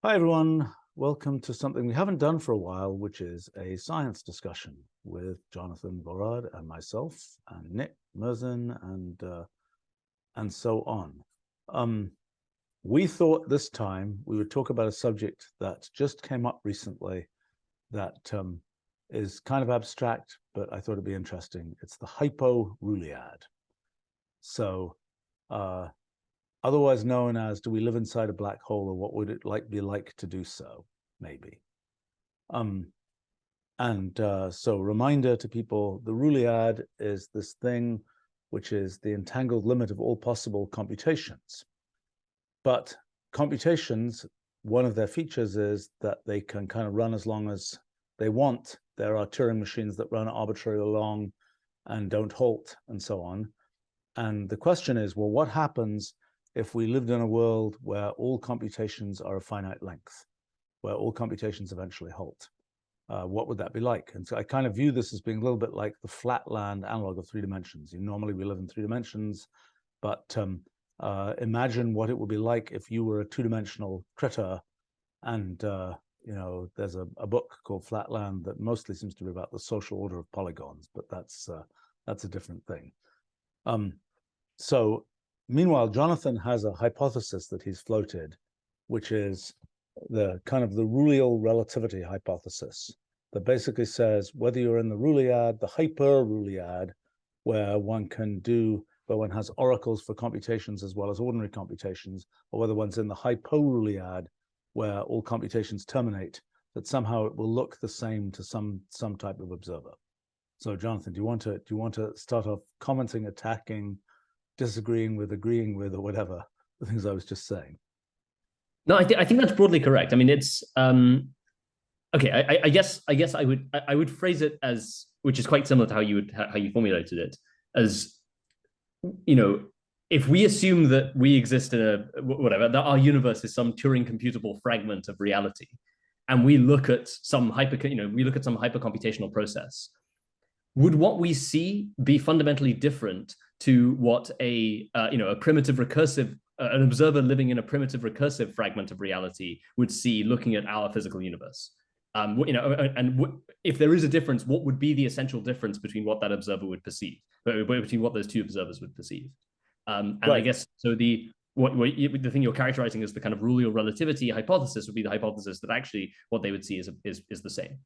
Hi, everyone. Welcome to something we haven't done for a while, which is a science discussion with Jonathan Borad and myself and Nick Merzin and so on. We thought this time we would talk about a subject that just came up recently that is kind of abstract, but I thought it'd be interesting. It's the Hyporuliad. So otherwise known as, do we live inside a black hole, or what would it be like to do so, maybe? So reminder to people, the Ruliad is this thing which is the entangled limit of all possible computations. But computations, one of their features is that they can kind of run as long as they want. There are Turing machines that run arbitrarily long and don't halt and so on. And the question is, well, what happens if we lived in a world where all computations are of finite length, where all computations eventually halt? What would that be like? And so I kind of view this as being a little bit like the flatland analog of 3 dimensions. Normally we live in 3 dimensions, but imagine what it would be like if you were a 2-dimensional critter. And there's a book called Flatland that mostly seems to be about the social order of polygons, but that's a different thing. So meanwhile, Jonathan has a hypothesis that he's floated, which is the kind of the Rulial relativity hypothesis that basically says whether you're in the Ruliad, the Hyporuliad, where one has oracles for computations as well as ordinary computations, or whether one's in the Hyporuliad, where all computations terminate, that somehow it will look the same to some type of observer. So, Jonathan, do you want to start off commenting, attacking, disagreeing with, agreeing with, or whatever the things I was just saying? No, I think that's broadly correct. I mean, it's okay. I guess I would phrase it as, which is quite similar to how you formulated it, as if we assume that we exist in that our universe is some Turing computable fragment of reality, and we look at some hypercomputational process, would what we see be fundamentally different to what a primitive recursive an observer living in a primitive recursive fragment of reality would see looking at our physical universe? If there is a difference, what would be the essential difference between what that observer would perceive, between what those two observers would perceive? Right. I guess so. The thing you're characterizing as the kind of Rulial relativity hypothesis would be the hypothesis that actually what they would see is the same.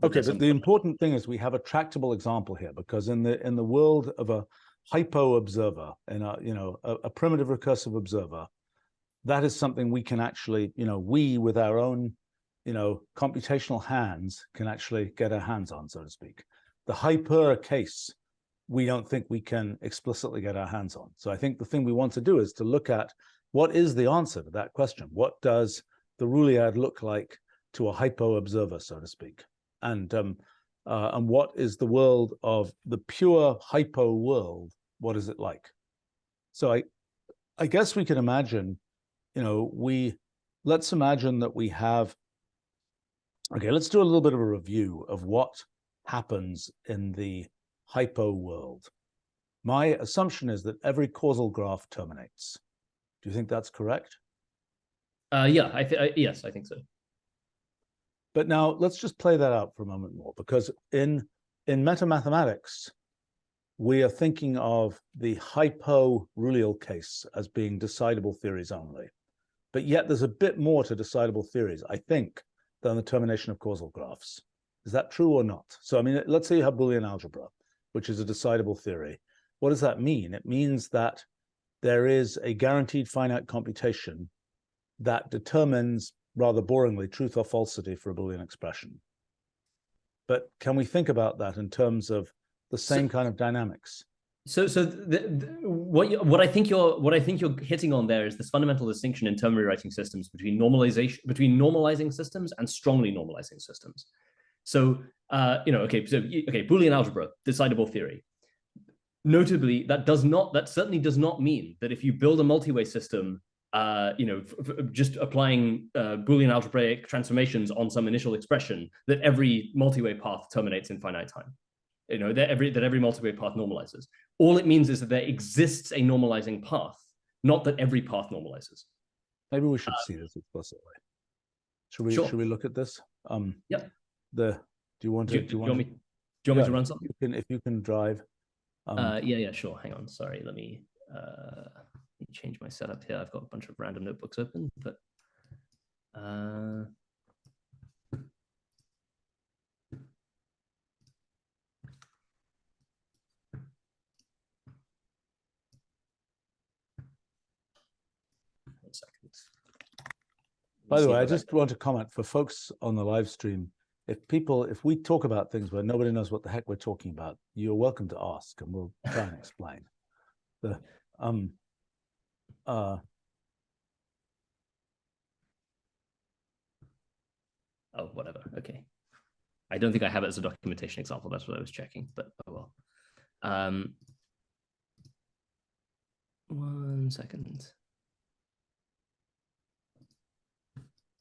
Okay, but the important thing is we have a tractable example here, because in the world of a hypo observer, in a primitive recursive observer, that is something we can actually, we with our own, computational hands can actually get our hands on, so to speak. The hyper case, we don't think we can explicitly get our hands on. So I think the thing we want to do is to look at what is the answer to that question. What does the Ruliad look like to a hypo observer, so to speak? And what is the world of the pure hypo world? What is it like? So I guess we can imagine, let's imagine that we have, okay, let's do a little bit of a review of what happens in the hypo world. My assumption is that every causal graph terminates. Do you think that's correct? Yeah, yes, I think so. But now let's just play that out for a moment more, because in metamathematics, we are thinking of the Hyporulial case as being decidable theories only. But yet there's a bit more to decidable theories, I think, than the termination of causal graphs. Is that true or not? So, I mean, let's say you have Boolean algebra, which is a decidable theory. What does that mean? It means that there is a guaranteed finite computation that determines, rather boringly, truth or falsity for a Boolean expression. But can we think about that in terms of the same kind of dynamics? So what I think you're hitting on there is this fundamental distinction in term rewriting systems between normalizing systems and strongly normalizing systems. So Boolean algebra, decidable theory. Notably, that certainly does not mean that if you build a multi-way system, just applying Boolean algebraic transformations on some initial expression, that every multi-way path terminates in finite time. That every multi-way path normalizes. All it means is that there exists a normalizing path, not that every path normalizes. Maybe we should see this explicitly. Sure. Should we look at this? Yep. Do you want Do you want me to run something? If you can drive. Yeah, sure. Hang on. Sorry. Let me change my setup here. I've got a bunch of random notebooks open, but seconds. By the way, I just want to comment for folks on the live stream. If we talk about things where nobody knows what the heck we're talking about, you're welcome to ask, and we'll try and explain. Oh, whatever. Okay. I don't think I have it as a documentation example. That's what I was checking, but oh well. 1 second.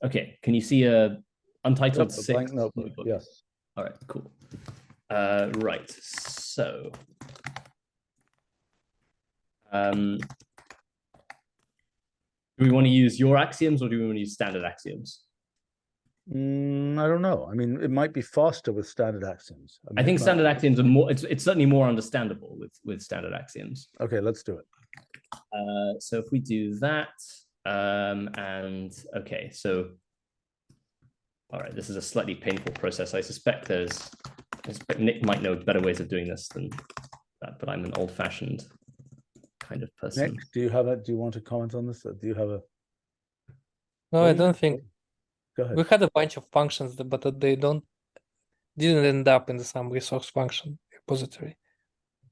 Okay, can you see a Untitled 6 blank notebook? Yes. All right, cool. Right, so do we want to use your axioms or do we want to use standard axioms? I don't know. I mean, it might be faster with standard axioms. I think standard axioms are more. It's certainly more understandable with standard axioms. Okay, let's do it. So if we do that, and okay, so all right, this is a slightly painful process. I suspect Nick might know better ways of doing this than that, but I'm an old-fashioned kind of person. Nick, do you want to comment on this? Do you have a? No, I don't think. Go ahead. We had a bunch of functions, but they didn't end up in some resource function repository.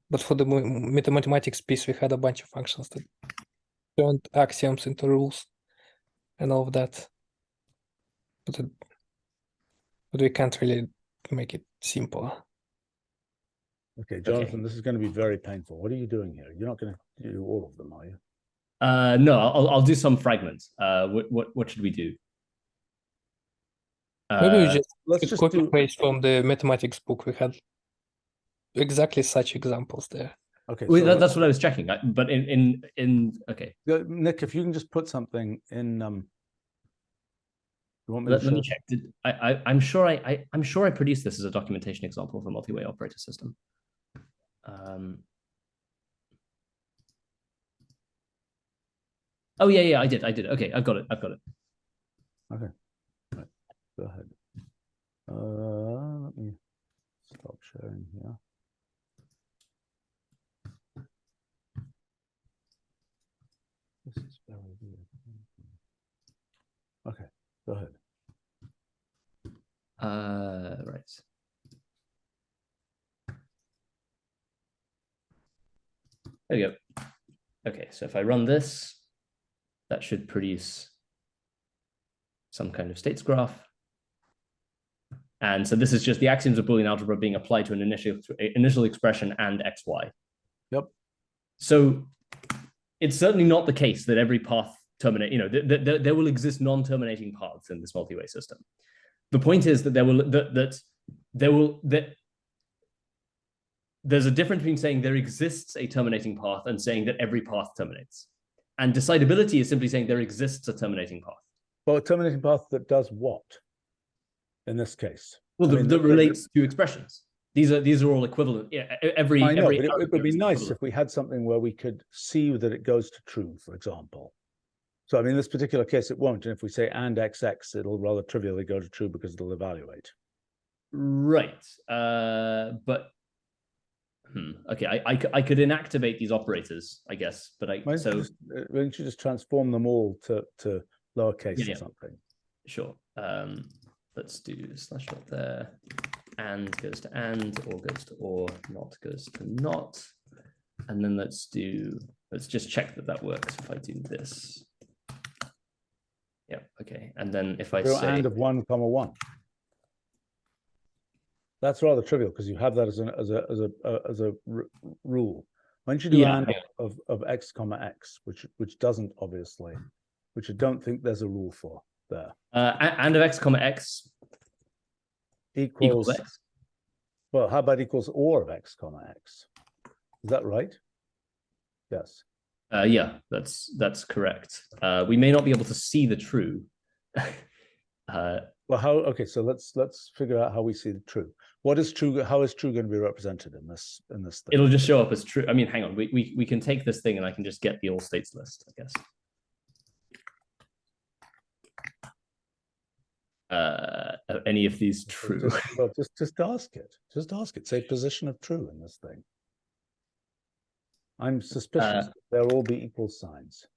But for the mathematics piece, we had a bunch of functions that turned axioms into rules and all of that. But we can't really make it simpler. Okay, Jonathan, This is going to be very painful. What are you doing here? You're not going to do all of them, are you? No, I'll do some fragments. What should we do? Maybe we let's just copy paste from the mathematics book. We had exactly such examples there. Okay, so that's what I was checking. But okay, Nick, if you can just put something in. You want me let me check. I'm sure I produced this as a documentation example of a multi-way operator system. Oh yeah, I did. Okay, I've got it. Okay. Right. Go ahead. Let me stop sharing here. This is very weird. Okay, go ahead. Right. There we go. Okay, so if I run this, that should produce some kind of states graph. And so this is just the axioms of Boolean algebra being applied to an initial expression and xy. Yep. So it's certainly not the case that every path terminate. There will exist non-terminating paths in this multi-way system. The point is that there's a difference between saying there exists a terminating path and saying that every path terminates. And decidability is simply saying there exists a terminating path. Well, a terminating path that does what? In this case, well, that relates to expressions. These are all equivalent. Yeah, I know, but it would be nice if we had something where we could see that it goes to true, for example. So, I mean, in this particular case, it won't. And if we say and XX, it'll rather trivially go to true because it'll evaluate. Right. But okay, I could inactivate these operators, I guess. But why don't you just transform them all to lowercase or something? Sure. Let's do slash dot there. And goes to and, or goes to or, not goes to not. And then let's just check that works if I do this. Yeah, okay. And then if I say and of 1, 1. That's rather trivial because you have that as a rule. Why don't you do and of x, x, which doesn't obviously, which I don't think there's a rule for there. And of x, x equals x. Well, how about equals or of x, x? Is that right? Yes. Yeah, that's correct. We may not be able to see the true. Well, okay, so let's figure out how we see the true. What is true? How is true going to be represented in this thing? It'll just show up as true. I mean, hang on, we can take this thing and I can just get the all states list, I guess. Any of these true? Just ask it. Just ask it. Say position of true in this thing. I'm suspicious they'll all be equal signs.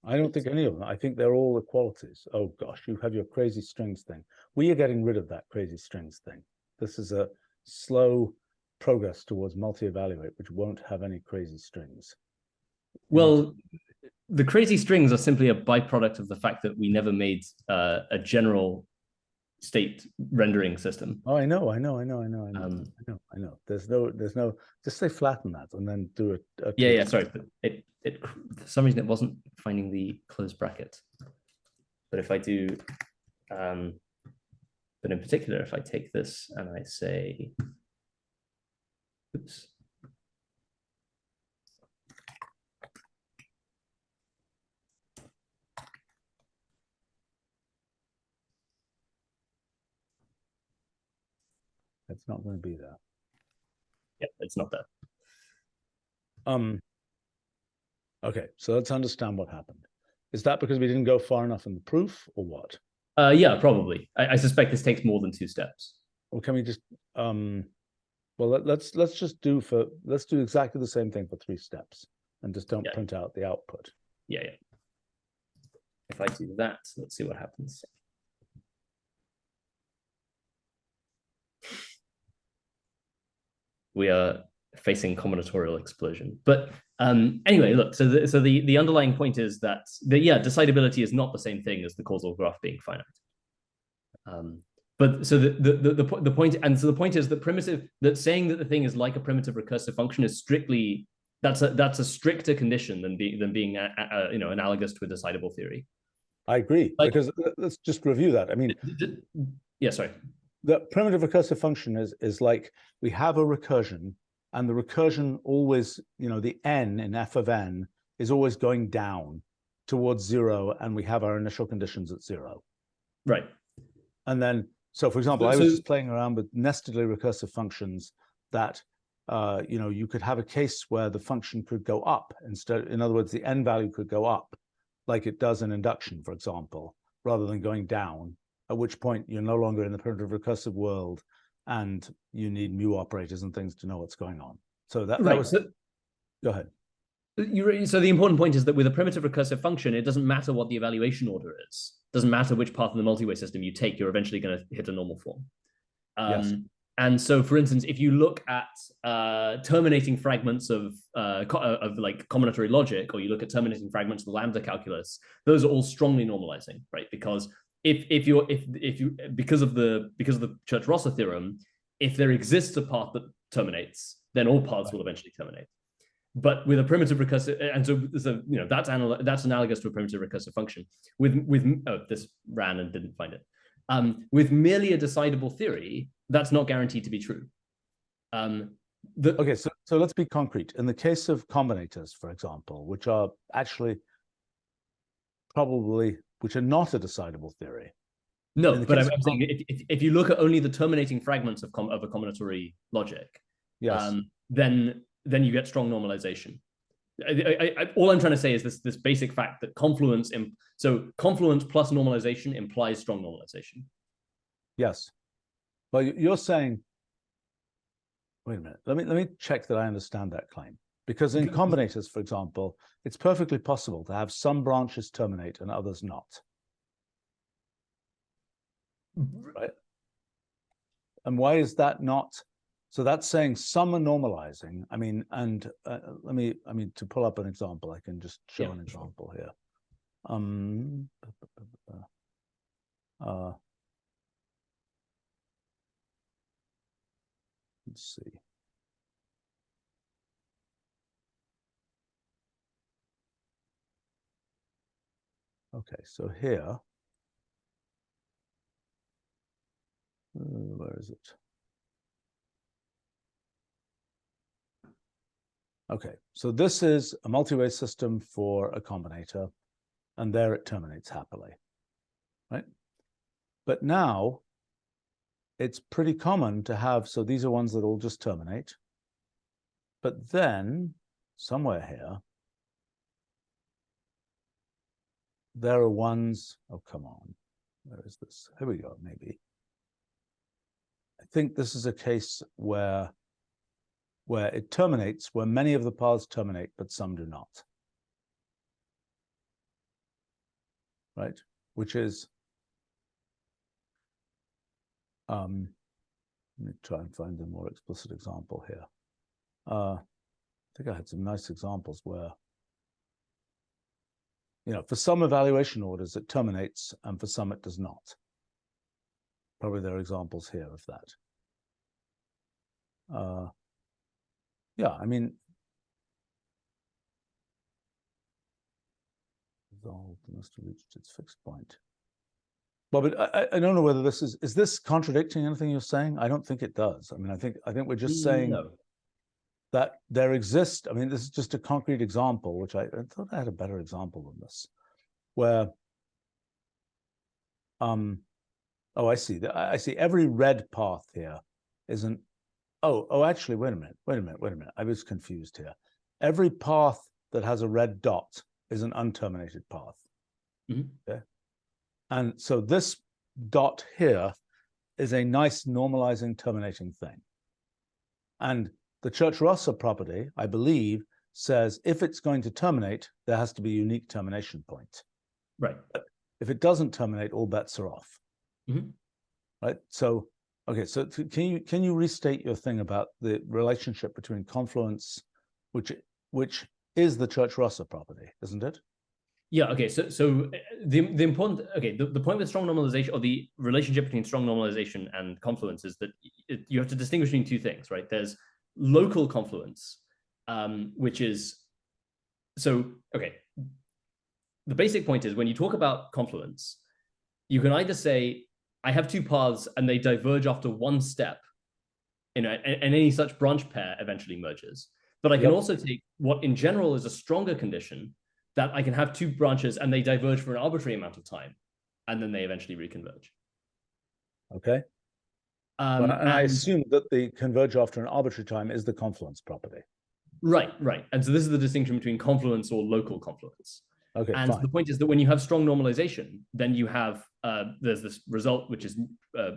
I don't think any of them. I think they're all equalities. Oh gosh, you have your crazy strings thing. We are getting rid of that crazy strings thing. This is a slow progress towards multi-evaluate, which won't have any crazy strings. Well, the crazy strings are simply a byproduct of the fact that we never made a general state rendering system. Oh, I know. There's no. Just say flatten that and then do it. Yeah. Sorry, but it for some reason it wasn't finding the closed bracket. But if I do, but in particular, if I take this and I say, oops. It's not going to be there. Yeah, it's not there. Okay, so let's understand what happened. Is that because we didn't go far enough in the proof, or what? Yeah, probably. I suspect this takes more than 2 steps. Or can we just well, let's do exactly the same thing for 3 steps and just don't print out the output. Yeah. If I do that, let's see what happens. We are facing combinatorial explosion. But anyway, look, so the underlying point is that decidability is not the same thing as the causal graph being finite. But so the point, and so the point is that saying that the thing is like a primitive recursive function is strictly, that's a stricter condition than being analogous to a decidable theory. I agree, because let's just review that. I mean, yeah, sorry. The primitive recursive function is like we have a recursion, and the recursion always, the n in f of n is always going down towards 0, and we have our initial conditions at 0. Right. And then, so for example, I was just playing around with nestedly recursive functions that, you could have a case where the function could go up instead. In other words, the n value could go up, like it does in induction, for example, rather than going down. At which point you're no longer in the primitive recursive world, and you need mu operators and things to know what's going on. So that was. Go ahead. So the important point is that with a primitive recursive function, it doesn't matter what the evaluation order is. It doesn't matter which path of the multi-way system you take. You're eventually going to hit a normal form. Yes. And so, for instance, if you look at terminating fragments of like combinatory logic, or you look at terminating fragments of the lambda calculus, those are all strongly normalizing, right? Because if you because of the Church-Rosser theorem, if there exists a path that terminates, then all paths will eventually terminate. But with a primitive recursive, and so that's analogous to a primitive recursive function. This ran and didn't find it. With merely a decidable theory, that's not guaranteed to be true. Okay, so let's be concrete. In the case of combinators, for example, which are actually which are not a decidable theory. No, but I'm saying if you look at only the terminating fragments of a combinatory logic, yes, then you get strong normalization. All I'm trying to say is this basic fact that confluence plus normalization implies strong normalization. Yes. Well, you're saying, wait a minute, let me check that I understand that claim. Because in combinators, for example, it's perfectly possible to have some branches terminate and others not. Right? And why is that not? So that's saying some are normalizing. I mean, and to pull up an example, I can just show an example here. Let's see. Okay, so here, where is it? Okay, so this is a multi-way system for a combinator, and there it terminates happily, right? But now it's pretty common to have, so these are ones that all just terminate. But then somewhere here, there are ones, oh, come on, where is this? Here we go, maybe. I think this is a case where it terminates, where many of the paths terminate, but some do not. Right? Which is, let me try and find a more explicit example here. I think I had some nice examples where, you know, for some evaluation orders, it terminates, and for some it does not. Probably there are examples here of that. Yeah, I mean, resolved must have reached its fixed point. Well, but I don't know whether this is this contradicting anything you're saying? I don't think it does. I mean, I think we're just saying No. that there exists. I mean, this is just a concrete example, which I thought I had a better example than this, where oh, I see. I see every red path here isn't. Oh, actually, wait a minute. I was confused here. Every path that has a red dot is an unterminated path. Mm-hmm. Okay. And so this dot here is a nice normalizing terminating thing. And the Church-Russell property, I believe, says if it's going to terminate, there has to be a unique termination point. Right. But if it doesn't terminate, all bets are off. Mm-hmm. Right. So, okay. So can you restate your thing about the relationship between confluence, which is the Church-Russell property, isn't it? Yeah, okay, so the important, okay, the point with strong normalization, or the relationship between strong normalization and confluence, is that you have to distinguish between two things, right? There's local confluence, which is, so, okay, the basic point is when you talk about confluence, you can either say, I have two paths and they diverge after one step, and any such branch pair eventually merges. But I can also take what in general is a stronger condition, that I can have two branches and they diverge for an arbitrary amount of time, and then they eventually reconverge. Okay. And I assume that the converge after an arbitrary time is the confluence property. Right. And so this is the distinction between confluence or local confluence. Okay, and fine. The point is that when you have strong normalization, then you have, there's this result, which is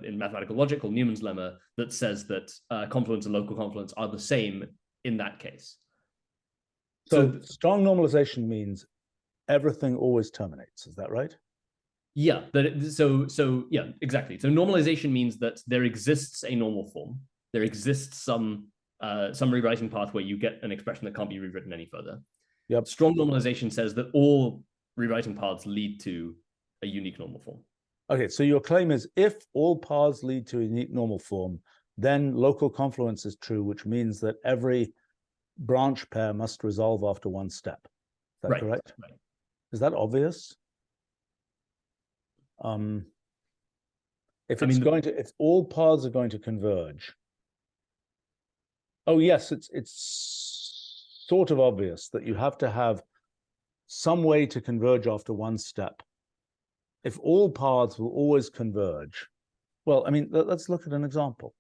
in mathematical logic called Newman's lemma, that says that confluence and local confluence are the same in that case. So strong normalization means everything always terminates. Is that right? Yeah. So yeah, exactly. So normalization means that there exists a normal form. There exists some rewriting path where you get an expression that can't be rewritten any further. Yep. Strong normalization says that all rewriting paths lead to a unique normal form. Okay. So your claim is if all paths lead to a unique normal form, then local confluence is true, which means that every branch pair must resolve after one step. Is that correct? Right. Is that obvious? If all paths are going to converge. Oh yes, it's sort of obvious that you have to have some way to converge after one step. If all paths will always converge, well, I mean, let's look at an example.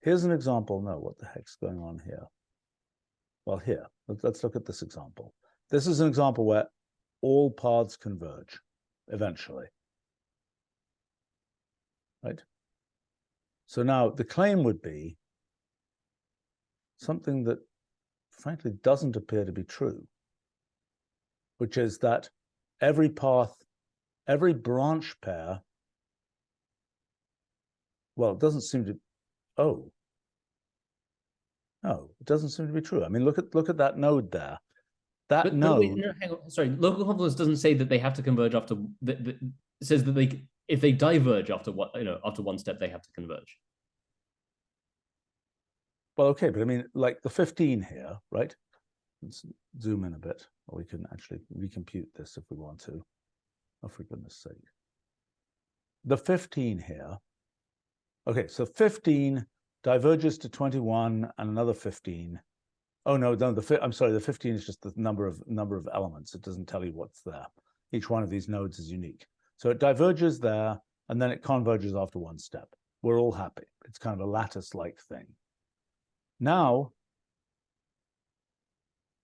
Here's an example. No, what the heck's going on here? Well, here, let's look at this example. This is an example where all paths converge eventually. Right? So now the claim would be something that frankly doesn't appear to be true, which is that every path, every branch pair, well, it doesn't seem to, oh, no, it doesn't seem to be true. I mean, look at that node there. That node. Wait, no, hang on. Sorry, local confluence doesn't say that they have to converge after. It says that if they diverge after after one step, they have to converge. Well, okay, but I mean, like the 15 here, right? Let's zoom in a bit, or we can actually recompute this if we want to. Oh, for goodness sake. The 15 here. Okay, so 15 diverges to 21 and another 15. Oh no, I'm sorry. The 15 is just the number of elements. It doesn't tell you what's there. Each one of these nodes is unique. So it diverges there, and then it converges after one step. We're all happy. It's kind of a lattice-like thing. Now,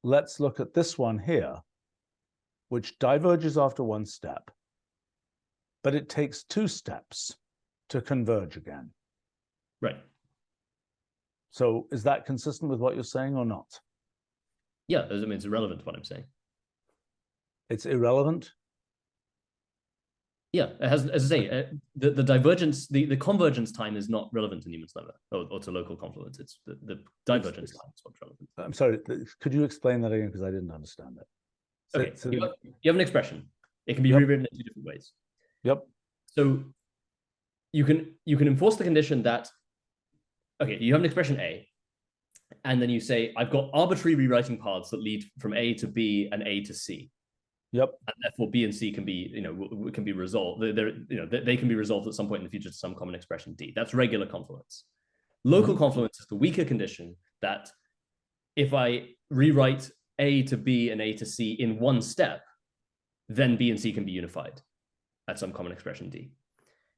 let's look at this one here, which diverges after one step, but it takes 2 steps to converge again. Right. So is that consistent with what you're saying or not? Yeah, I mean, it's irrelevant to what I'm saying. It's irrelevant? Yeah, it has, as I say, the divergence, the convergence time is not relevant to Newman's lemma or to local confluence. It's the divergence time is what's relevant. I'm sorry, could you explain that again? Because I didn't understand it. So, Okay, so you have an expression. It can be Yep. rewritten in 2 different ways. Yep. So you can enforce the condition that, okay, you have an expression A, and then you say, I've got arbitrary rewriting paths that lead from A to B and A to C. Yep. And therefore B and C can be, can be resolved. They can be resolved at some point in the future to some common expression D. That's regular confluence. Local confluence is the weaker condition that if I rewrite A to B and A to C in one step, then B and C can be unified at some common expression D.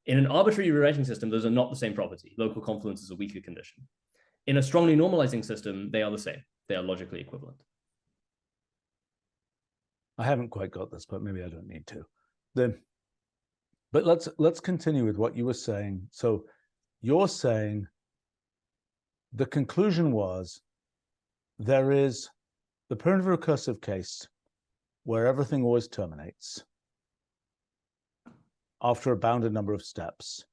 In an arbitrary rewriting system, those are not the same property. Local confluence is a weaker condition. In a strongly normalizing system, they are the same. They are logically equivalent. I haven't quite got this, but maybe I don't need to. But let's continue with what you were saying. So you're saying the conclusion was there is the primitive recursive case where everything always terminates after a bounded number of steps.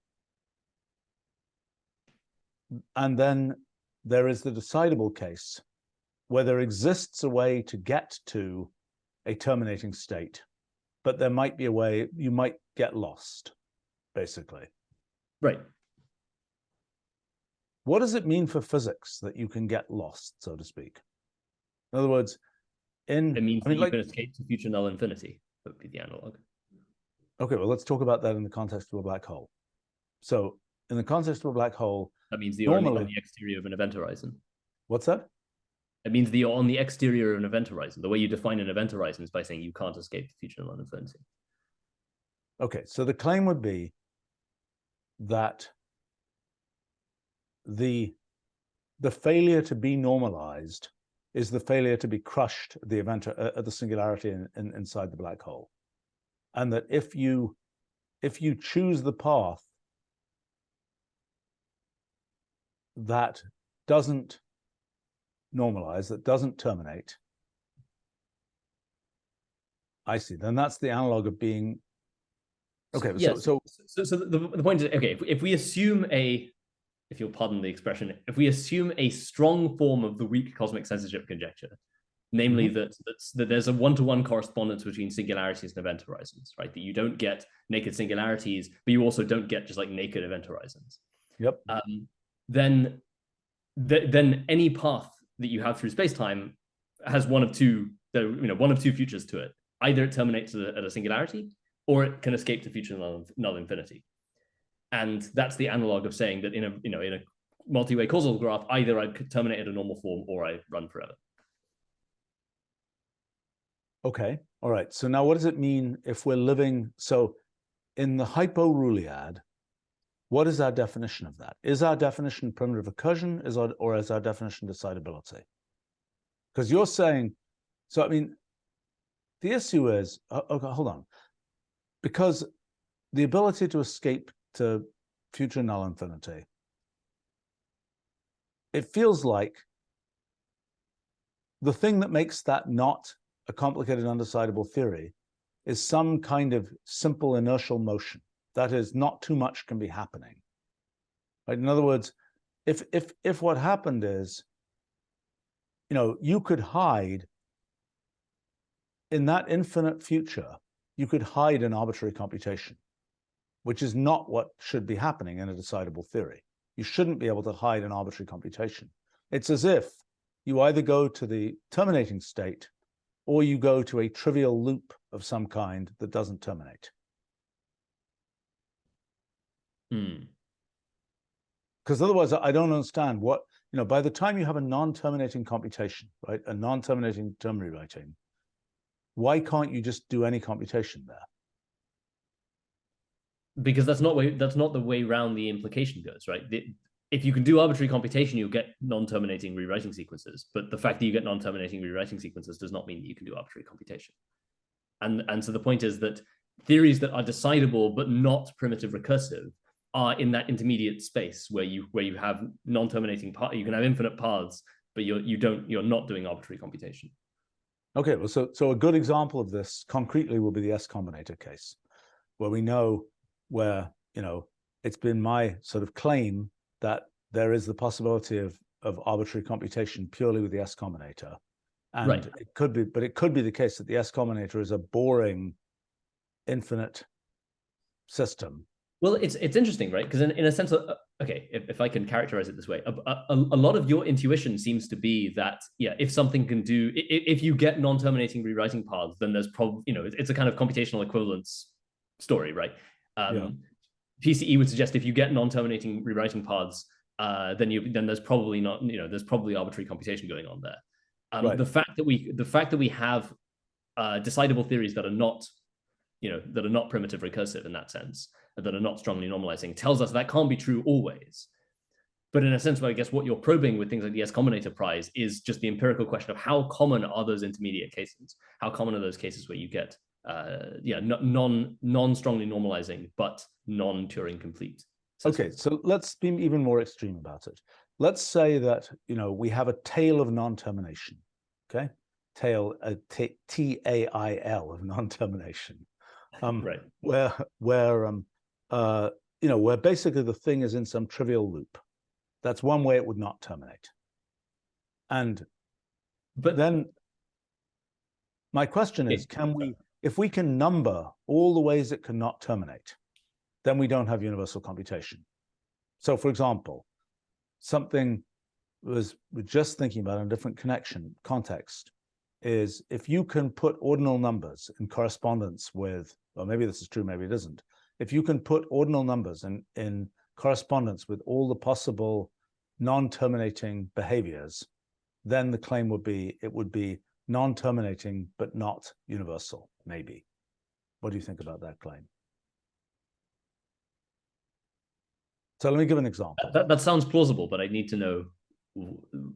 And then there is the decidable case where there exists a way to get to a terminating state, but there might be a way you might get lost, basically. Right. What does it mean for physics that you can get lost, so to speak? In other words, it means that you can escape to future null infinity. That would be the analog. Okay, well, let's talk about that in the context of a black hole. So in the context of a black hole, that means you're on the exterior of an event horizon. What's that? It means that you're on the exterior of an event horizon. The way you define an event horizon is by saying you can't escape the future null infinity. Okay, so the claim would be that the failure to be normalized is the failure to be crushed at the event at the singularity inside the black hole, and that if you choose the path that doesn't normalize, that doesn't terminate, I see. Then that's the analog of being. Okay. Yes. So the point is, okay, if we assume if you'll pardon the expression, if we assume a strong form of the weak cosmic censorship conjecture, namely that there's a one-to-one correspondence between singularities and event horizons, right? That you don't get naked singularities, but you also don't get just like naked event horizons. Yep. Then any path that you have through space-time has one of two futures to it. Either it terminates at a singularity, or it can escape to future null infinity. And that's the analog of saying that in a multi-way causal graph, either I could terminate at a normal form or I run forever. Okay. All right. So now what does it mean if we're living? So in the Hyporuliad, what is our definition of that? Is our definition primitive recursion, or is our definition decidability? Because you're saying, so I mean, the issue is, okay, hold on. Because the ability to escape to future null infinity, it feels like the thing that makes that not a complicated, undecidable theory is some kind of simple inertial motion. That is, not too much can be happening. Right? In other words, if what happened is, you could hide in that infinite future, you could hide an arbitrary computation, which is not what should be happening in a decidable theory. You shouldn't be able to hide an arbitrary computation. It's as if you either go to the terminating state or you go to a trivial loop of some kind that doesn't terminate. Because otherwise, I don't understand by the time you have a non-terminating computation, right, a non-terminating term rewriting, why can't you just do any computation there? Because that's not the way around the implication goes, right? If you can do arbitrary computation, you'll get non-terminating rewriting sequences. But the fact that you get non-terminating rewriting sequences does not mean that you can do arbitrary computation. And so the point is that theories that are decidable but not primitive recursive are in that intermediate space where you have non-terminating path. You can have infinite paths, but you're not doing arbitrary computation. Okay, well, so a good example of this concretely will be the S combinator case, where we know where it's been my sort of claim that there is the possibility of arbitrary computation purely with the S combinator. And right. it could be the case that the S combinator is a boring, infinite system. Well, it's interesting, right? Because in a sense, okay, if I can characterize it this way, a lot of your intuition seems to be that, yeah, if something can do, if you get non-terminating rewriting paths, then there's probably, it's a kind of computational equivalence story, right? PCE would suggest if you get non-terminating rewriting paths, then there's probably not, there's probably arbitrary computation going on there. Right. The fact that we have decidable theories that are not, that are not primitive recursive in that sense, that are not strongly normalizing, tells us that can't be true always. But in a sense, I guess what you're probing with things like the S combinator prize is just the empirical question of how common are those intermediate cases? How common are those cases where you get non-strongly normalizing but non-Turing complete systems? Okay, so let's be even more extreme about it. Let's say that we have a tail of non-termination. Okay, tail, T-A-I-L of non-termination. Right. Where basically the thing is in some trivial loop. That's one way it would not terminate. But then my question is, if we can number all the ways it cannot terminate, then we don't have universal computation. So for example, something we're just thinking about in a different context is if you can put ordinal numbers in correspondence with, well, maybe this is true, maybe it isn't. If you can put ordinal numbers in correspondence with all the possible non-terminating behaviors, then the claim would be, it would be non-terminating, but not universal, maybe. What do you think about that claim? So let me give an example. That sounds plausible, but I need to know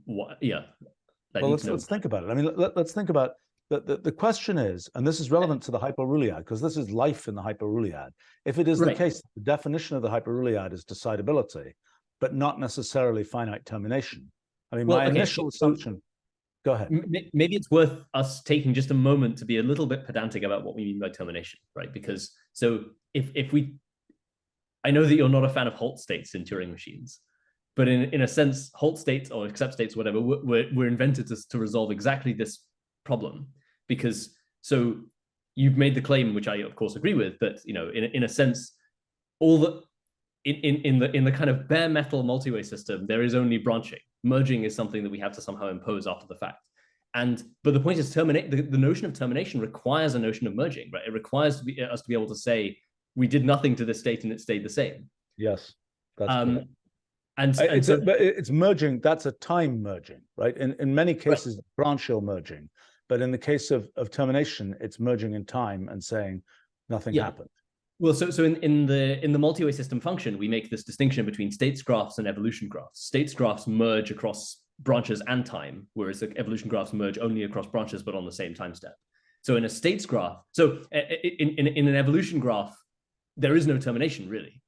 what, yeah. Well, let's think about it. I mean, let's think about the question is, and this is relevant to the Hyporuliad, because this is life in the Hyporuliad. If it is the case, the definition of the Hyporuliad is decidability, but not necessarily finite termination. I mean, my initial assumption, go ahead. Maybe it's worth us taking just a moment to be a little bit pedantic about what we mean by termination, right? Because so if we, I know that you're not a fan of halt states in Turing machines, but in a sense, halt states or accept states, whatever, were invented to resolve exactly this problem. Because so you've made the claim, which I of course agree with, that in a sense, all the in the kind of bare metal multi-way system, there is only branching. Merging is something that we have to somehow impose after the fact. But the point is, the notion of termination requires a notion of merging, right? It requires us to be able to say we did nothing to this state and it stayed the same. Yes, that's correct. But it's merging. That's a time merging, right? In many cases, right. Branchial merging, but in the case of termination, it's merging in time and saying nothing happened. Well, so in the multi-way system function, we make this distinction between states graphs and evolution graphs. States graphs merge across branches and time, whereas the evolution graphs merge only across branches but on the same time step. So in a states graph, so in an evolution graph, there is no termination really.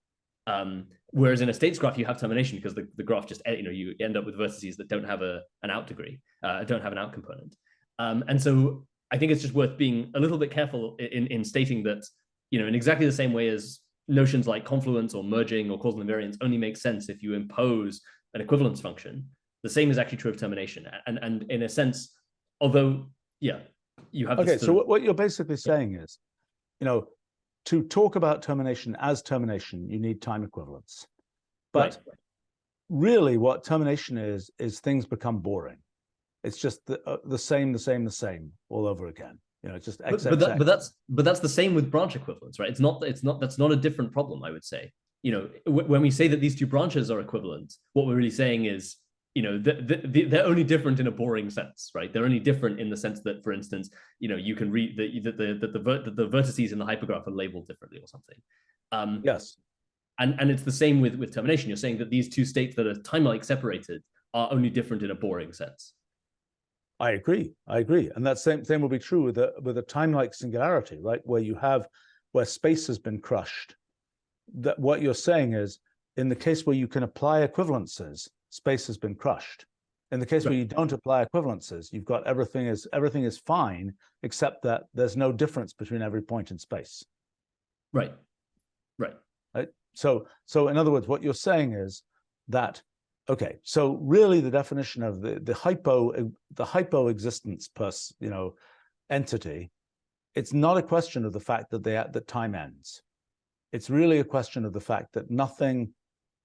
Whereas in a states graph, you have termination because the graph just, you end up with vertices that don't have an out degree, don't have an out component. And so I think it's just worth being a little bit careful in stating that, in exactly the same way as notions like confluence or merging or causal invariance only make sense if you impose an equivalence function. The same is actually true of termination. And in a sense, although, you have. Okay, so what you're basically saying is, to talk about termination as termination, you need time equivalence. But really what termination is things become boring. It's just the same all over again. It's just X, but that's the same with branch equivalence, right? That's not a different problem, I would say. When we say that these two branches are equivalent, what we're really saying is they're only different in a boring sense, right? They're only different in the sense that, for instance, you can read that the vertices in the hypergraph are labeled differently or something. Yes. And it's the same with termination. You're saying that these two states that are time-like separated are only different in a boring sense. I agree. And that same will be true with a time-like singularity, right? Where space has been crushed. That what you're saying is, in the case where you can apply equivalences, space has been crushed. In the case where you don't apply equivalences, you've got everything is fine, except that there's no difference between every point in space. Right. So in other words, what you're saying is that, okay, so really the definition of the hypo existence entity, it's not a question of the fact that time ends. It's really a question of the fact that nothing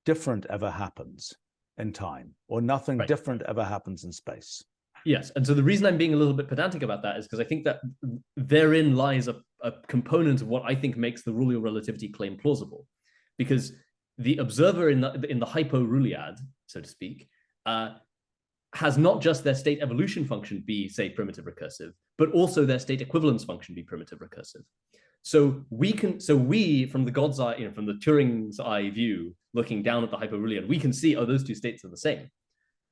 different ever happens in time, or nothing different ever happens in space. Yes, and so the reason I'm being a little bit pedantic about that is because I think that therein lies a component of what I think makes the Rulio relativity claim plausible, because the observer in the Hyporuliad, so to speak, has not just their state evolution function be, say, primitive recursive, but also their state equivalence function be primitive recursive. So we from the God's eye, from the Turing's eye view, looking down at the Hyporuliad, we can see, oh, those two states are the same.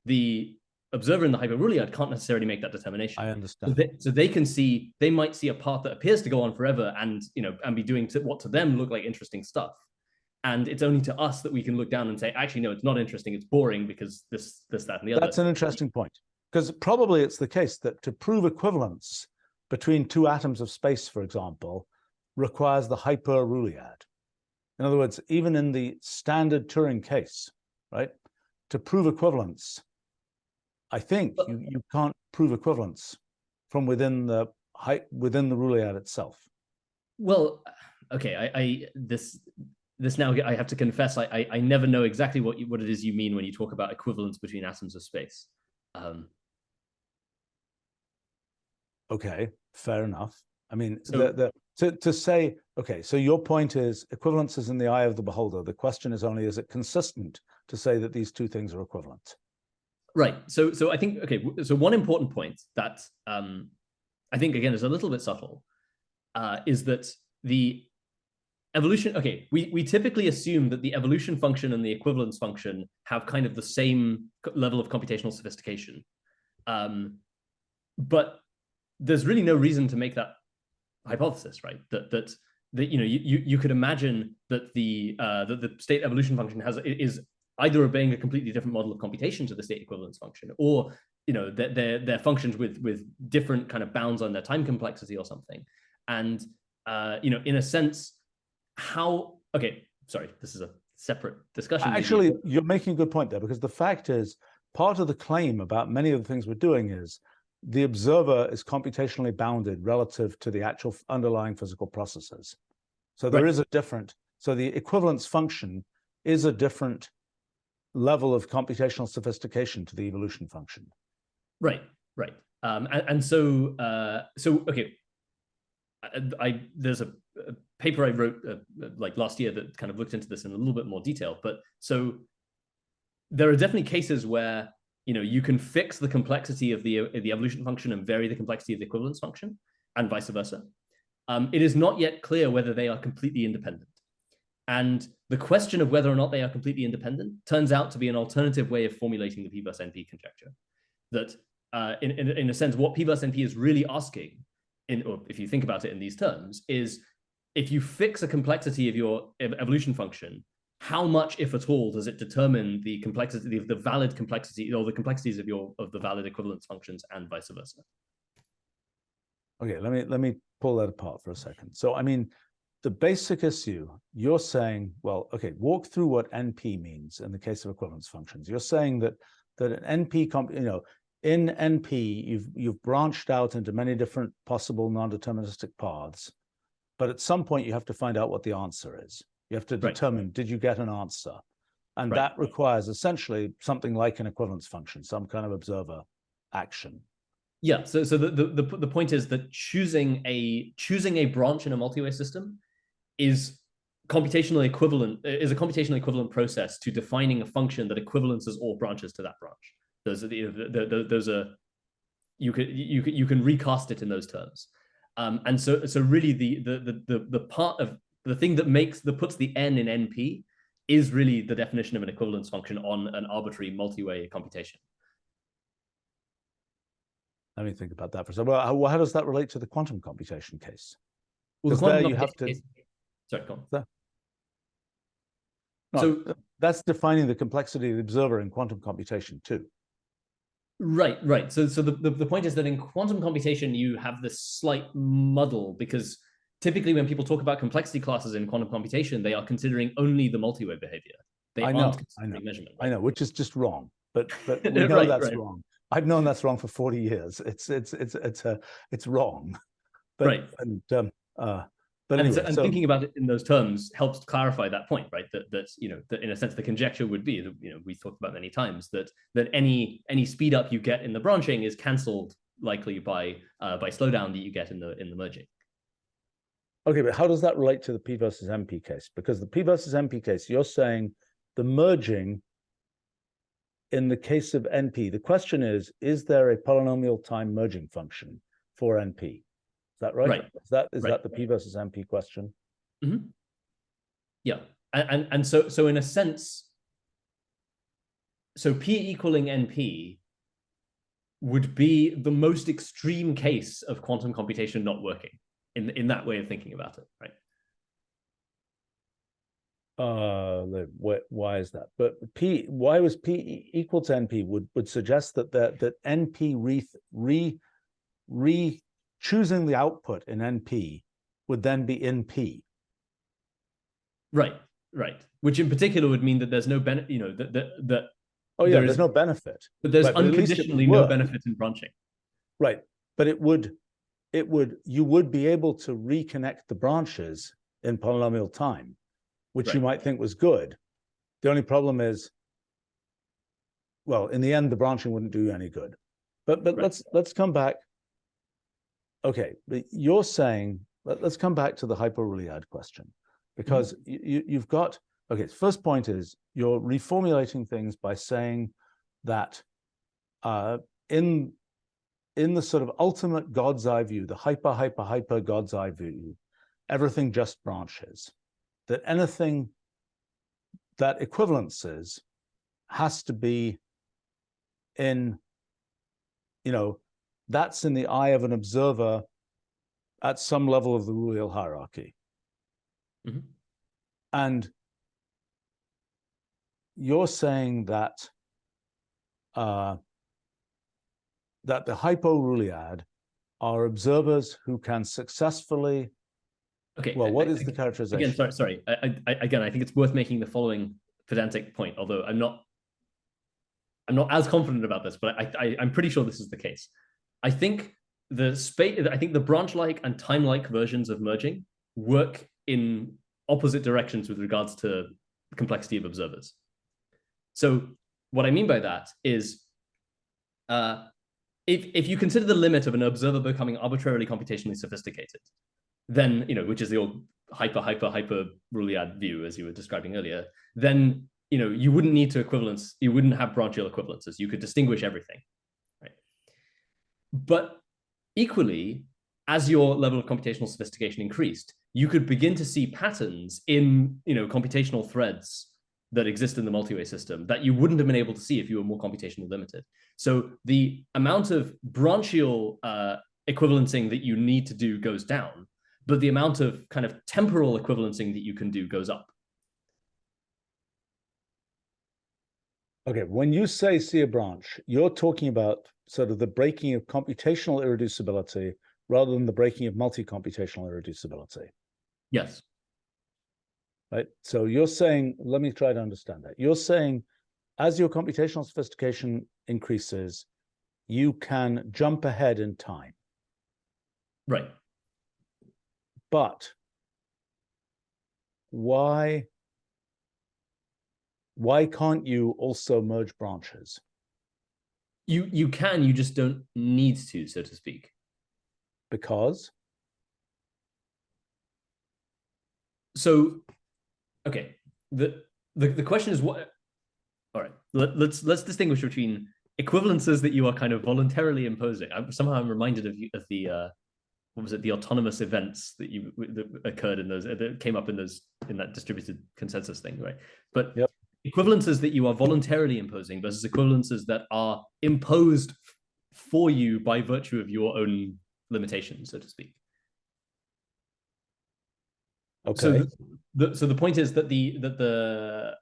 The observer in the Hyporuliad can't necessarily make that determination. I understand. So they might see a path that appears to go on forever and be doing what to them look like interesting stuff. And it's only to us that we can look down and say, actually, no, it's not interesting. It's boring because this, that, and the other. That's an interesting point, because probably it's the case that to prove equivalence between two atoms of space, for example, requires the Hyporuliad. In other words, even in the standard Turing case, right, to prove equivalence, I think you can't prove equivalence from within the Ruliad itself. Well, okay, this now I have to confess I never know exactly what it is you mean when you talk about equivalence between atoms of space. Okay, fair enough. I mean, to say, okay, so your point is equivalence is in the eye of the beholder. The question is only, is it consistent to say that these two things are equivalent? Right. So I think, okay, so one important point that I think, again, is a little bit subtle, is that the evolution, okay, we typically assume that the evolution function and the equivalence function have kind of the same level of computational sophistication. But there's really no reason to make that hypothesis, right? That you could imagine that the state evolution function is either obeying a completely different model of computation to the state equivalence function, or they're functions with different kind of bounds on their time complexity or something. And in a sense, sorry, this is a separate discussion. Actually, you're making a good point there, because the fact is, part of the claim about many of the things we're doing is the observer is computationally bounded relative to the actual underlying physical processes. So there is so the equivalence function is a different level of computational sophistication to the evolution function. Right. So okay, there's a paper I wrote like last year that kind of looked into this in a little bit more detail. But so there are definitely cases where you can fix the complexity of the evolution function and vary the complexity of the equivalence function, and vice versa. It is not yet clear whether they are completely independent. And the question of whether or not they are completely independent turns out to be an alternative way of formulating the P versus NP conjecture. That in a sense, what P versus NP is really asking, or if you think about it in these terms, is if you fix a complexity of your evolution function, how much, if at all, does it determine the complexity of the valid complexity, or the complexities of the valid equivalence functions, and vice versa? Okay, let me pull that apart for a second. So, I mean, the basic issue, you're saying, well, okay, walk through what NP means in the case of equivalence functions. You're saying that an NP, in NP, you've branched out into many different possible non-deterministic paths, but at some point you have to find out what the answer is. You have to determine, did you get an answer? And that requires essentially something like an equivalence function, some kind of observer action. Yeah. So the point is that choosing a branch in a multi-way system is a computationally equivalent process to defining a function that equivalences all branches to that branch. Those are those are you can recast it in those terms. And so really the part of the thing that puts the n in NP is really the definition of an equivalence function on an arbitrary multi-way computation. Let me think about that for a second. Well, how does that relate to the quantum computation case? Well, the quantum computation case, sorry, go on. No, so that's defining the complexity of the observer in quantum computation too. Right. So the point is that in quantum computation, you have this slight muddle, because typically when people talk about complexity classes in quantum computation, they are considering only the multi-way behavior. They aren't considering measurement. Right? I know, which is just wrong. But we know that's wrong. I've known that's wrong for 40 years. It's wrong. But, right. But anyway, and thinking about it in those terms helps clarify that point, right? That in a sense the conjecture would be, we talked about many times, that any speed up you get in the branching is cancelled likely by slowdown that you get in the merging. Okay, but how does that relate to the P versus NP case? Because the P versus NP case, you're saying the merging in the case of NP, the question is there a polynomial time merging function for NP? Is that right? Is that the P versus NP question? Mm-hmm. Yeah, and so in a sense, so P equaling NP would be the most extreme case of quantum computation not working in that way of thinking about it, right? Why is that? But why was P equal to NP would suggest that NP choosing the output in NP would then be in P. Right. Which in particular would mean that there's no benefit, there's no benefit. But there's unconditionally no benefit in branching. Right. But you would be able to reconnect the branches in polynomial time, which you might think was good. The only problem is, well, in the end, the branching wouldn't do you any good. But let's come back. Okay, but you're saying, let's come back to the Hyporuliad question, because you've got, okay, first point is you're reformulating things by saying that in the sort of ultimate God's eye view, the hyper God's eye view, everything just branches. That anything that equivalences has to be in, that's in the eye of an observer at some level of the Rulial hierarchy. Mm-hmm. And you're saying that that the Hyporuliad are observers who can successfully. Okay. Well, what is the characterization? Again, sorry. I think it's worth making the following pedantic point, although I'm not as confident about this, but I'm pretty sure this is the case. I think the branch-like and time-like versions of merging work in opposite directions with regards to the complexity of observers. So what I mean by that is, if you consider the limit of an observer becoming arbitrarily computationally sophisticated, then, which is the old Hyporuliad view, as you were describing earlier, then, you wouldn't need to equivalence, you wouldn't have branchial equivalences. You could distinguish everything, right? But equally, as your level of computational sophistication increased, you could begin to see patterns in, computational threads that exist in the multi-way system that you wouldn't have been able to see if you were more computationally limited. So the amount of branchial equivalencing that you need to do goes down, but the amount of kind of temporal equivalencing that you can do goes up. Okay, when you say see a branch, you're talking about sort of the breaking of computational irreducibility rather than the breaking of multi-computational irreducibility. Yes. Right. So you're saying, let me try to understand that. You're saying as your computational sophistication increases, you can jump ahead in time. Right. But why can't you also merge branches? You can, you just don't need to, so to speak. Because? So, okay, the question is what. All right, let's distinguish between equivalences that you are kind of voluntarily imposing. Somehow I'm reminded of the what was it, the autonomous events that occurred in those, that came up in that distributed consensus thing, right? But yep. Equivalences that you are voluntarily imposing versus equivalences that are imposed for you by virtue of your own limitations, so to speak. Okay. So the point is that the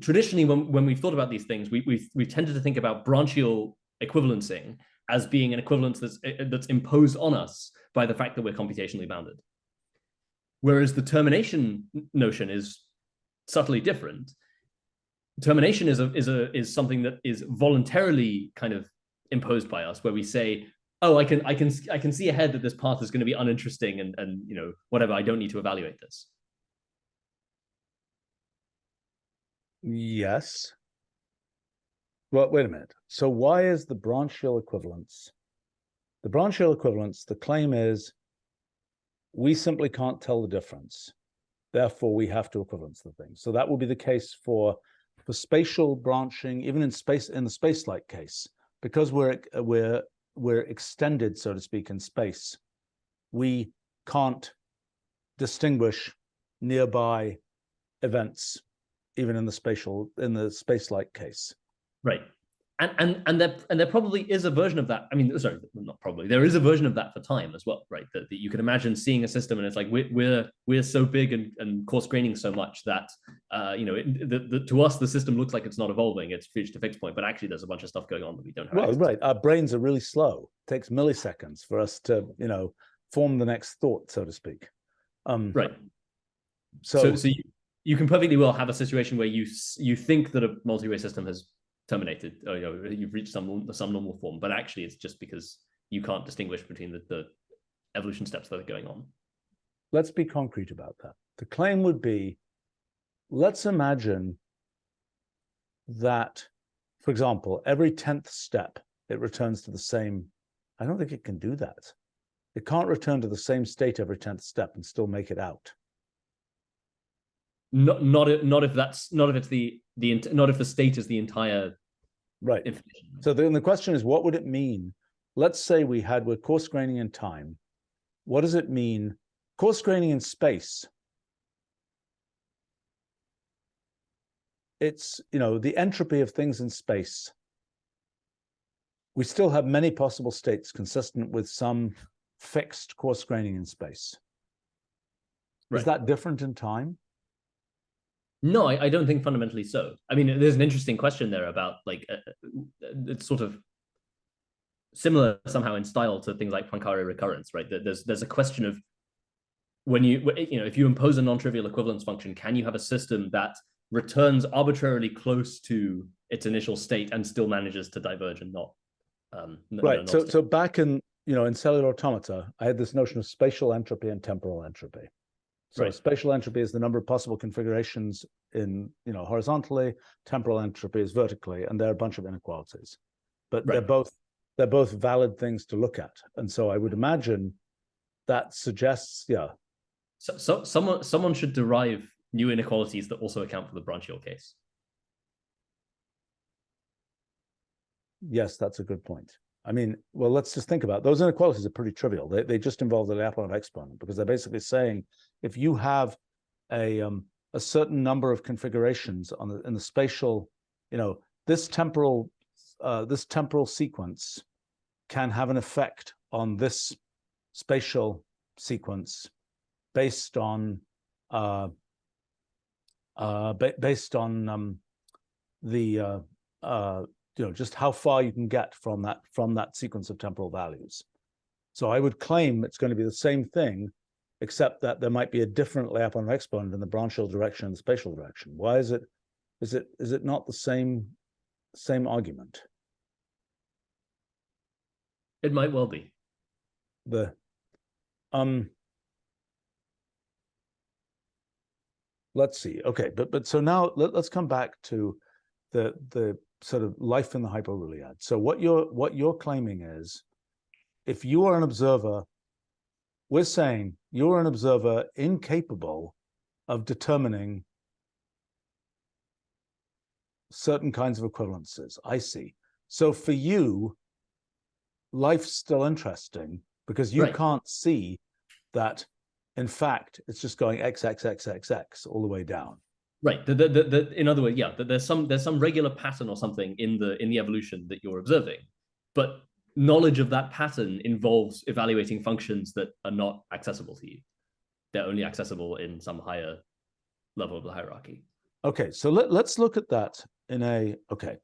traditionally when we've thought about these things, we've tended to think about branchial equivalencing as being an equivalence that's imposed on us by the fact that we're computationally bounded. Whereas the termination notion is subtly different. Termination is something that is voluntarily kind of imposed by us, where we say, oh, I can see ahead that this path is going to be uninteresting and you know, whatever, I don't need to evaluate this. Yes. Well, wait a minute. So why is the branchial equivalence? The branchial equivalence, the claim is we simply can't tell the difference. Therefore, we have to equivalence the thing. So that will be the case for spatial branching, even in the space-like case, because we're extended, so to speak, in space. We can't distinguish nearby events, even in the space-like case. Right. And there probably is a version of that. I mean, sorry, not probably. There is a version of that for time as well, right? That you can imagine seeing a system and it's like we're so big and coarse graining so much that you know, to us the system looks like it's not evolving. It's reached a fixed point, but actually there's a bunch of stuff going on that we don't have. Well, right. Our brains are really slow. It takes milliseconds for us to, you know, form the next thought, so to speak. Right. So you can perfectly well have a situation where you think that a multi-way system has terminated, or you know, you've reached some normal form, but actually it's just because you can't distinguish between the evolution steps that are going on. Let's be concrete about that. The claim would be, let's imagine that, for example, every 10th step, it returns to the same. I don't think it can do that. It can't return to the same state every 10th step and still make it out. Not if the state is the entire right information. So then the question is, what would it mean? Let's say we're coarse graining in time. What does it mean? Coarse graining in space. It's, you know, the entropy of things in space. We still have many possible states consistent with some fixed coarse graining in space. Right. Is that different in time? No, I don't think fundamentally so. I mean, there's an interesting question there about like it's sort of similar somehow in style to things like Poincare recurrence, right? There's a question of when you know, if you impose a non-trivial equivalence function, can you have a system that returns arbitrarily close to its initial state and still manages to diverge and not right. So back in, you know, in cellular automata, I had this notion of spatial entropy and temporal entropy. So right. Spatial entropy is the number of possible configurations in, you know, horizontally. Temporal entropy is vertically, and there are a bunch of inequalities, but right. they're both valid things to look at. And so I would imagine that suggests, yeah. So someone should derive new inequalities that also account for the branchial case. Yes, that's a good point. I mean, well, let's just think about it. Those inequalities are pretty trivial. They just involve the Lyapunov exponent, because they're basically saying if you have a certain number of configurations in the spatial, you know, this temporal sequence can have an effect on this spatial sequence based on you know, just how far you can get from that sequence of temporal values. So I would claim it's going to be the same thing, except that there might be a different Lyapunov exponent in the branchial direction and the spatial direction. Why is it not the same argument? It might well be. Let's see. Okay, but so now let's come back to the sort of life in the Hyporuliad. So what you're claiming is, if you are an observer, we're saying you're an observer incapable of determining certain kinds of equivalences. I see. So for you, life's still interesting because you Right. can't see that, in fact, it's just going x, x, x, x, x all the way down. Right. In other words, yeah, there's some regular pattern or something in the evolution that you're observing, but knowledge of that pattern involves evaluating functions that are not accessible to you. They're only accessible in some higher level of the hierarchy. Okay, so let's look at that in a, okay.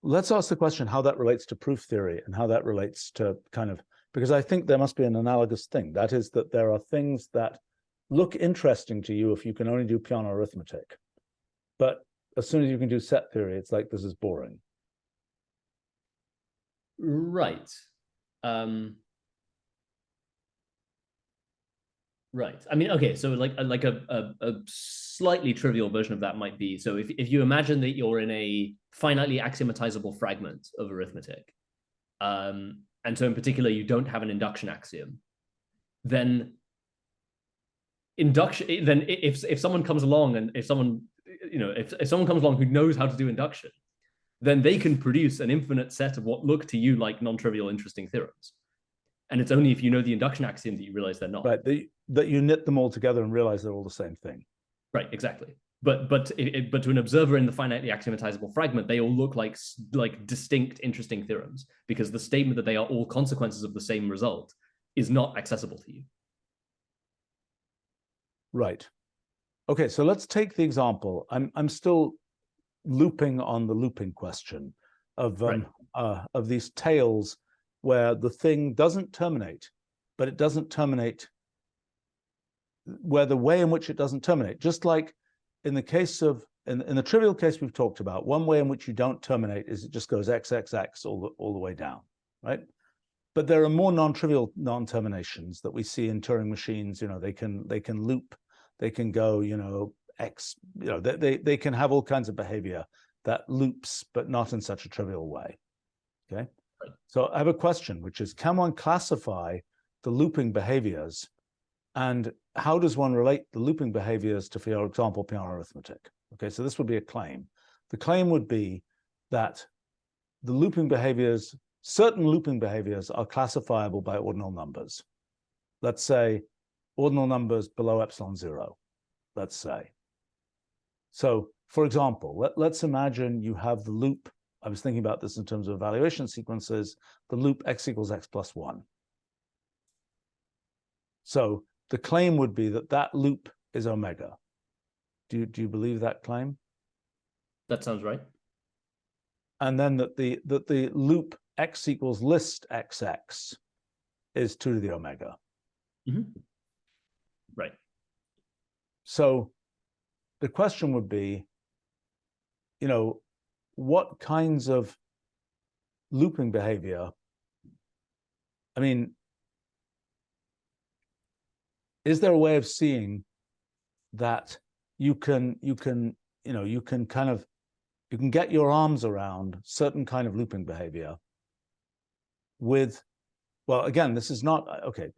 Let's ask the question how that relates to proof theory and how that relates to kind of, because I think there must be an analogous thing. That is that there are things that look interesting to you if you can only do Peano arithmetic. But as soon as you can do set theory, it's like, this is boring. Right. Right. I mean, okay, so like a slightly trivial version of that might be, so if you imagine that you're in a finitely axiomatizable fragment of arithmetic, and so in particular you don't have an induction axiom, then if someone comes along and if someone comes along who knows how to do induction, then they can produce an infinite set of what look to you like non-trivial interesting theorems. And it's only if you know the induction axiom that you realize they're not. Right, that you knit them all together and realize they're all the same thing. Right, exactly. But to an observer in the finitely axiomatizable fragment, they all look like distinct, interesting theorems, because the statement that they are all consequences of the same result is not accessible to you. Right. Okay, so let's take the example. I'm still looping on the looping question of these tails where the thing doesn't terminate, but it doesn't terminate where the way in which it doesn't terminate, just like in the case of, in the trivial case we've talked about, one way in which you don't terminate is it just goes x, x, x all the way down, right? But there are more non-trivial non-terminations that we see in Turing machines. They can loop, they can go, x, they can have all kinds of behavior that loops, but not in such a trivial way, okay? Right. So I have a question, which is, can one classify the looping behaviors, and how does one relate the looping behaviors to, for example, Peano arithmetic? Okay, so this would be a claim. The claim would be that the looping behaviors, certain looping behaviors are classifiable by ordinal numbers. Let's say ordinal numbers below epsilon 0, let's say. So, for example, let's imagine you have the loop. I was thinking about this in terms of evaluation sequences, the loop x equals x plus 1. So the claim would be that that loop is omega. Do you believe that claim? That sounds right. And then that the loop x equals list xx is 2 to the omega. Mm-hmm. Right. So the question would be, what kinds of looping behavior, I mean, is there a way of seeing that you can get your arms around certain kind of looping behavior with, well, again, this is not, okay,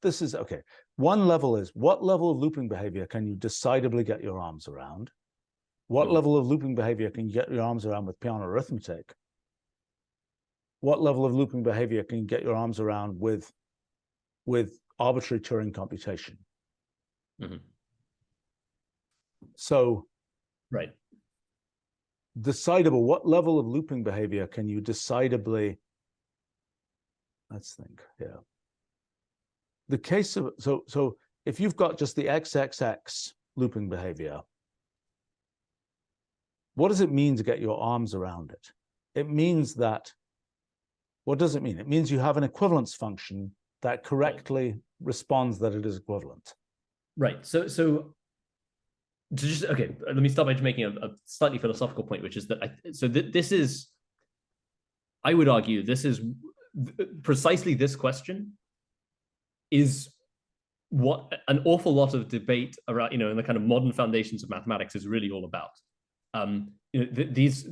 this is, okay. One level is, what level of looping behavior can you decidedly get your arms around? What level of looping behavior can you get your arms around with Peano arithmetic? What level of looping behavior can you get your arms around with arbitrary Turing computation? Mm-hmm. So, right. Decidable, what level of looping behavior can you decidably, let's think, yeah. The case of, so if you've got just the XXX looping behavior, what does it mean to get your arms around it? It means that, what does it mean? It means you have an equivalence function that correctly responds that it is equivalent. Right. So okay, let me start by just making a slightly philosophical point, which is that this is, I would argue, this is precisely this question is what an awful lot of debate around, in the kind of modern foundations of mathematics is really all about. These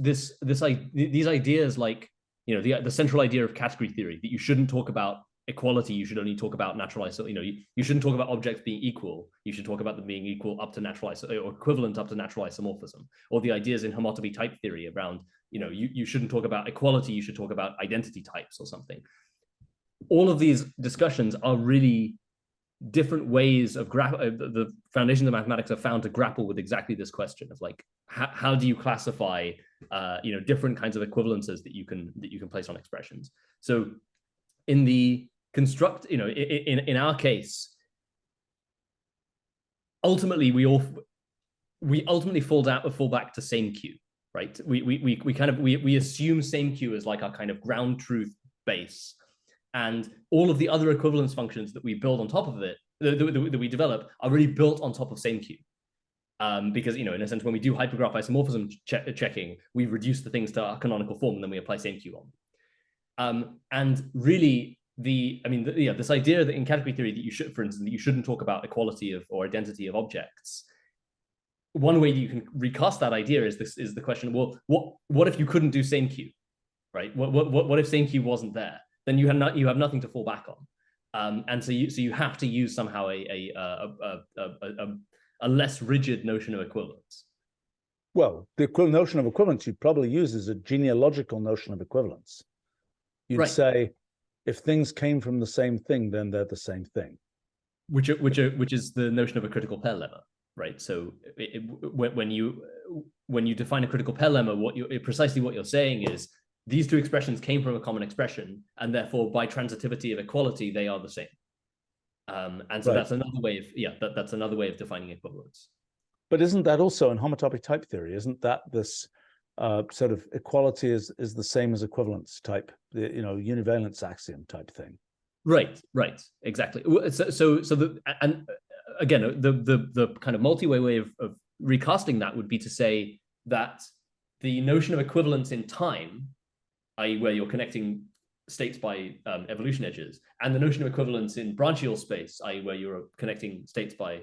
ideas, like, the central idea of category theory, that you shouldn't talk about equality, you should only talk about natural you shouldn't talk about objects being equal, you should talk about them being equal up to natural or equivalent up to natural isomorphism, or the ideas in homotopy type theory around you shouldn't talk about equality, you should talk about identity types or something. All of these discussions are really different ways of the foundations of mathematics are found to grapple with exactly this question of like, how do you classify different kinds of equivalences that you can place on expressions. So in the construct, in our case, ultimately we ultimately fall back to same Q, right? We assume same Q as like our kind of ground truth base, and all of the other equivalence functions that we build on top of it, that we develop, are really built on top of same Q. Because in a sense, when we do hypergraph isomorphism checking, we reduce the things to our canonical form, and then we apply same Q on. And really, this idea that in category theory that you should, for instance, that you shouldn't talk about equality of or identity of objects. One way that you can recast that idea is the question: well, what if you couldn't do same Q, right? What if same Q wasn't there? Then you have nothing to fall back on, and so you have to use somehow a less rigid notion of equivalence. Well, the notion of equivalence you'd probably use is a genealogical notion of equivalence. You'd say, if things came from the same thing, then they're the same thing. Which is the notion of a critical pair lemma, right? So when you define a critical pair lemma, precisely what you're saying is these two expressions came from a common expression, and therefore by transitivity of equality, they are the same. And so that's another way of that's another way of defining equivalence. But isn't that also in homotopy type theory? Isn't that this sort of equality is the same as equivalence type, univalence axiom type thing? Right, exactly. So again, the kind of multi-way way of recasting that would be to say that the notion of equivalence in time, i.e., where you're connecting states by evolution edges, and the notion of equivalence in branchial space, i.e., where you're connecting states by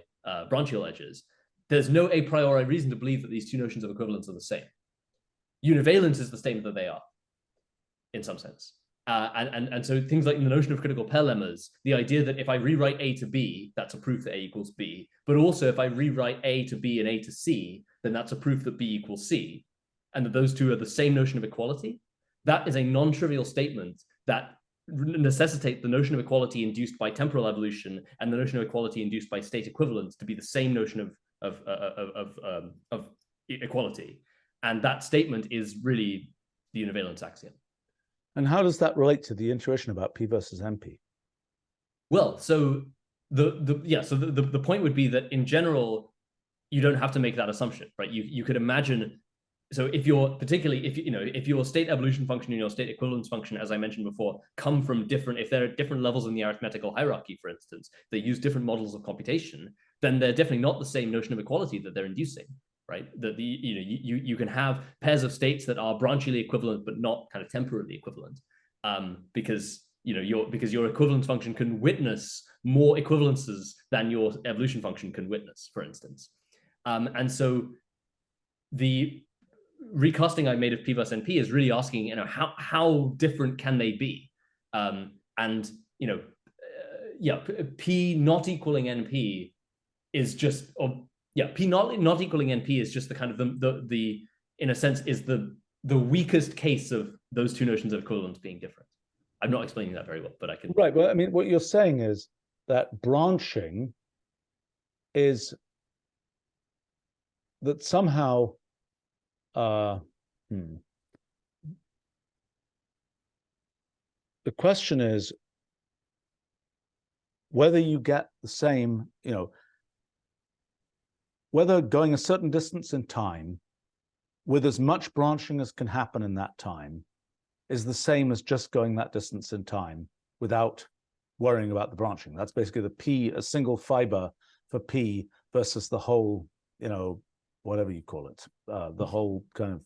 branchial edges, there's no a priori reason to believe that these two notions of equivalence are the same. Univalence is the same that they are, in some sense. And so things like the notion of critical pair lemmas, the idea that if I rewrite A to B, that's a proof that A equals B, but also if I rewrite A to B and A to C, then that's a proof that B equals C, and that those two are the same notion of equality. That is a non-trivial statement that necessitates the notion of equality induced by temporal evolution and the notion of equality induced by state equivalence to be the same notion of equality. And that statement is really the univalence axiom. And how does that relate to the intuition about P versus NP? Well, so the point would be that in general, you don't have to make that assumption, right? You could imagine. So if your state evolution function and your state equivalence function, as I mentioned before, come from if there are different levels in the arithmetical hierarchy, for instance, they use different models of computation, then they're definitely not the same notion of equality that they're inducing, right? That you can have pairs of states that are branchially equivalent but not kind of temporally equivalent, because your equivalence function can witness more equivalences than your evolution function can witness, for instance, and so the recasting I made of P versus NP is really asking, how different can they be? P not equaling NP is just, P not equaling NP is just the kind of the in a sense is the weakest case of those two notions of equivalence being different. I'm not explaining that very well, but I can. Right. Well, I mean, what you're saying is that branching is that somehow. The question is whether you get the same, whether going a certain distance in time with as much branching as can happen in that time is the same as just going that distance in time without worrying about the branching. That's basically the P, a single fiber for P versus the whole, whatever you call it, the whole kind of,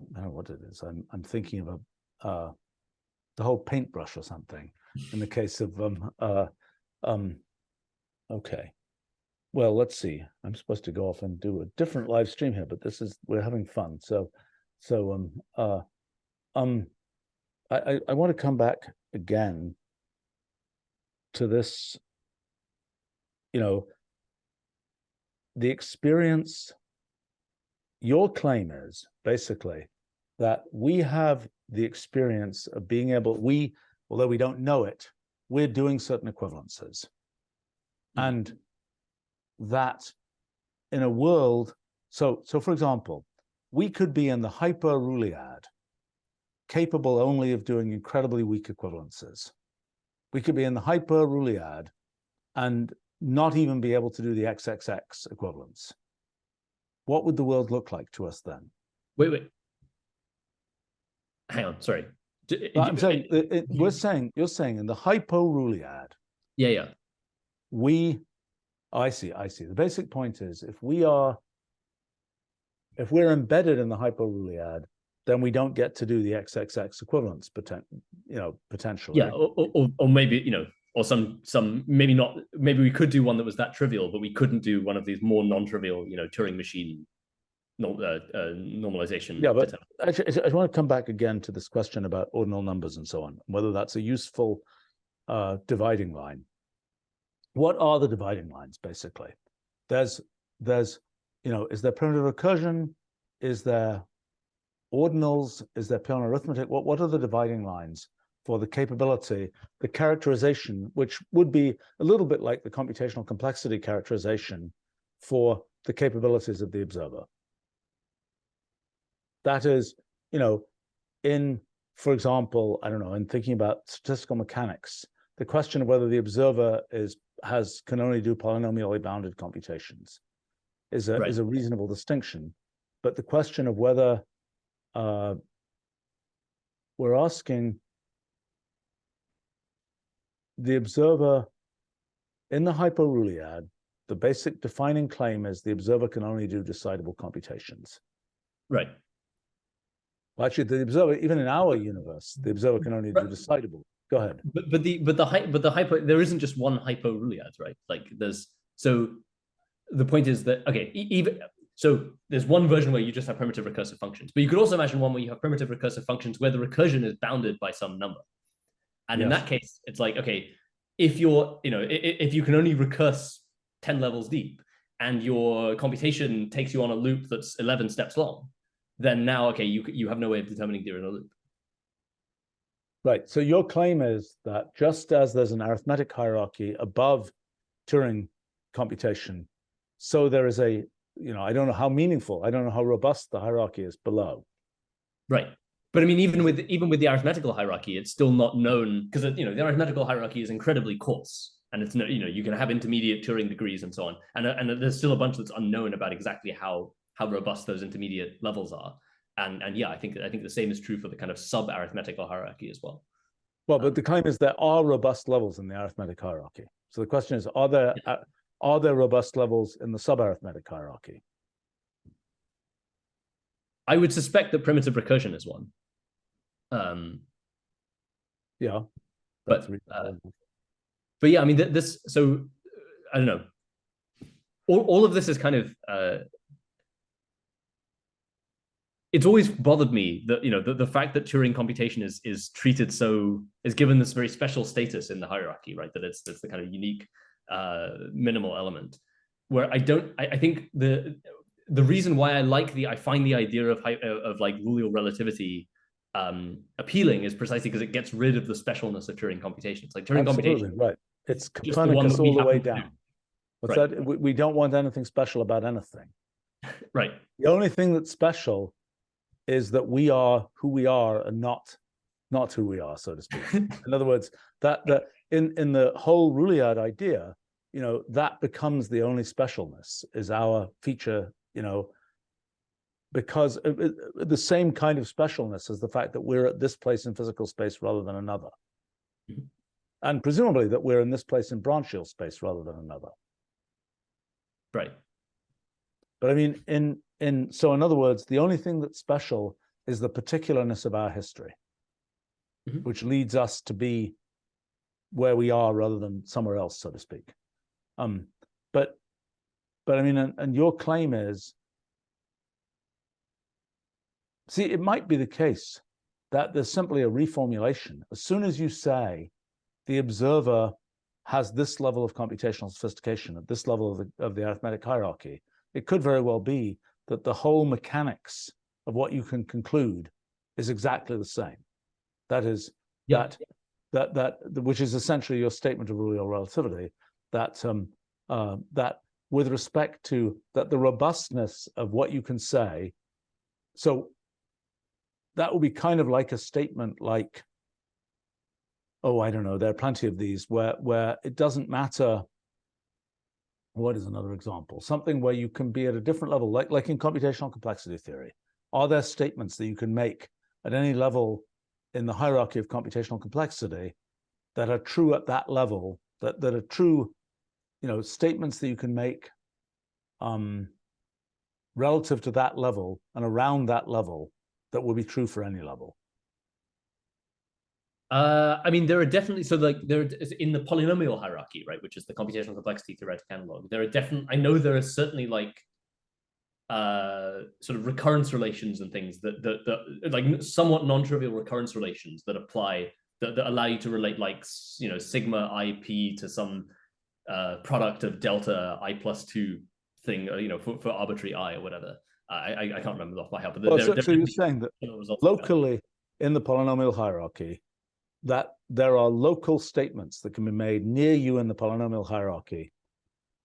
I don't know what it is. I'm thinking of the whole paintbrush or something. In the case of okay. Well, let's see. I'm supposed to go off and do a different live stream here, but we're having fun. I want to come back again to this, the experience. Your claim is basically that we have the experience of being able, although we don't know it, we're doing certain equivalences. And that in a world, so for example, we could be in the Hyporuliad, capable only of doing incredibly weak equivalences. We could be in the Hyporuliad and not even be able to do the XXX equivalence. What would the world look like to us then? Wait. Hang on, sorry. I'm saying, you're saying in the Hyporuliad. Yeah. I see. The basic point is if we're embedded in the Hyporuliad, then we don't get to do the XXX equivalence, potentially. Yeah, or maybe, or some maybe not, maybe we could do one that was that trivial, but we couldn't do one of these more non-trivial, Turing machine normalization. Yeah, but actually, I want to come back again to this question about ordinal numbers and so on, whether that's a useful dividing line. What are the dividing lines, basically? There's is there primitive recursion? Is there ordinals? Is there Peano arithmetic? What are the dividing lines for the capability, the characterization, which would be a little bit like the computational complexity characterization for the capabilities of the observer? That is, for example, I don't know, in thinking about statistical mechanics, the question of whether the observer can only do polynomially bounded computations is a reasonable distinction. But the question of whether we're asking the observer in the Hyporuliad, the basic defining claim is the observer can only do decidable computations. Right. Well, actually, the observer, even in our universe, the observer can only do decidable. Go ahead. But the hypo, there isn't just one Hyporuliad, right? Like so the point is that, okay, so there's one version where you just have primitive recursive functions, but you could also imagine one where you have primitive recursive functions where the recursion is bounded by some number. And in that case, it's like, okay, if if you can only recurse 10 levels deep and your computation takes you on a loop that's 11 steps long, then now, okay, you have no way of determining the inner loop. Right. So your claim is that just as there's an arithmetic hierarchy above Turing computation, so there is I don't know how meaningful, I don't know how robust the hierarchy is below. Right. But I mean, even with the arithmetical hierarchy, it's still not known, because the arithmetical hierarchy is incredibly coarse, and it's you can have intermediate Turing degrees and so on, and there's still a bunch that's unknown about exactly how robust those intermediate levels are. And yeah, I think the same is true for the kind of sub-arithmetical hierarchy as well. Well, but the claim is there are robust levels in the arithmetic hierarchy. So the question is, are there robust levels in the sub-arithmetic hierarchy? I would suspect that primitive recursion is one. Yeah, but yeah, I mean, so I don't know. All of this is kind of it's always bothered me that the fact that Turing computation is treated is given this very special status in the hierarchy, right? That it's the kind of unique minimal element. Where I think the reason why I find the idea of like Rulio relativity appealing is precisely because it gets rid of the specialness of Turing computation. It's like Turing computation, right? It's Copernicus all the way down. What's right. that? We don't want anything special about anything. Right. The only thing that's special is that we are who we are and not who we are, so to speak. In other words, that in the whole Ruliad idea, that becomes the only specialness, is our feature, because the same kind of specialness as the fact that we're at this place in physical space rather than another. Mm-hmm. And presumably that we're in this place in branchial space rather than another. Right. But I mean, so in other words, the only thing that's special is the particularness of our history, mm-hmm. which leads us to be where we are rather than somewhere else, so to speak. But I mean, and your claim is, see, it might be the case that there's simply a reformulation. As soon as you say the observer has this level of computational sophistication at this level of the arithmetic hierarchy, it could very well be that the whole mechanics of what you can conclude is exactly the same. That is Yeah. that which is essentially your statement of real relativity, that that with respect to that the robustness of what you can say, so that will be kind of like a statement like, oh, I don't know, there are plenty of these where it doesn't matter. What is another example? Something where you can be at a different level, like in computational complexity theory. Are there statements that you can make at any level in the hierarchy of computational complexity that are true at that level, that are true, statements that you can make relative to that level and around that level that will be true for any level? I mean, there are definitely, so like there in the polynomial hierarchy, right, which is the computational complexity theoretic analog, there are definitely, I know there are certainly like sort of recurrence relations and things that like somewhat non-trivial recurrence relations that apply, that allow you to relate like, sigma IP to some product of delta I plus 2 thing, for arbitrary I or whatever. I can't remember off my head, but so you're saying that locally in the polynomial hierarchy, that there are local statements that can be made near you in the polynomial hierarchy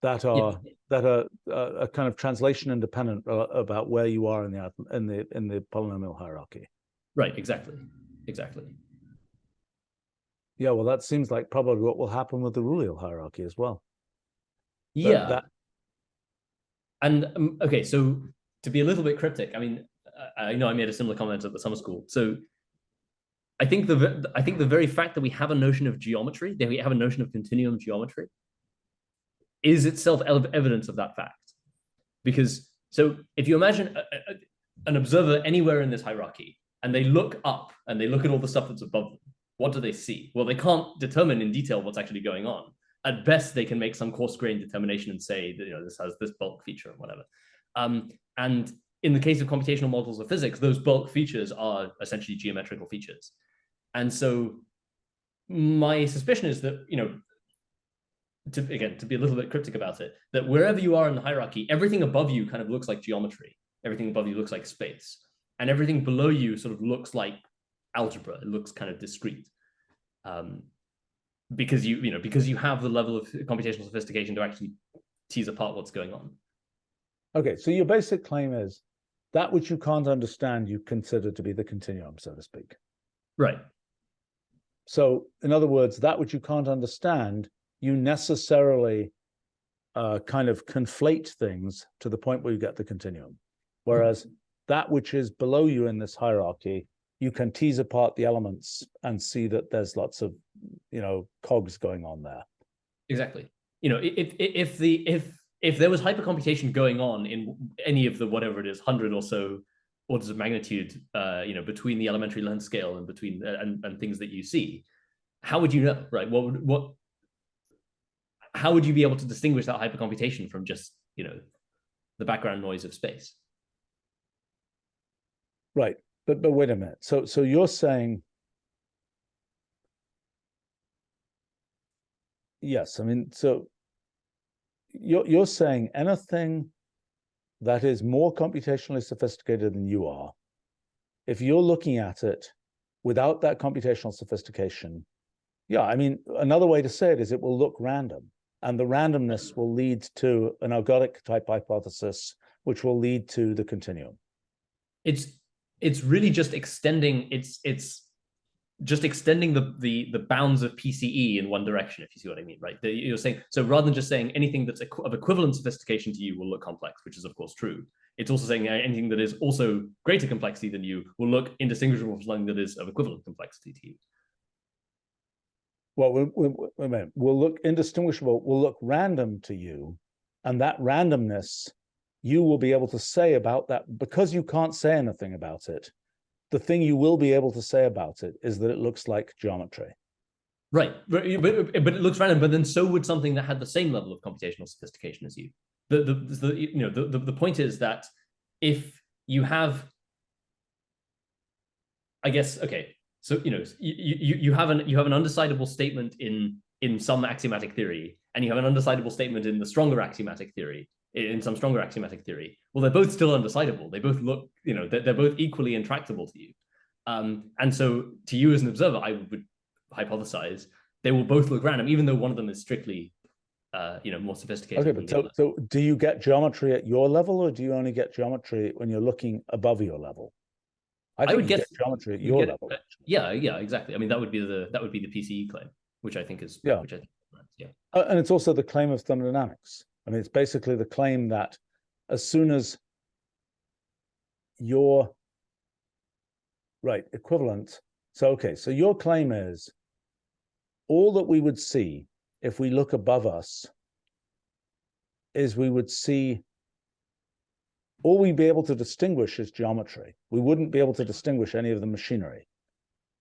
that are a kind of translation independent about where you are in the polynomial hierarchy. Right. Exactly. Yeah. Well, that seems like probably what will happen with the Rulial hierarchy as well. Yeah. And okay, so to be a little bit cryptic, I mean, I know I made a similar comment at the summer school. So I think the very fact that we have a notion of geometry, that we have a notion of continuum geometry, is itself evidence of that fact. Because so if you imagine an observer anywhere in this hierarchy, and they look up and they look at all the stuff that's above them, what do they see? Well, they can't determine in detail what's actually going on. At best, they can make some coarse-grained determination and say that, this has this bulk feature and whatever. And in the case of computational models of physics, those bulk features are essentially geometrical features. And so my suspicion is that, to be a little bit cryptic about it, that wherever you are in the hierarchy, everything above you kind of looks like geometry. Everything above you looks like space. And everything below you sort of looks like algebra. It looks kind of discrete. Because you have the level of computational sophistication to actually tease apart what's going on. Okay, so your basic claim is that which you can't understand, you consider to be the continuum, so to speak. Right. So, in other words, that which you can't understand, you necessarily kind of conflate things to the point where you get the continuum. Whereas that which is below you in this hierarchy, you can tease apart the elements and see that there's lots of, cogs going on there. Exactly. If there was hypercomputation going on in any of the whatever it is, 100 or so orders of magnitude, between the elementary length scale and between and things that you see, how would you know, right? How would you be able to distinguish that hypercomputation from just, the background noise of space? Right. But wait a minute. So you're saying, yes, I mean, so you're saying anything that is more computationally sophisticated than you are, if you're looking at it without that computational sophistication, yeah, I mean, another way to say it is it will look random, and the randomness will lead to an ergodic type hypothesis, which will lead to the continuum. It's really just extending just extending the bounds of PCE in one direction, if you see what I mean, right? You're saying, so rather than just saying anything that's of equivalent sophistication to you will look complex, which is of course true, it's also saying anything that is also greater complexity than you will look indistinguishable from something that is of equivalent complexity to you. Well, we'll look indistinguishable, will look random to you, and that randomness you will be able to say about that, because you can't say anything about it. The thing you will be able to say about it is that it looks like geometry. Right, but it looks random. But then so would something that had the same level of computational sophistication as you. The point is that if you have, I guess, okay, so you have an undecidable statement in some axiomatic theory, and you have an undecidable statement in the stronger axiomatic theory. In some stronger axiomatic theory, well, they're both still undecidable. They both look, they're both equally intractable to you. And so to you as an observer, I would hypothesize they will both look random, even though one of them is strictly more sophisticated. Okay, but so do you get geometry at your level, or do you only get geometry when you're looking above your level? I think would you get geometry at your level. Yeah, exactly. I mean, that would be the PCE claim, which I think is which I think, yeah. And it's also the claim of thermodynamics. I mean, it's basically the claim that as soon as your equivalent. So okay, so your claim is all that we would see if we look above us is we would see, all we'd be able to distinguish is geometry. We wouldn't be able to distinguish any of the machinery,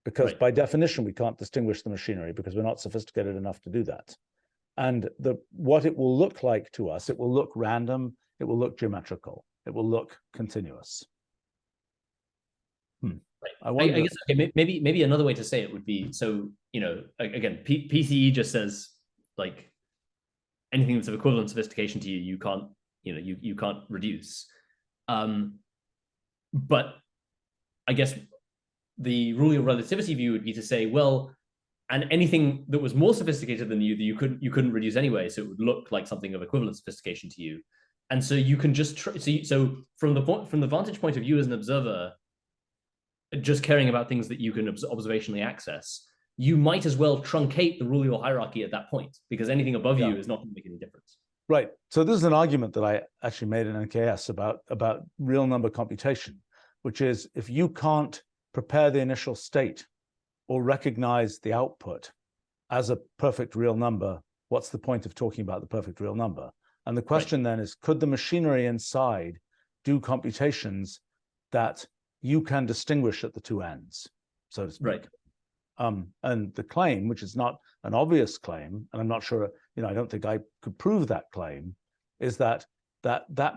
because by definition, we can't distinguish the machinery because we're not sophisticated enough to do that. And what it will look like to us, it will look random, it will look geometrical, it will look continuous. I guess okay, maybe another way to say it would be, so, again, PCE just says, like, anything that's of equivalent sophistication to you, you can't, you can't reduce. But I guess the rule of relativity view would be to say, well, and anything that was more sophisticated than you, that you couldn't reduce anyway, so it would look like something of equivalent sophistication to you. And so you can just so from the vantage point of view as an observer, just caring about things that you can observationally access, you might as well truncate the rule hierarchy at that point, because anything above you is not going to make any difference. Right. So this is an argument that I actually made in NKS about real number computation, which is if you can't prepare the initial state or recognize the output as a perfect real number, what's the point of talking about the perfect real number? And the question then is, could the machinery inside do computations that you can distinguish at the two ends, so to speak? Right. And the claim, which is not an obvious claim, and I'm not sure, I don't think I could prove that claim, is that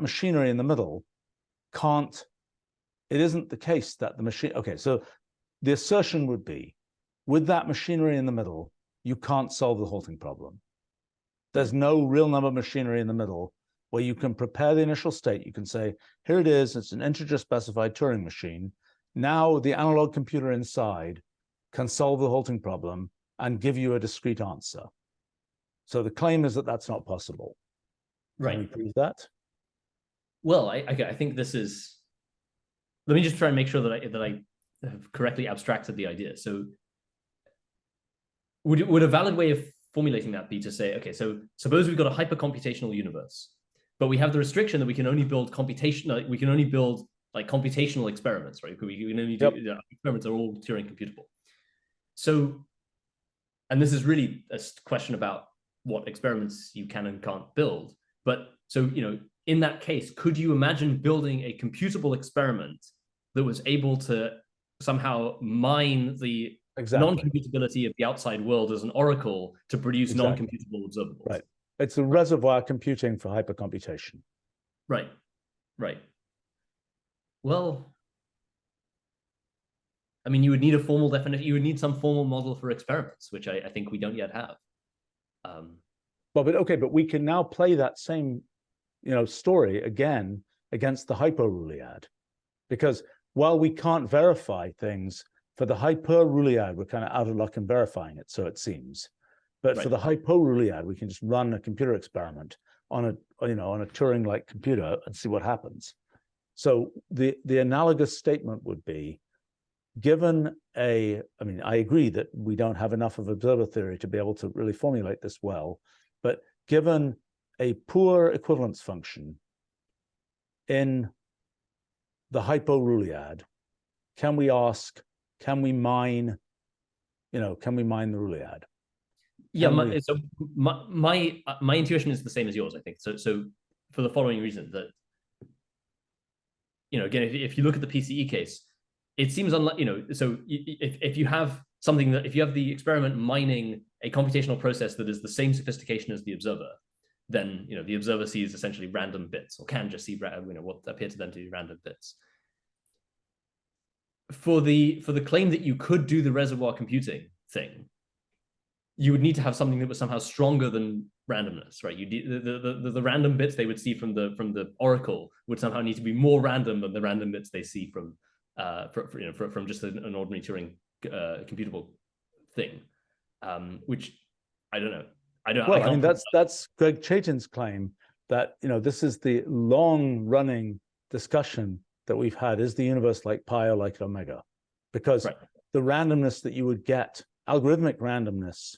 machinery in the middle can't, it isn't the case that the machine, okay, so the assertion would be, with that machinery in the middle, you can't solve the halting problem. There's no real number machinery in the middle where you can prepare the initial state. You can say, here it is, it's an integer specified Turing machine. Now the analog computer inside can solve the halting problem and give you a discrete answer. So the claim is that that's not possible. Right. Can we prove that? Well, I think this is, let me just try and make sure that I have correctly abstracted the idea. So would a valid way of formulating that be to say, okay, so suppose we've got a hypercomputational universe, but we have the restriction that we can only build computational experiments, right? We can only do experiments that are all Turing computable. So, and this is really a question about what experiments you can and can't build. But so, in that case, could you imagine building a computable experiment that was able to somehow mine the non-computability of the outside world as an oracle to produce non-computable observables? Right. It's a reservoir computing for hypercomputation. Right. Well, I mean, you would need a formal definition. You would need some formal model for experiments, which I think we don't yet have. But we can now play that same, story again against the Hyporuliad, because while we can't verify things for the Hyporuliad, we're kind of out of luck in verifying it, so it seems. But for the Hyporuliad, we can just run a computer experiment on a Turing-like computer and see what happens. So the analogous statement would be, I agree that we don't have enough of observer theory to be able to really formulate this well, but given a poor equivalence function in the Hyporuliad, can we mine the Ruliad? Yeah, my intuition is the same as yours, I think. So for the following reason, that, again, if you look at the PCE case, it seems unlike, so if you have something if you have the experiment mining a computational process that is the same sophistication as the observer, then, the observer sees essentially random bits, or can just see, what appear to them to be random bits. For the claim that you could do the reservoir computing thing, you would need to have something that was somehow stronger than randomness, right? The random bits they would see from the oracle would somehow need to be more random than the random bits they see from from just an ordinary Turing computable thing, which I don't know. Well, I mean, that's Greg Chaitin's claim that, this is the long-running discussion that we've had. Is the universe like pi or like omega? Because the randomness that you would get, algorithmic randomness,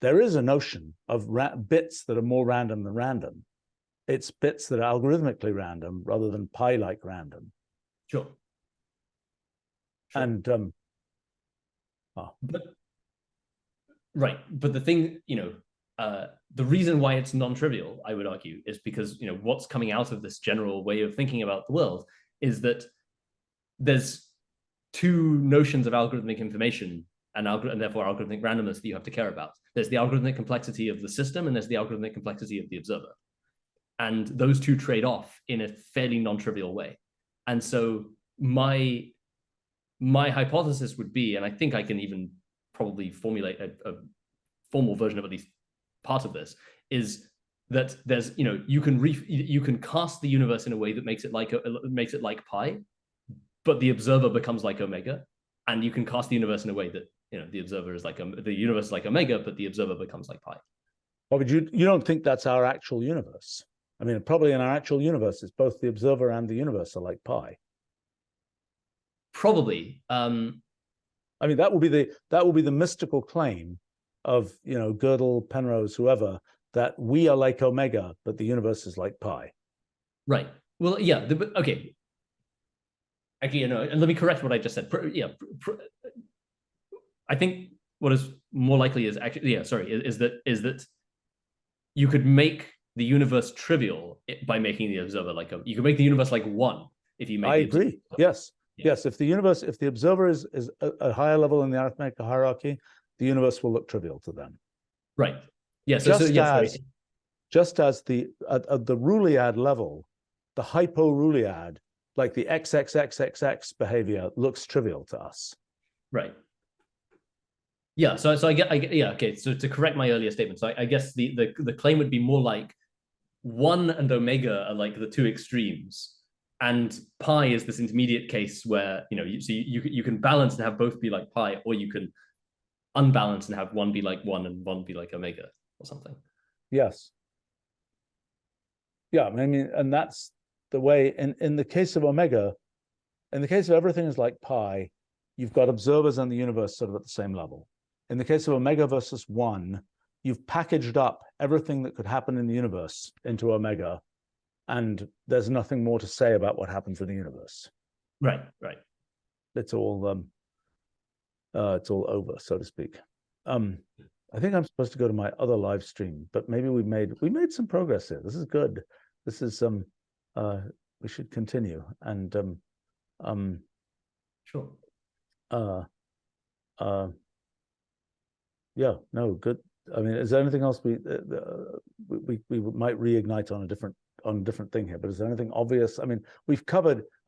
there is a notion of bits that are more random than random. It's bits that are algorithmically random rather than pi-like random. Sure. And but the thing, the reason why it's non-trivial, I would argue, is because what's coming out of this general way of thinking about the world is that there's two notions of algorithmic information and therefore algorithmic randomness that you have to care about. There's the algorithmic complexity of the system, and there's the algorithmic complexity of the observer. And those two trade off in a fairly non-trivial way. And so my hypothesis would be, and I think I can even probably formulate a formal version of at least part of this, is that there's, you can cast the universe in a way that makes it like pi, but the observer becomes like omega, and you can cast the universe in a way that the observer is like the universe is like omega, but the observer becomes like pi. Well, but you don't think that's our actual universe? I mean, probably in our actual universe, it's both the observer and the universe are like pi. Probably. I mean, that will be the mystical claim of Gödel, Penrose, whoever, that we are like omega, but the universe is like pi. Right. Well, yeah. Okay. Actually, and let me correct what I just said. I think what is more likely is actually, is that you could make the universe trivial by making the observer like you could make the universe like one if you make. I agree. Yes. Yeah. Yes. If the observer is a higher level in the arithmetic hierarchy, the universe will look trivial to them. Right. Yes. Just as the at the Ruliad level, the Hyporuliad, like the XXXXX behavior, looks trivial to us. Right. Yeah. So I get yeah. Okay. So to correct my earlier statement, so I guess the claim would be more like 1 and omega are like the two extremes, and pi is this intermediate case where you can balance and have both be like pi, or you can unbalance and have one be like 1 and one be like omega or something. Yes. Yeah, I mean, and that's the way in the case of omega, in the case of everything is like pi, you've got observers and the universe sort of at the same level. In the case of omega versus 1, you've packaged up everything that could happen in the universe into omega, and there's nothing more to say about what happens in the universe. Right. It's all over, so to speak. I think I'm supposed to go to my other live stream, but maybe we made some progress here. This is good. This is we should continue. And sure. Yeah, no, good. I mean, is there anything else we might reignite on a different thing here? But is there anything obvious? I mean, I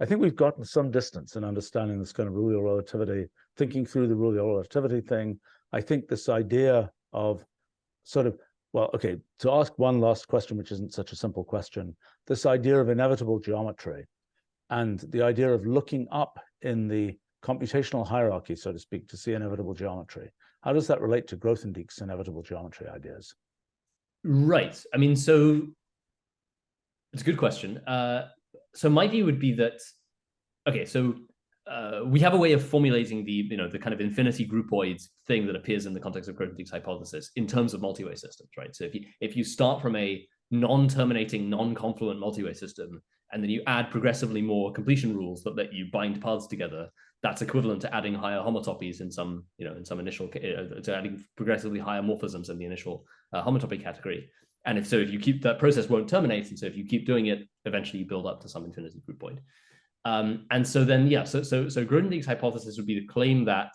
think we've gotten some distance in understanding this kind of rule relativity, thinking through the rule relativity thing. I think this idea of sort of, well, okay, to ask one last question, which isn't such a simple question, this idea of inevitable geometry and the idea of looking up in the computational hierarchy, so to speak, to see inevitable geometry. How does that relate to Grothendieck's inevitable geometry ideas? Right. I mean, so it's a good question. So my view would be that, okay, so we have a way of formulating the kind of infinity groupoid thing that appears in the context of Grothendieck's hypothesis in terms of multi-way systems, right? So if you start from a non-terminating, non-confluent multi-way system, and then you add progressively more completion rules that let you bind paths together, that's equivalent to adding higher homotopies in some initial, to adding progressively higher morphisms in the initial homotopy category. And if you keep that process won't terminate, and so if you keep doing it, eventually you build up to some infinity groupoid. And so then, yeah, so Grothendieck's hypothesis would be the claim that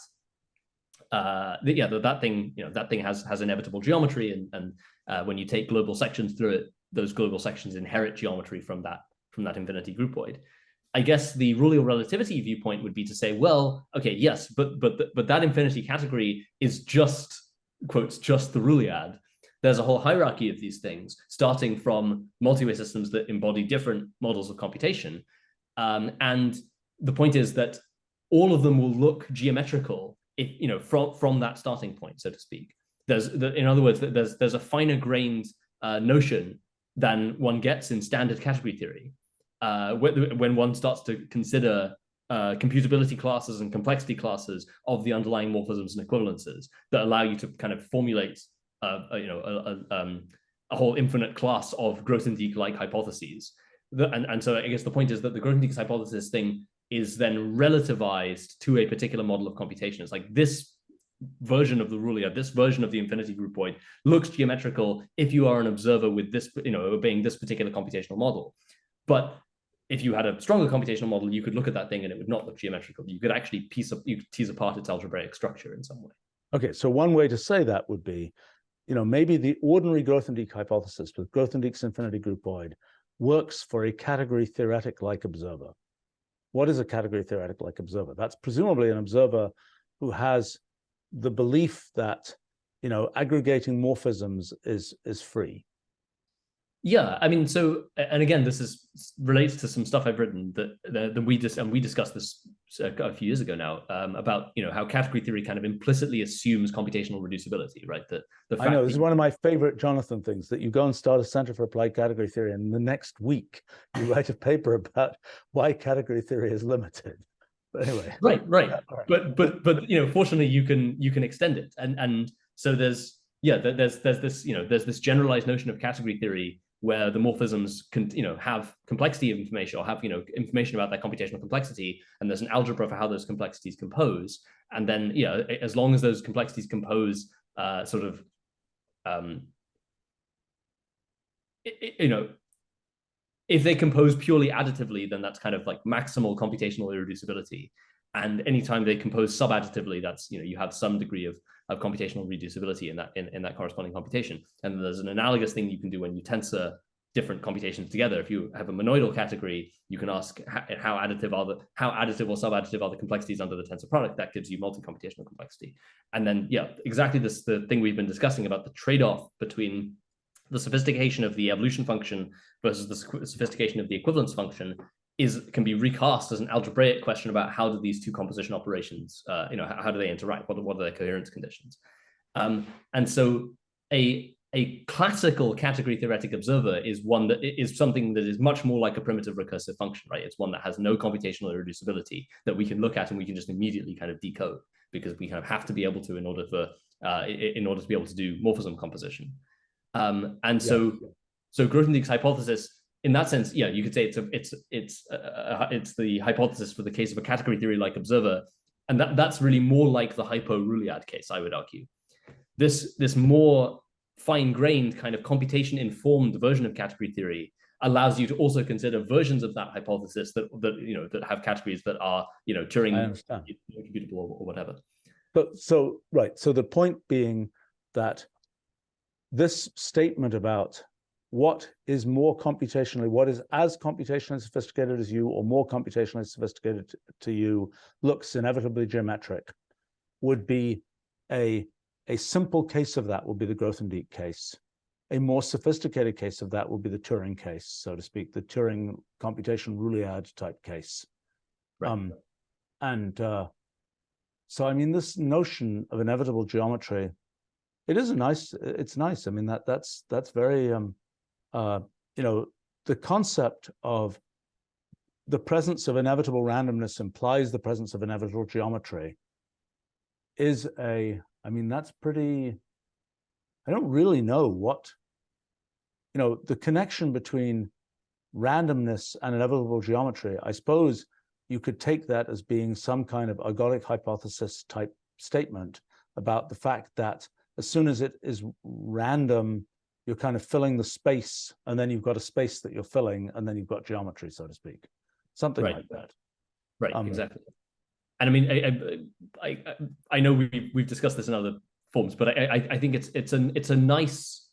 that thing has inevitable geometry, and when you take global sections through it, those global sections inherit geometry from that infinity groupoid. I guess the rule relativity viewpoint would be to say, well, okay, yes, but that infinity category is just, quotes, just the Ruliad. There's a whole hierarchy of these things, starting from multi-way systems that embody different models of computation. And the point is that all of them will look geometrical if, you know, from that starting point, so to speak. In other words, there's a finer grained notion than one gets in standard category theory when one starts to consider computability classes and complexity classes of the underlying morphisms and equivalences that allow you to kind of formulate a whole infinite class of Grothendieck-like hypotheses. And so I guess the point is that the Grothendieck hypothesis thing is then relativized to a particular model of computation. It's like this version of the Ruliad, this version of the infinity groupoid looks geometrical if you are an observer with this, you know, obeying this particular computational model. But if you had a stronger computational model, you could look at that thing and it would not look geometrical. You could actually tease apart its algebraic structure in some way. Okay, so one way to say that would be, you know, maybe the ordinary Grothendieck hypothesis with Grothendieck's infinity groupoid works for a category theoretic-like observer. What is a category theoretic-like observer? That's presumably an observer who has the belief that, you know, aggregating morphisms is free. Yeah, I mean, so, and again, this relates to some stuff I've written that we discussed this a few years ago now, about, you know, how category theory kind of implicitly assumes computational reducibility, right? I know, this is one of my favorite Jonathan things, that you go and start a Center for Applied Category Theory, and the next week you write a paper about why category theory is limited. But anyway. Right. Yeah, but you know, fortunately you can extend it. And so there's this, you know, there's this generalized notion of category theory where the morphisms can, you know, have complexity of information, or have, you know, information about their computational complexity, and there's an algebra for how those complexities compose. And then, yeah, as long as those complexities compose you know, if they compose purely additively, then that's kind of like maximal computational irreducibility. And anytime they compose subadditively, that's, you know, you have some degree of computational reducibility in that corresponding computation. And there's an analogous thing you can do when you tensor different computations together. If you have a monoidal category, you can ask how additive or subadditive are the complexities under the tensor product. That gives you multi-computational complexity. And then, yeah, exactly the thing we've been discussing about the trade-off between the sophistication of the evolution function versus the sophistication of the equivalence function can be recast as an algebraic question about how do these two composition operations, you know, how do they interact? What are their coherence conditions? And so a classical category theoretic observer is one that is something that is much more like a primitive recursive function, right? It's one that has no computational irreducibility that we can look at and we can just immediately kind of decode, because we kind of have to be able to in order to be able to do morphism composition. So Grothendieck's hypothesis, in that sense, yeah, you could say it's the hypothesis for the case of a category theory-like observer, and that's really more like the Hyporuliad case, I would argue. This more fine-grained kind of computation-informed version of category theory allows you to also consider versions of that hypothesis that you know, that have categories that are, you know, Turing computable or whatever. So the point being that this statement about what is as computationally sophisticated as you, or more computationally sophisticated to you, looks inevitably geometric, would be a simple case of that would be the Grothendieck case. A more sophisticated case of that would be the Turing case, so to speak, the Turing computation Ruliad type case. Right. So I mean, this notion of inevitable geometry, it's nice. I mean, that's very, you know, the concept of the presence of inevitable randomness implies the presence of inevitable geometry is I mean, that's pretty, I don't really know what, you know, the connection between randomness and inevitable geometry. I suppose you could take that as being some kind of ergodic hypothesis type statement about the fact that as soon as it is random, you're kind of filling the space, and then you've got a space that you're filling, and then you've got geometry, so to speak. Something like that. Right, exactly. And I mean, I know we've discussed this in other forms, but I think it's a nice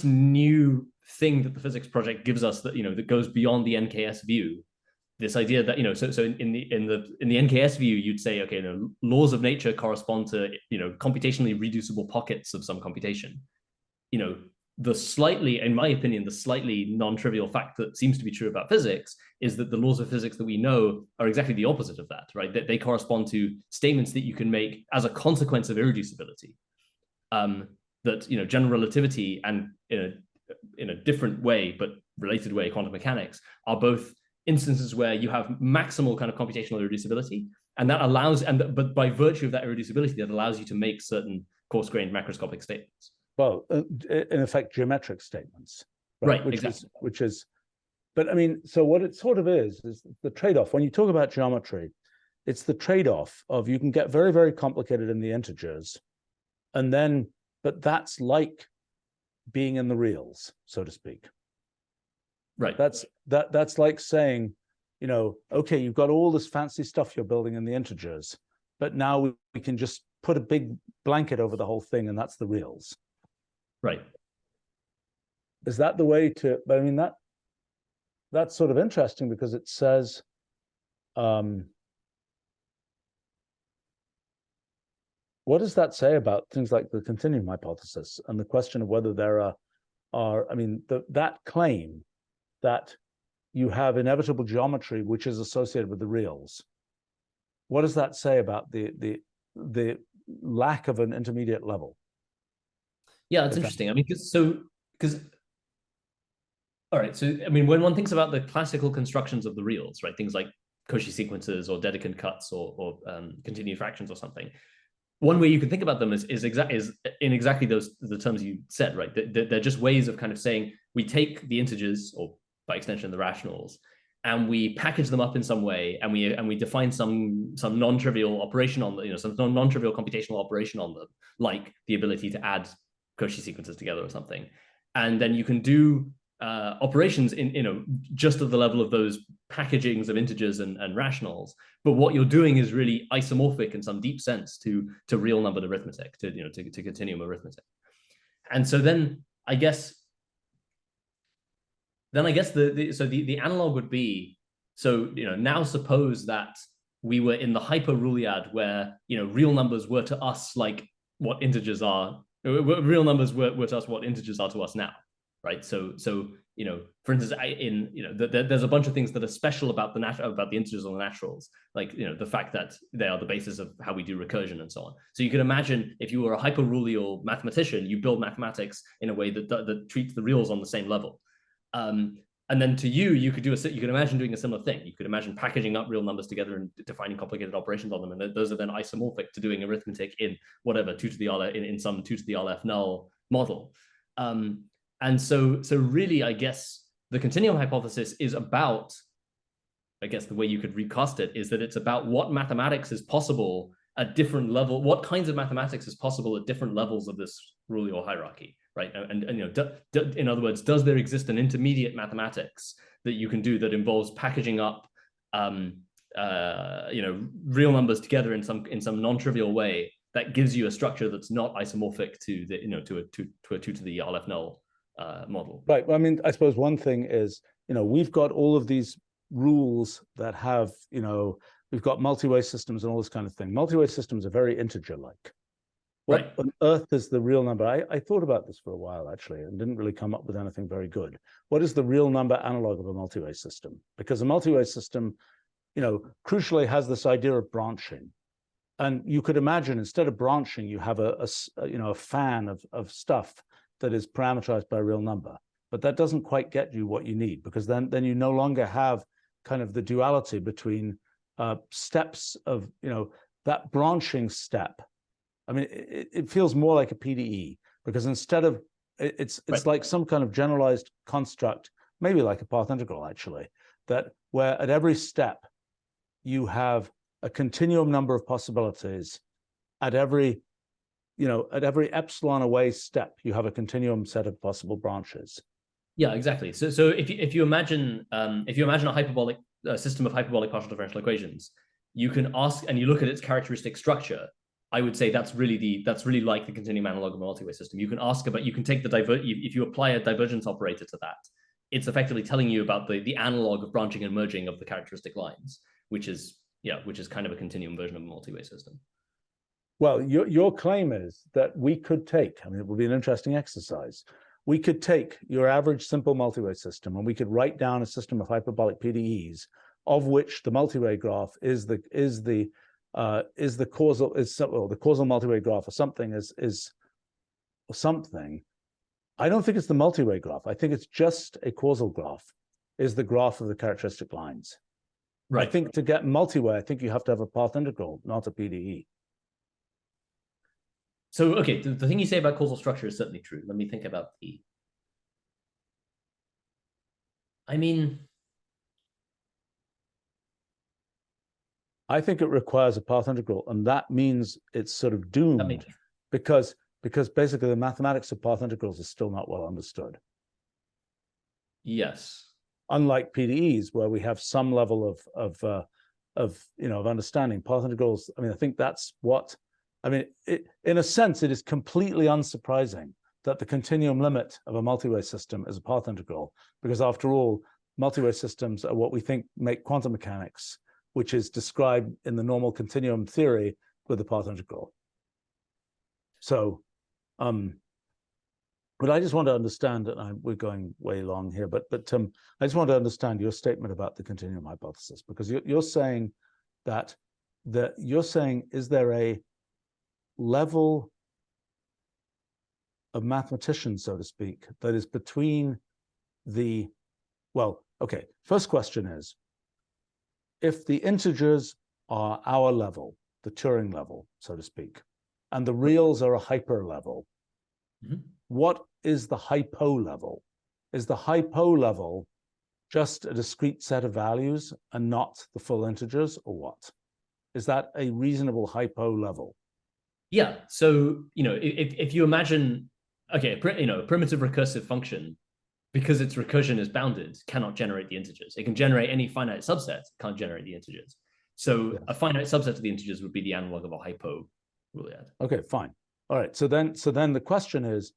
new thing that the physics project gives us, that, you know, that goes beyond the NKS view. This idea that, you know, so in the NKS view, you'd say, okay, you know, laws of nature correspond to, you know, computationally reducible pockets of some computation. You know, slightly, in my opinion, the slightly non-trivial fact that seems to be true about physics is that the laws of physics that we know are exactly the opposite of that, right? That they correspond to statements that you can make as a consequence of irreducibility. That, you know, general relativity and in a different way, but related way, quantum mechanics are both instances where you have maximal kind of computational irreducibility, and that allows, but by virtue of that irreducibility, that allows you to make certain coarse-grained macroscopic statements. Well, in effect, geometric statements, right? Which is, but I mean, so what it sort of is the trade-off. When you talk about geometry, it's the trade-off of you can get very, very complicated in the integers, and then, but that's like being in the reals, so to speak. Right. That's like saying, you know, okay, you've got all this fancy stuff you're building in the integers, but now we can just put a big blanket over the whole thing, and that's the reals. Right. Is that the way to? But I mean, that's sort of interesting because it says, what does that say about things like the continuum hypothesis and the question of whether there are I mean, that claim that you have inevitable geometry which is associated with the reals. What does that say about the lack of an intermediate level? Yeah, that's interesting. I mean, all right. So, I mean, when one thinks about the classical constructions of the reals, right, things like Cauchy sequences or Dedekind cuts or continued fractions or something, one way you can think about them is in exactly the terms you said, right? They're just ways of kind of saying we take the integers, or by extension the rationals, and we package them up in some way, and we define some non-trivial operation on them, you know, some non-trivial computational operation on them, like the ability to add Cauchy sequences together or something, and then you can do operations in, you know, just at the level of those packagings of integers and rationals. But what you're doing is really isomorphic in some deep sense to real numbered arithmetic, to continuum arithmetic. And so then I guess the analog would be, so, you know, now suppose that we were in the Hyporuliad where, you know, real numbers were to us like what integers are. Real numbers were to us what integers are to us now, right? So you know, for instance, there's a bunch of things that are special about the integers or the naturals, like, you know, the fact that they are the basis of how we do recursion and so on. So you can imagine if you were a hyperrulial mathematician, you build mathematics in a way that treats the reals on the same level. And then to you could imagine doing a similar thing. You could imagine packaging up real numbers together and defining complicated operations on them, and those are then isomorphic to doing arithmetic in whatever 2 to the Aleph in some 2 to the Aleph null model. And so really, I guess the continuum hypothesis is about, I guess the way you could recast it is that it's about what mathematics is possible at different level, what kinds of mathematics is possible at different levels of this Rulial hierarchy. Right, and you know, in other words, does there exist an intermediate mathematics that you can do that involves packaging up, you know, real numbers together in some non-trivial way that gives you a structure that's not isomorphic to the, you know, to a 2 to the Aleph null model? Right. Well, I mean, I suppose one thing is, you know, we've got all of these rules that have, you know, we've got multi-way systems and all this kind of thing. Multi-way systems are very integer-like. What on earth is the real number? I thought about this for a while, actually, and didn't really come up with anything very good. What is the real number analog of a multi-way system? Because a multi-way system, you know, crucially has this idea of branching. And you could imagine instead of branching, you have a fan of stuff that is parameterized by a real number. But that doesn't quite get you what you need, because then you no longer have kind of the duality between steps of, you know, that branching step. I mean, it feels more like a PDE, because instead of, it's like some kind of generalized construct, maybe like a path integral, actually, that where at every step you have a continuum number of possibilities. At every, you know, at every epsilon away step, you have a continuum set of possible branches. Yeah, exactly. So if you imagine a hyperbolic system of hyperbolic partial differential equations, you can ask, and you look at its characteristic structure. I would say that's really like the continuum analog of a multi-way system. You can ask about, you can take if you apply a divergence operator to that, it's effectively telling you about the analog of branching and merging of the characteristic lines, which is kind of a continuum version of a multi-way system. Well, your claim is that we could take, I mean, it would be an interesting exercise. we could take your average simple multi-way system and we could write down a system of hyperbolic PDEs of which the multi-way graph is the causal multi-way graph or something is something. I don't think it's the multi-way graph. I think it's just a causal graph, is the graph of the characteristic lines. Right. I think to get multi-way, I think you have to have a path integral, not a PDE. So, okay, the thing you say about causal structure is certainly true. Let me think about I think it requires a path integral, and that means it's sort of doomed because basically the mathematics of path integrals is still not well understood. Yes. Unlike PDEs, where we have some level of understanding, path integrals. I mean, I think that's what. I mean, in a sense, it is completely unsurprising that the continuum limit of a multi-way system is a path integral, because after all, multi-way systems are what we think make quantum mechanics, which is described in the normal continuum theory with the path integral. So, but I just want to understand, and we're going way long here, but I just want to understand your statement about the continuum hypothesis, because you're saying that is there a level of mathematicians, so to speak, that is between okay, first question is, if the integers are our level, the Turing level, so to speak, and the reals are a hyper level, what is the hypo level? Is the hypo level just a discrete set of values and not the full integers, or what? Is that a reasonable hypo level? Yeah. So, if you imagine, okay, a primitive recursive function, because its recursion is bounded, cannot generate the integers. It can generate any finite subset, can't generate the integers. So yes, a finite subset of the integers would be the analog of a Hyporuliad. Okay, fine. All right. So then the question is,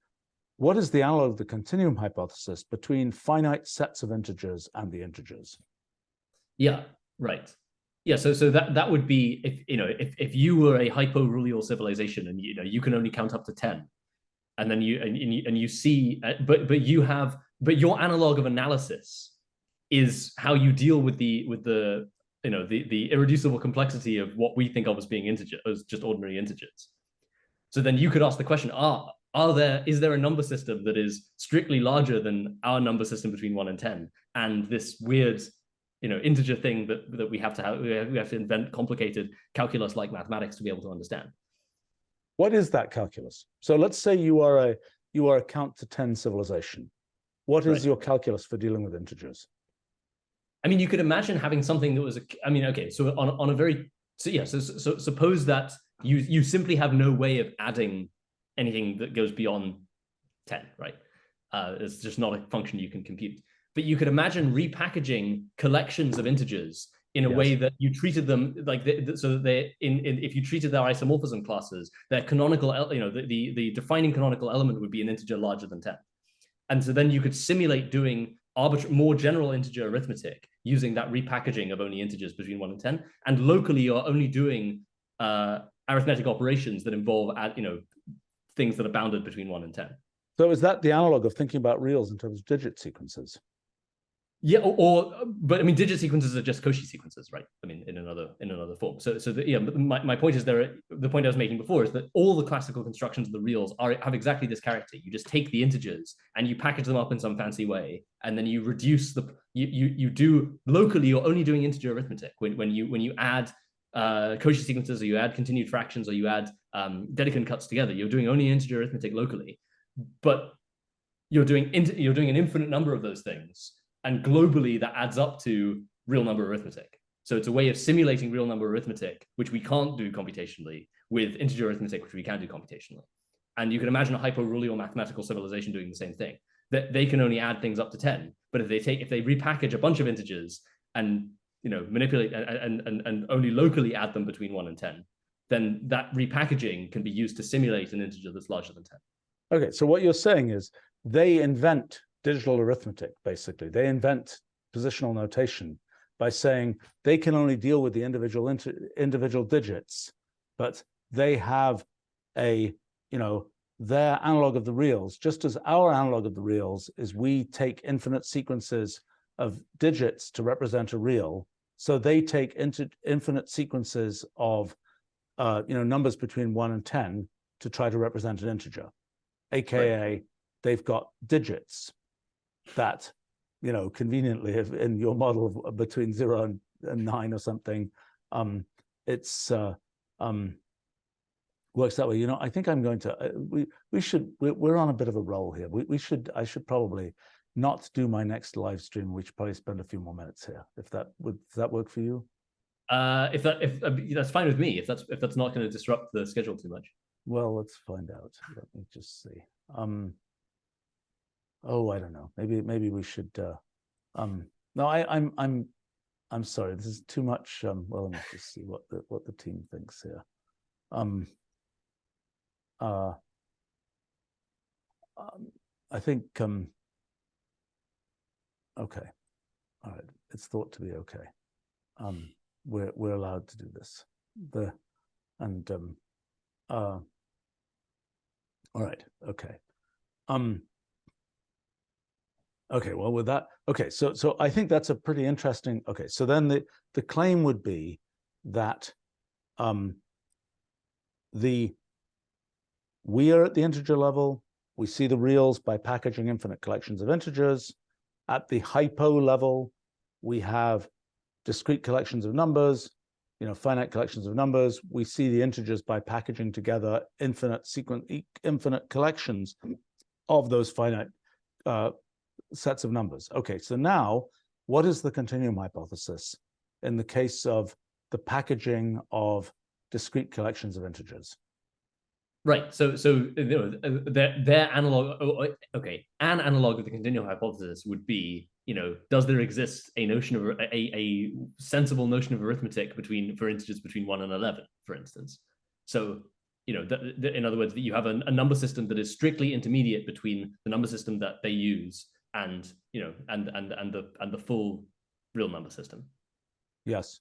what is the analog of the continuum hypothesis between finite sets of integers and the integers? Yeah, right. Yeah, so that would be if you were a hyporulial civilization and you can only count up to 10, and then you see but your analog of analysis is how you deal with the irreducible complexity of what we think of as being as just ordinary integers. So then you could ask the question: is there a number system that is strictly larger than our number system between 1 and 10, and this weird integer thing that we have to invent complicated calculus like mathematics to be able to understand? What is that calculus? So let's say you are a count to 10 civilization. What is your calculus for dealing with integers? I mean, you could imagine having something that was so suppose that you simply have no way of adding anything that goes beyond 10, right? It's just not a function you can compute. But you could imagine repackaging collections of integers in a way that you treated them like so that they if you treated their isomorphism classes, their canonical, the defining canonical element would be an integer larger than 10. And so then you could simulate doing more general integer arithmetic using that repackaging of only integers between 1 and 10. And locally, you're only doing arithmetic operations that involve things that are bounded between 1 and 10. So is that the analog of thinking about reals in terms of digit sequences? Yeah, but I mean, digit sequences are just Cauchy sequences, right? I mean, in another form. My point is the point I was making before is that all the classical constructions of the reals have exactly this character. You just take the integers and you package them up in some fancy way, and then you reduce you do locally. You're only doing integer arithmetic when you add Cauchy sequences, or you add continued fractions, or you add Dedekind cuts together. You're doing only integer arithmetic locally, but you're doing an infinite number of those things. And globally, that adds up to real number arithmetic. So it's a way of simulating real number arithmetic, which we can't do computationally, with integer arithmetic, which we can do computationally. And you can imagine a hyporulial mathematical civilization doing the same thing. That they can only add things up to 10, but if they repackage a bunch of integers and manipulate and only locally add them between 1 and 10, then that repackaging can be used to simulate an integer that's larger than 10. Okay, so what you're saying is they invent digital arithmetic, basically. They invent positional notation by saying they can only deal with the individual digits, but they have their analog of the reals, just as our analog of the reals is we take infinite sequences of digits to represent a real, so they take infinite sequences of numbers between 1 and 10 to try to represent an integer, aka they've got digits that conveniently in your model of between 0 and 9 or something, it's works that way. I think I'm going to we're on a bit of a roll here. I should probably not do my next live stream. We should probably spend a few more minutes here. Does that work for you? If that's fine with me, if that's not going to disrupt the schedule too much. Well, let's find out. Let me just see. Oh, I don't know. Maybe we should. No, I'm sorry. This is too much. Well, let me just see what the team thinks here. I think. Okay. All right. It's thought to be okay. We're allowed to do this. All right. Okay. Okay. Well, with that, okay. So I think that's a pretty interesting. Okay. So then the claim would be that we are at the integer level. We see the reals by packaging infinite collections of integers. At the hypo level, we have discrete collections of numbers, finite collections of numbers. We see the integers by packaging together infinite collections of those finite sets of numbers. Okay, so now what is the continuum hypothesis in the case of the packaging of discrete collections of integers? Right. So their analog. Okay, an analog of the continuum hypothesis would be, does there exist a notion of a sensible notion of arithmetic for integers between 1 and 11, for instance? So in other words, that you have a number system that is strictly intermediate between the number system that they use and the full real number system. Yes.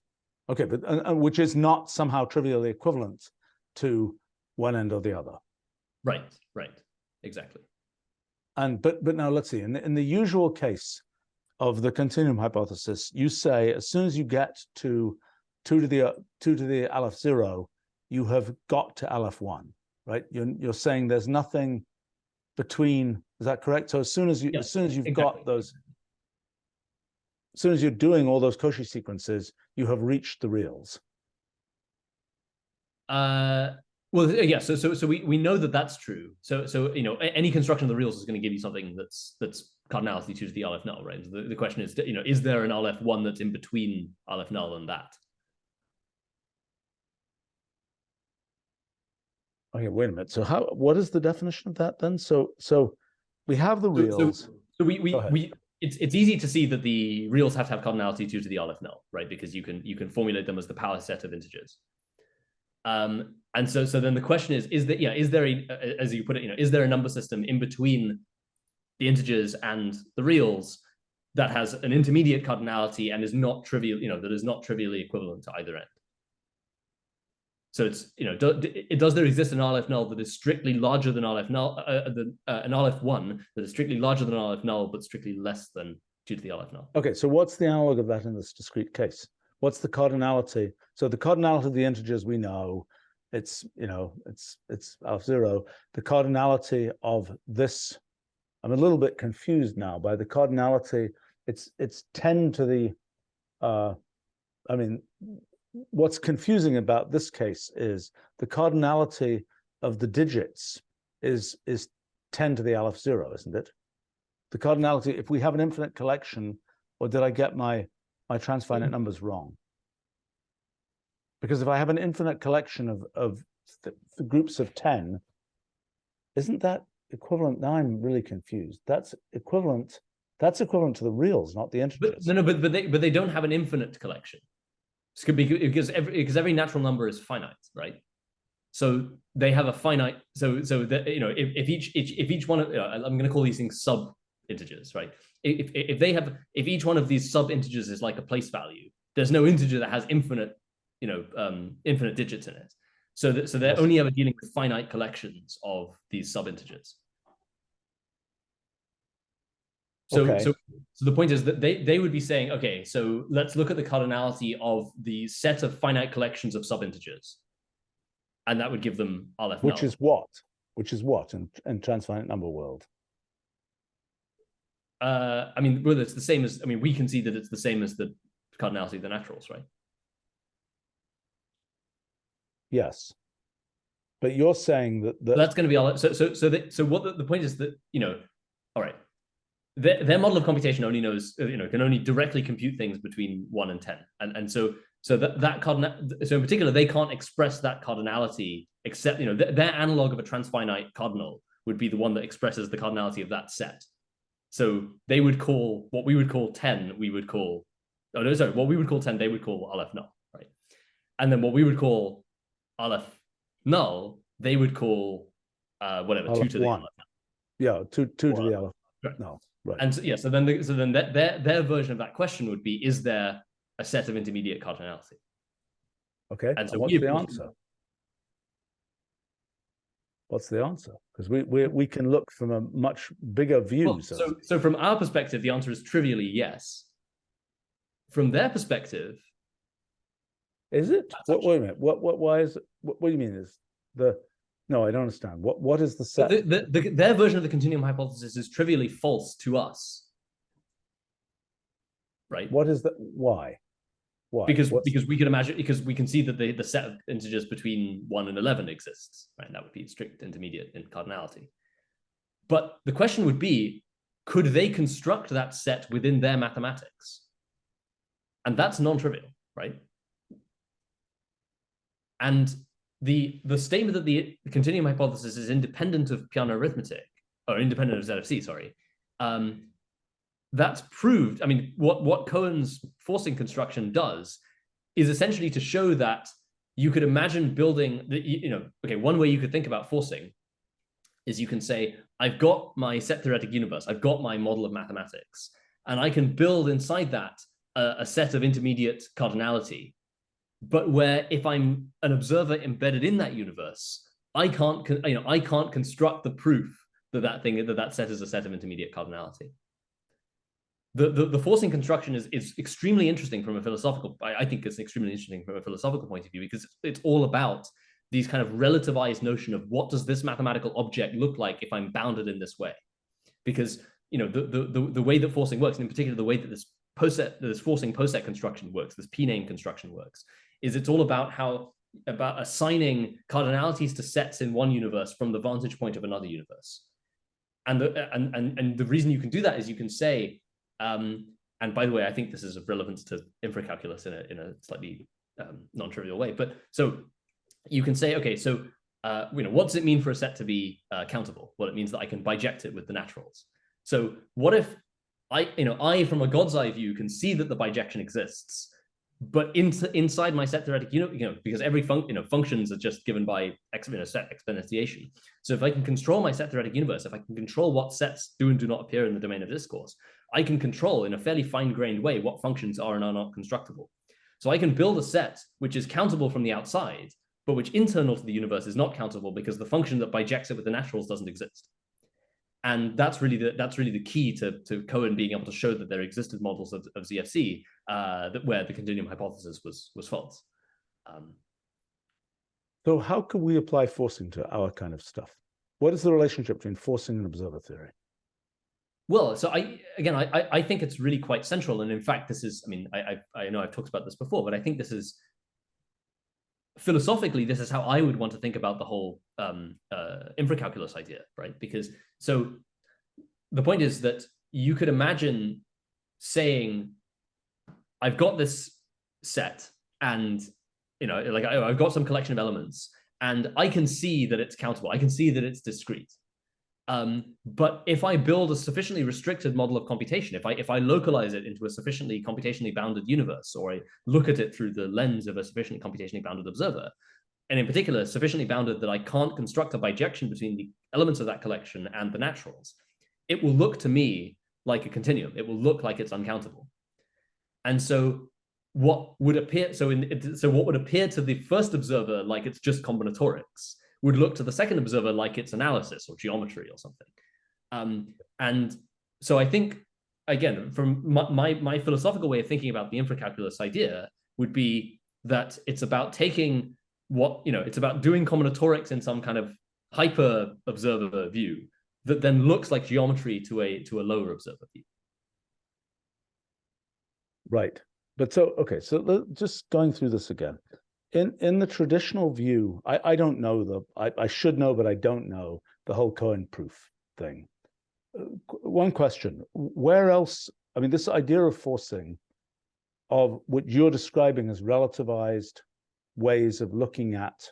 Okay, but which is not somehow trivially equivalent to one end or the other. Right, exactly. But now let's see, in the usual case of the continuum hypothesis, you say as soon as you get to 2 to the aleph 0, you have got to aleph 1, right? You're saying there's nothing between. Is that correct? So as soon as you've exactly got those, as soon as you're doing all those Cauchy sequences, you have reached the reals. Well, yeah. So we know that that's true. So any construction of the reals is going to give you something that's cardinality 2 to the aleph null, right? The question is, is there an aleph 1 that's in between aleph null and that? Okay, wait a minute. So what is the definition of that then? So we have the reals. So it's easy to see that the reals have to have cardinality 2 to the aleph null, right? Because you can formulate them as the power set of integers. And so then the question is there as you put it, is there a number system in between the integers and the reals that has an intermediate cardinality and is not trivial, that is not trivially equivalent to either end? So it's, does there exist an aleph null that is strictly larger than aleph null, an aleph 1 that is strictly larger than aleph null, but strictly less than 2 to the aleph null? Okay, so what's the analog of that in this discrete case? What's the cardinality? So the cardinality of the integers we know, it's aleph 0. The cardinality of this, I'm a little bit confused now by the cardinality. It's 10 to the, what's confusing about this case is the cardinality of the digits is 10 to the aleph 0, isn't it? The cardinality, if we have an infinite collection, or did I get my transfinite numbers wrong? Because if I have an infinite collection of groups of 10, isn't that equivalent? Now I'm really confused. That's equivalent to the reals, not the integers. But they don't have an infinite collection. Because every natural number is finite, right? So they have a finite. So that, if each one of, I'm going to call these things sub integers, right? If each one of these sub integers is like a place value, there's no integer that has infinite infinite digits in it. So they're only ever dealing with finite collections of these subintegers. So the point is that they would be saying, okay, so let's look at the cardinality of the set of finite collections of subintegers. And that would give them Aleph null. Which is what in transfinite number world? I mean, well, it's the same as, I mean, we can see that it's the same as the cardinality of the naturals, right? Yes. But you're saying that that's going to be all. So what the point is that, all right, their model of computation only knows, can only directly compute things between 1 and 10. And so that so in particular, they can't express that cardinality except, their analog of a transfinite cardinal would be the one that expresses the cardinality of that set. So they would call what we would call 10, what we would call 10, they would call Aleph null, right? And then what we would call Aleph null, they would call whatever, Aleph 2 to the one. Aleph null. Yeah, 2 to the Aleph right. null. Right. And so then their version of that question would be, is there a set of intermediate cardinality? Okay. And so what's the answer? What's the answer? Because we can look from a much bigger view. Well, so from our perspective, the answer is trivially yes. From their perspective, is it? Wait a minute. Why is it? What do you mean? Is the no? I don't understand. What is the set? Their version of the continuum hypothesis is trivially false to us, right? What is that? Why? Why? Because we can imagine, because we can see that the set of integers between 1 and 11 exists, right? And that would be strict intermediate in cardinality. But the question would be, could they construct that set within their mathematics? And that's non-trivial, right? And the statement that the continuum hypothesis is independent of Peano arithmetic, or independent of ZFC, sorry, that's proved. I mean, what Cohen's forcing construction does is essentially to show that you could imagine building okay, one way you could think about forcing is you can say, I've got my set theoretic universe, I've got my model of mathematics, and I can build inside that a set of intermediate cardinality, but where if I'm an observer embedded in that universe, I can't construct the proof that set is a set of intermediate cardinality. The forcing construction is extremely interesting from a philosophical. I think it's extremely interesting from a philosophical point of view, because it's all about these kind of relativized notion of what does this mathematical object look like if I'm bounded in this way, because the way that forcing works, and in particular the way that this forcing poset construction works, this p-name construction works, is it's all about assigning cardinalities to sets in one universe from the vantage point of another universe, and the reason you can do that is you can say. And by the way, I think this is of relevance to infracalculus in a slightly non-trivial way. But so you can say, okay, so what does it mean for a set to be countable? Well, it means that I can biject it with the naturals. So what if I from a God's eye view can see that the bijection exists, but inside my set theoretic because every functions are just given by set exponentiation. So if I can control my set theoretic universe, if I can control what sets do and do not appear in the domain of discourse, I can control in a fairly fine-grained way what functions are and are not constructible. So I can build a set which is countable from the outside, but which internal to the universe is not countable because the function that bijects it with the naturals doesn't exist. And that's really the key to Cohen being able to show that there existed models of ZFC where the continuum hypothesis was false. So how can we apply forcing to our kind of stuff? What is the relationship between forcing and observer theory? Well, so I think it's really quite central. And in fact, this is, I know I've talked about this before, but I think this is, philosophically, this is how I would want to think about the whole infracalculus idea, right? Because so the point is that you could imagine saying, I've got this set and, I've got some collection of elements and I can see that it's countable. I can see that it's discrete. But if I build a sufficiently restricted model of computation, if I localize it into a sufficiently computationally bounded universe, or I look at it through the lens of a sufficiently computationally bounded observer, and in particular, sufficiently bounded that I can't construct a bijection between the elements of that collection and the naturals, it will look to me like a continuum. It will look like it's uncountable. And so what would appear so what would appear to the first observer like it's just combinatorics would look to the second observer like it's analysis or geometry or something. And so I think, again, from my philosophical way of thinking about the infracalculus idea would be that it's about taking it's about doing combinatorics in some kind of hyper observer view that then looks like geometry to a lower observer view. Right. But okay, so just going through this again. In the traditional view, I don't know I should know, but I don't know the whole Cohen proof thing. One question, where else, I mean, this idea of forcing, of what you're describing as relativized ways of looking at,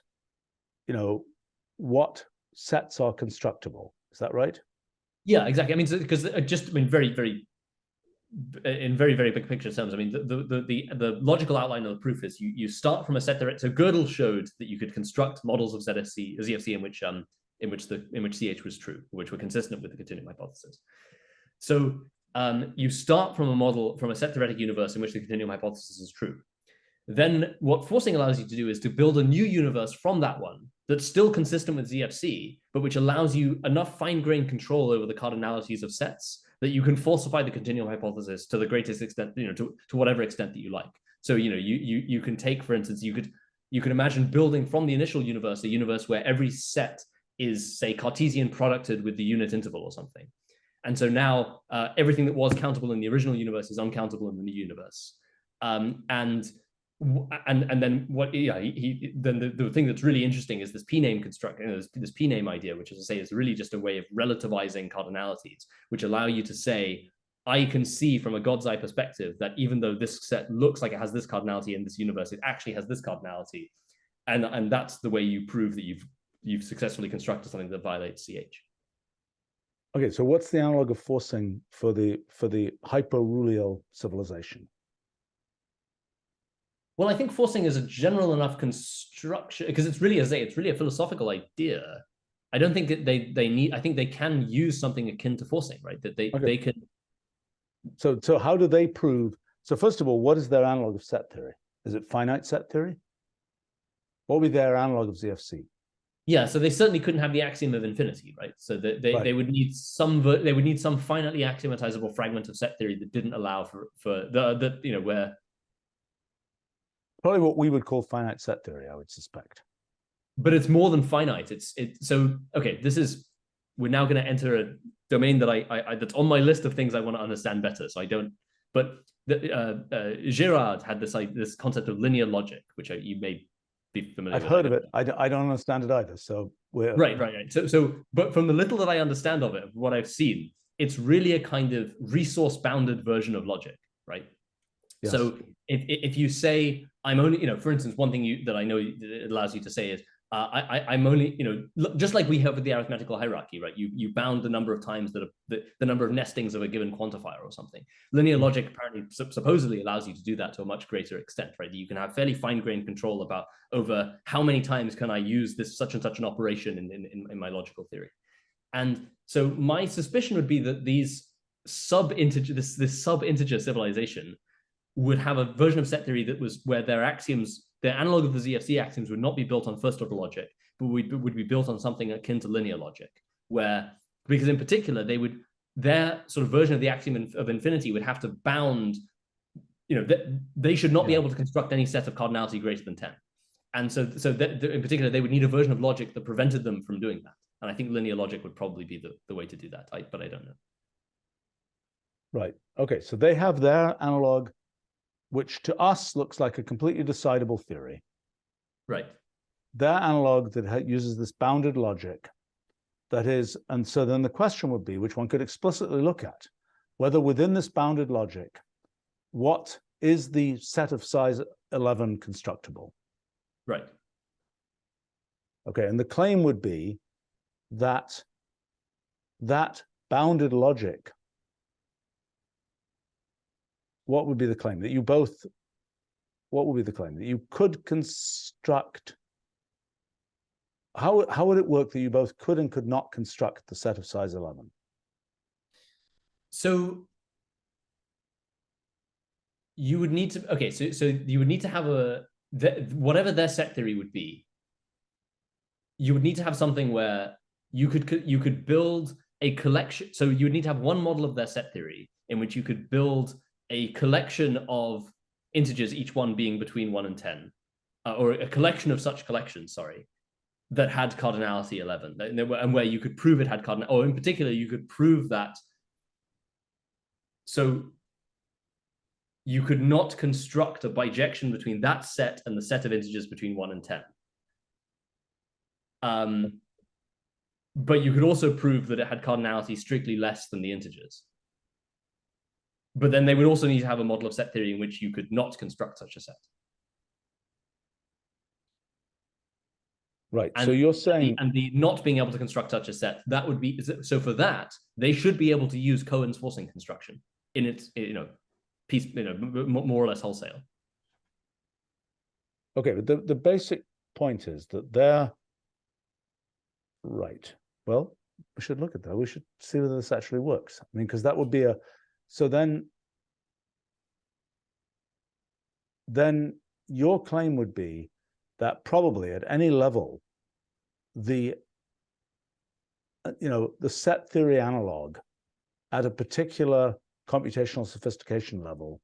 what sets are constructible. Is that right? Yeah, exactly. I mean, because very, very, in very, very big picture terms, I mean, the logical outline of the proof is you start from a set theory. So Gödel showed that you could construct models of ZFC in which CH was true, which were consistent with the continuum hypothesis. So you start from a set theoretic universe in which the continuum hypothesis is true. Then what forcing allows you to do is to build a new universe from that one that's still consistent with ZFC, but which allows you enough fine-grained control over the cardinalities of sets that you can falsify the continuum hypothesis to the greatest extent, to whatever extent that you like. So, you can take, for instance, you could imagine building from the initial universe, a universe where every set is, say, Cartesian producted with the unit interval or something. And so now everything that was countable in the original universe is uncountable in the new universe. And then the thing that's really interesting is this p-name construct, this p-name idea, which, as I say, is really just a way of relativizing cardinalities, which allow you to say, I can see from a God's eye perspective that even though this set looks like it has this cardinality in this universe, it actually has this cardinality, and that's the way you prove that you've successfully constructed something that violates CH. Okay, so what's the analog of forcing for the Hyporuliad civilization? Well, I think forcing is a general enough construction, because it's really, as I say, it's really a philosophical idea. I don't think that they need, I think they can use something akin to forcing, right? That they can. So how do they prove? So first of all, what is their analog of set theory? Is it finite set theory? What would be their analog of ZFC? Yeah, so they certainly couldn't have the axiom of infinity, right? So that they would need some finitely axiomatizable fragment of set theory that didn't allow for where. Probably what we would call finite set theory, I would suspect. But it's more than finite. So okay. We're now going to enter a domain that I that's on my list of things I want to understand better. So I don't. But Girard had this concept of linear logic, which you may be familiar with. I've heard of it. I don't understand it either. So we're right. But from the little that I understand of it, what I've seen, it's really a kind of resource-bounded version of logic, right? Yes. So if you say I'm only, for instance, one thing that I know it allows you to say is I'm only, just like we have with the arithmetical hierarchy, right? You bound the number of times that the number of nestings of a given quantifier or something. Linear logic apparently supposedly allows you to do that to a much greater extent, right? You can have fairly fine-grained control over how many times can I use this such and such an operation in my logical theory. And so my suspicion would be that this sub-integer civilization would have a version of set theory that was where their axioms, their analog of the ZFC axioms, would not be built on first order logic, but would be built on something akin to linear logic, because in particular their sort of version of the axiom of infinity would have to bound, they should not be able to construct any set of cardinality greater than 10. And so that, in particular, they would need a version of logic that prevented them from doing that. And I think linear logic would probably be the way to do that, but I don't know. Right. Okay. So they have their analog, which to us looks like a completely decidable theory. Right. Their analog that uses this bounded logic, that is, and so then the question would be, which one could explicitly look at, whether within this bounded logic, what is the set of size 11 constructible? Right. Okay, and the claim would be that bounded logic, what would be the claim? What would be the claim? That you could construct, how would it work that you both could and could not construct the set of size 11? So you would need to, okay, so you would need to have whatever their set theory would be, you would need to have something where you could build a collection. So you would need to have one model of their set theory in which you could build a collection of integers, each one being between 1 and 10, or a collection of such collections, sorry, that had cardinality 11, and where you could prove it had cardinality, or in particular, you could prove that. So you could not construct a bijection between that set and the set of integers between 1 and 10. But you could also prove that it had cardinality strictly less than the integers. But then they would also need to have a model of set theory in which you could not construct such a set. Right. So you're saying, and the not being able to construct such a set, that would be, so for that, they should be able to use Cohen's forcing construction in its, piece, more or less wholesale. okay, but the basic point is that they're right. Well, we should look at that. We should see whether this actually works. I mean, because that would be so then your claim would be that probably at any level, the set theory analog at a particular computational sophistication level,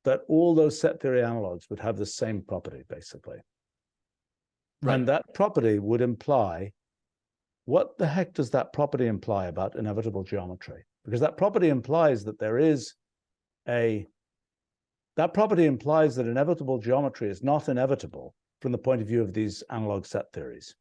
that all those set theory analogs would have the same property, basically. Right. And that property would imply, what the heck does that property imply about inevitable geometry? Because that property implies that that property implies that inevitable geometry is not inevitable from the point of view of these analog set theories.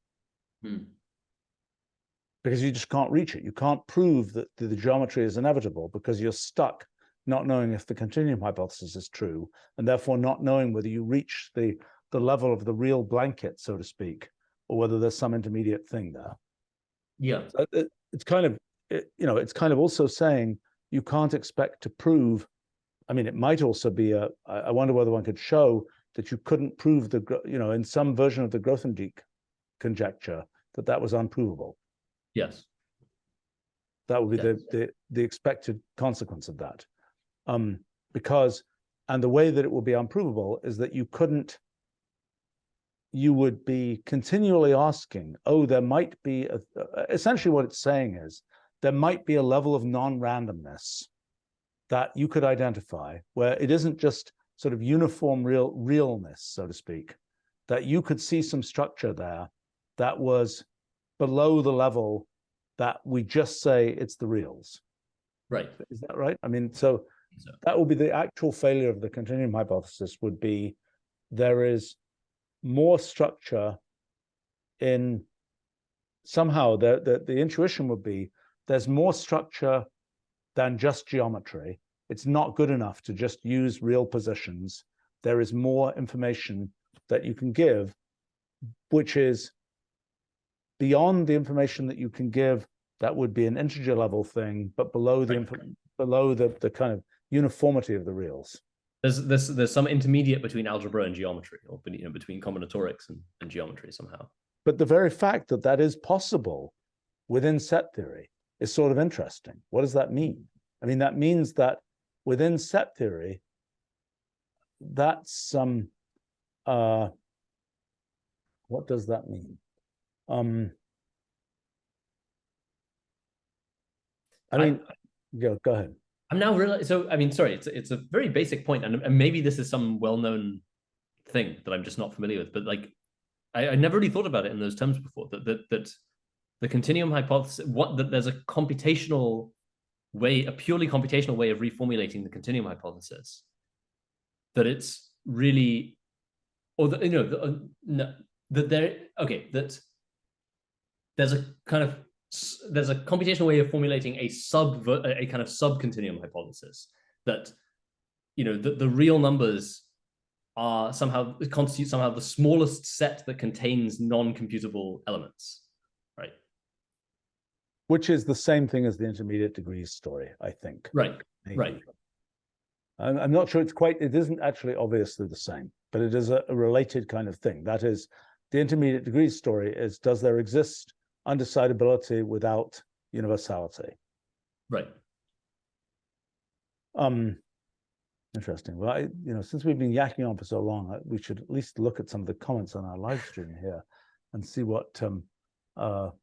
Because you just can't reach it. You can't prove that the geometry is inevitable because you're stuck not knowing if the continuum hypothesis is true, and therefore not knowing whether you reach the level of the real blanket, so to speak, or whether there's some intermediate thing there. Yeah. So it's kind of also saying you can't expect to prove. I mean, it might also be I wonder whether one could show that you couldn't prove in some version of the Grothendieck conjecture that was unprovable. Yes. That would be the expected consequence of that. Because the way that it will be unprovable is that you would be continually asking, there might be, essentially what it's saying is, there might be a level of non-randomness that you could identify where it isn't just sort of uniform realness, so to speak, that you could see some structure there that was below the level that we just say it's the reals. Right. Is that right? I mean, so that will be the actual failure of the continuum hypothesis, would be there is more structure in somehow the intuition would be there's more structure than just geometry. It's not good enough to just use real positions. There is more information that you can give, which is beyond the information that you can give. That would be an integer level thing, but below the kind of uniformity of the reals. There's some intermediate between algebra and geometry, or between combinatorics and geometry somehow. But the very fact that is possible within set theory is sort of interesting. What does that mean? I mean, that means that within set theory, that's what does that mean? I mean, go ahead. I'm now realizing. So, I mean, sorry, it's a very basic point, and maybe this is some well-known thing that I'm just not familiar with. But like, I never really thought about it in those terms before. That the continuum hypothesis, that there's a computational way, a purely computational way of reformulating the continuum hypothesis. That it's really, or that there's a kind of. There's a computational way of formulating a kind of sub-continuum hypothesis that, the real numbers are constitute somehow the smallest set that contains non-computable elements, right? Which is the same thing as the intermediate degrees story, I think. Right, maybe. right. I'm not sure it isn't actually obviously the same, but it is a related kind of thing. That is, the intermediate degrees story is, does there exist undecidability without universality? Right. Interesting. Well, since we've been yakking on for so long, we should at least look at some of the comments on our live stream here and see what, oh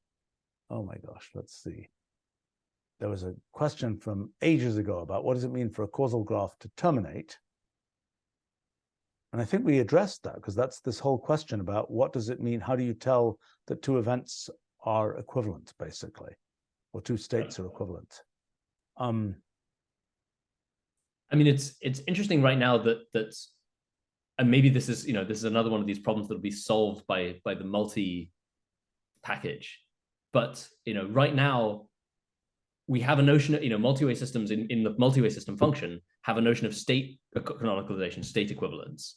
my gosh, let's see. There was a question from ages ago about what does it mean for a causal graph to terminate? And I think we addressed that, because that's this whole question about what does it mean? How do you tell that two events are equivalent, basically, or two states are equivalent? I mean, it's interesting right now that and maybe this is another one of these problems that'll be solved by the multi package. But right now we have a notion of multi-way systems in the multi-way system function have a notion of state canonicalization, state equivalence.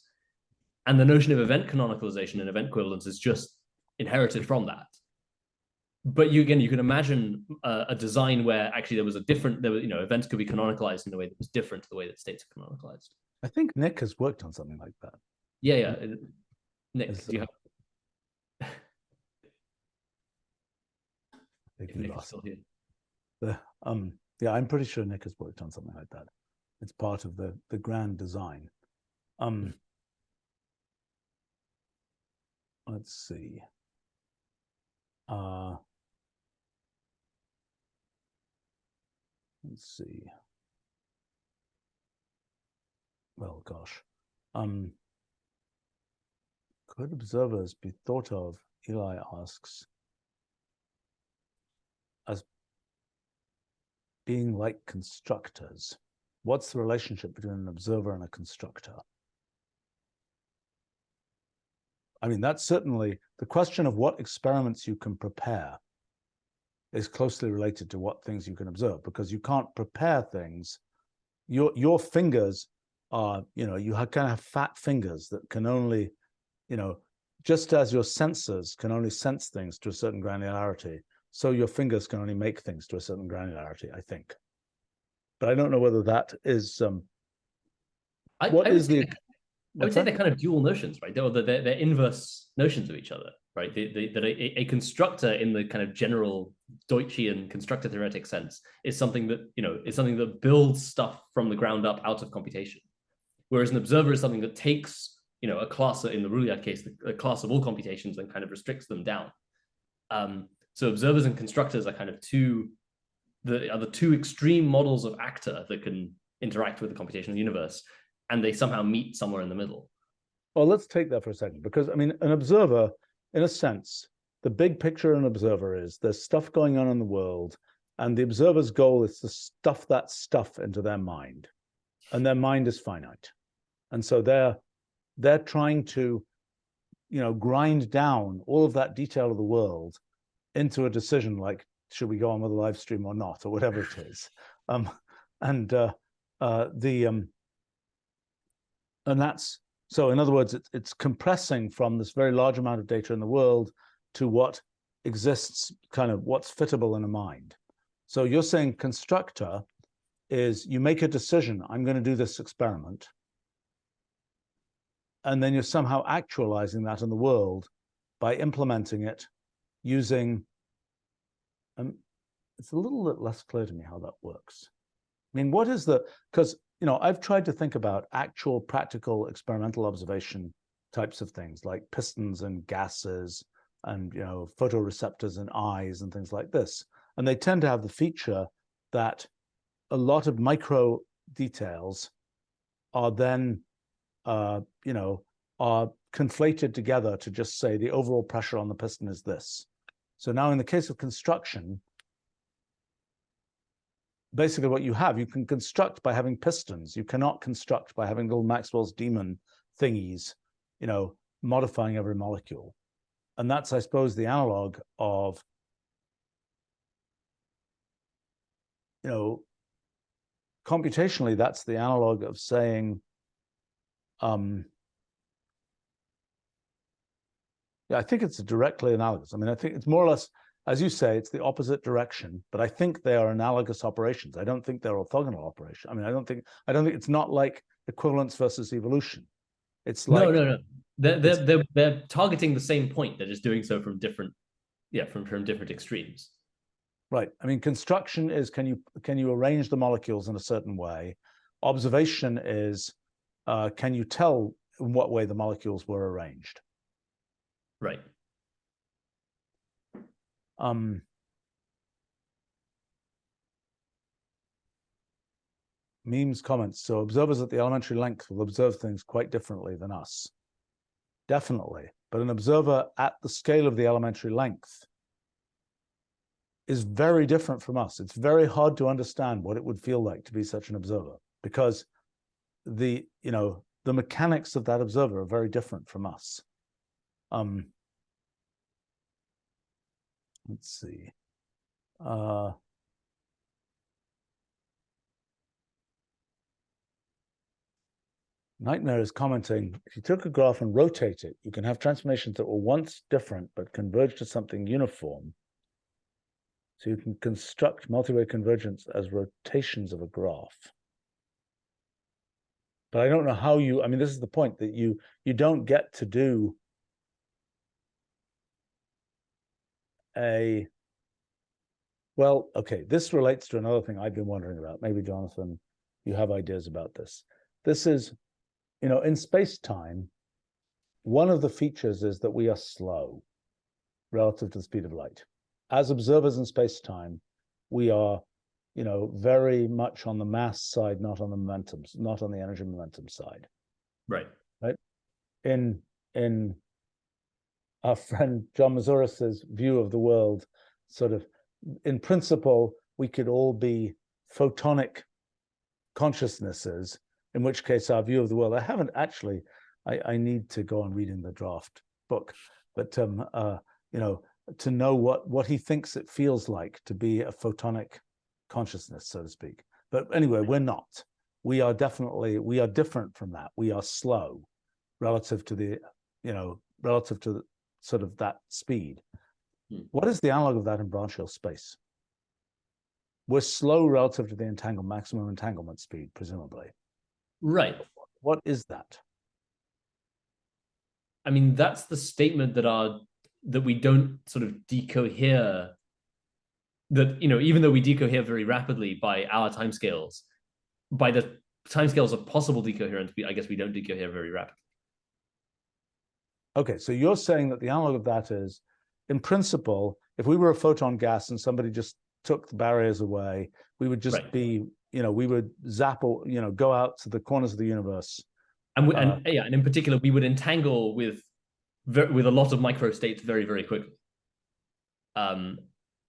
And the notion of event canonicalization and event equivalence is just inherited from that. But you can imagine a design where actually events could be canonicalized in a way that was different to the way that states are canonicalized. I think Nick has worked on something like that. Yeah. Nick, do you have? Nick is still here. Yeah, I'm pretty sure Nick has worked on something like that. It's part of the grand design. Let's see. Let's see. Well, gosh. Could observers be thought of, Eli asks, as being like constructors? What's the relationship between an observer and a constructor? I mean, that's certainly the question of what experiments you can prepare is closely related to what things you can observe, because you can't prepare things. Your fingers are, you kind of have fat fingers that can only, just as your sensors can only sense things to a certain granularity, so your fingers can only make things to a certain granularity, I think. But I don't know whether that is I would say they're kind of dual notions, right? They're inverse notions of each other, right? That a constructor in the kind of general Deutschian constructor theoretic sense is something that builds stuff from the ground up out of computation, whereas an observer is something that takes a class, in the Ruliad case, a class of all computations, and kind of restricts them down. So observers and constructors are kind of the two extreme models of actor that can interact with the computational universe, and they somehow meet somewhere in the middle. Well, let's take that for a second, because I mean, an observer, in a sense, the big picture of an observer is there's stuff going on in the world, and the observer's goal is to stuff that stuff into their mind, and their mind is finite, and so they're trying to, grind down all of that detail of the world into a decision like, should we go on with a live stream or not, or whatever it is, and that's, so in other words, it's compressing from this very large amount of data in the world to what exists, kind of what's fittable in a mind. So you're saying constructor is you make a decision, I'm going to do this experiment, and then you're somehow actualizing that in the world by implementing it using, it's a little bit less clear to me how that works. I mean, what is because I've tried to think about actual practical experimental observation types of things like pistons and gases and, photoreceptors in eyes and things like this. And they tend to have the feature that a lot of micro details are then, are conflated together to just say the overall pressure on the piston is this. So now in the case of construction, basically what you can construct by having pistons. You cannot construct by having little Maxwell's demon thingies, modifying every molecule. And that's, I suppose, the analog of, computationally, that's the analog of saying, I think it's directly analogous. I mean, I think it's more or less, as you say, it's the opposite direction, but I think they are analogous operations. I don't think they're orthogonal operations. I mean, I don't think it's not like equivalence versus evolution. It's like no. They're targeting the same point. They're just doing so from different, from different extremes. Right. I mean, construction is can you arrange the molecules in a certain way, Observation is, can you tell in what way the molecules were arranged? Right. Memes comments. So observers at the elementary length will observe things quite differently than us. Definitely. But an observer at the scale of the elementary length is very different from us. It's very hard to understand what it would feel like to be such an observer, because the mechanics of that observer are very different from us. Let's see. Nightmare is commenting, if you took a graph and rotate it, you can have transformations that were once different but converge to something uniform. So you can construct multi-way convergence as rotations of a graph. But I don't know how you, I mean, this is the point, that you don't get to do a, well, okay, this relates to another thing I've been wondering about. Maybe, Jonathan, you have ideas about this. This is, in space-time, one of the features is that we are slow relative to the speed of light. As observers in space-time, we are, very much on the mass side, not on the momentum, not on the energy momentum side. Right. Right. In our friend John Mazuras's view of the world, sort of, in principle, we could all be photonic consciousnesses, in which case our view of the world, I haven't actually, I need to go on reading the draft book, but to know what he thinks it feels like to be a photonic consciousness, so to speak. But anyway, we're not. We are different from that. We are slow relative to the sort of that speed. What is the analog of that in branchial space? We're slow relative to the maximum entanglement speed, presumably. Right. What is that? I mean, that's the statement that we don't sort of decohere, that, even though we decohere very rapidly by our timescales, by the timescales of possible decoherence, I guess we don't decohere very rapidly. Okay, so you're saying that the analog of that is, in principle, if we were a photon gas and somebody just took the barriers away, we would just be, we would zap or, go out to the corners of the universe. And in particular, we would entangle with a lot of microstates very, very quickly.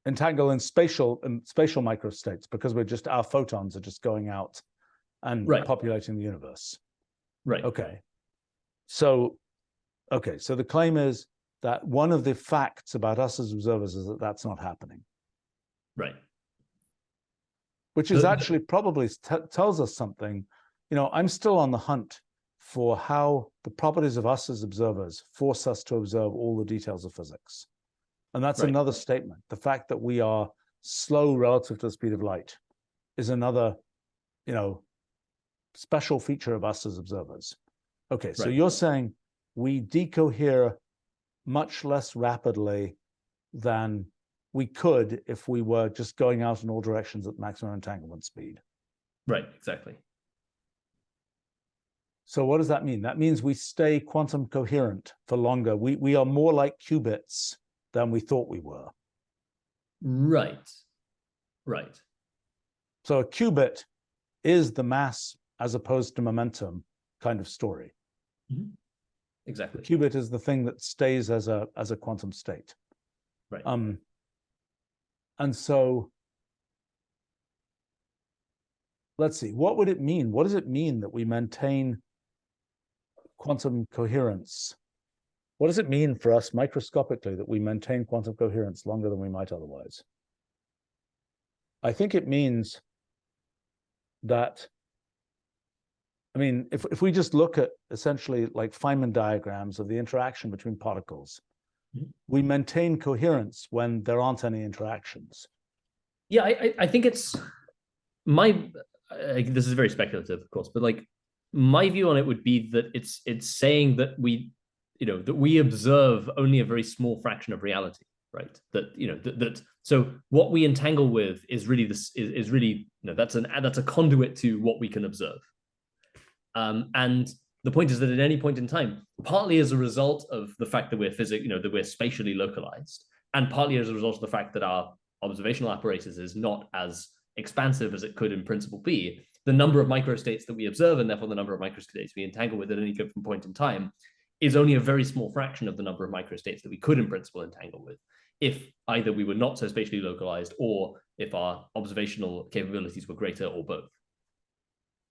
Entangle in spatial microstates, because our photons are just going out and populating the universe. Right. Okay. So the claim is that one of the facts about us as observers is that that's not happening. Right. Which is actually probably tells us something. I'm still on the hunt for how the properties of us as observers force us to observe all the details of physics. And that's another statement. The fact that we are slow relative to the speed of light is another, special feature of us as observers. Okay, so you're saying we decohere much less rapidly than we could if we were just going out in all directions at maximum entanglement speed. Right, exactly. So what does that mean? That means we stay quantum coherent for longer. We are more like qubits than we thought we were. Right. So a qubit is the mass as opposed to momentum kind of story. Mm-hmm. Exactly. The qubit is the thing that stays as a quantum state. Right. And so let's see, what would it mean? What does it mean that we maintain quantum coherence? What does it mean for us microscopically that we maintain quantum coherence longer than we might otherwise? I think it means that, if we just look at essentially like Feynman diagrams of the interaction between particles, we maintain coherence when there aren't any interactions. Yeah, I think it's this is very speculative, of course, but like my view on it would be that it's saying that we observe only a very small fraction of reality. right? That so what we entangle with is really that's a conduit to what we can observe. And the point is that at any point in time, partly as a result of the fact that that we're spatially localized, and partly as a result of the fact that our observational apparatus is not as expansive as it could in principle be, the number of microstates that we observe, and therefore the number of microstates we entangle with at any given point in time, is only a very small fraction of the number of microstates that we could in principle entangle with, if either we were not so spatially localized, or if our observational capabilities were greater, or both.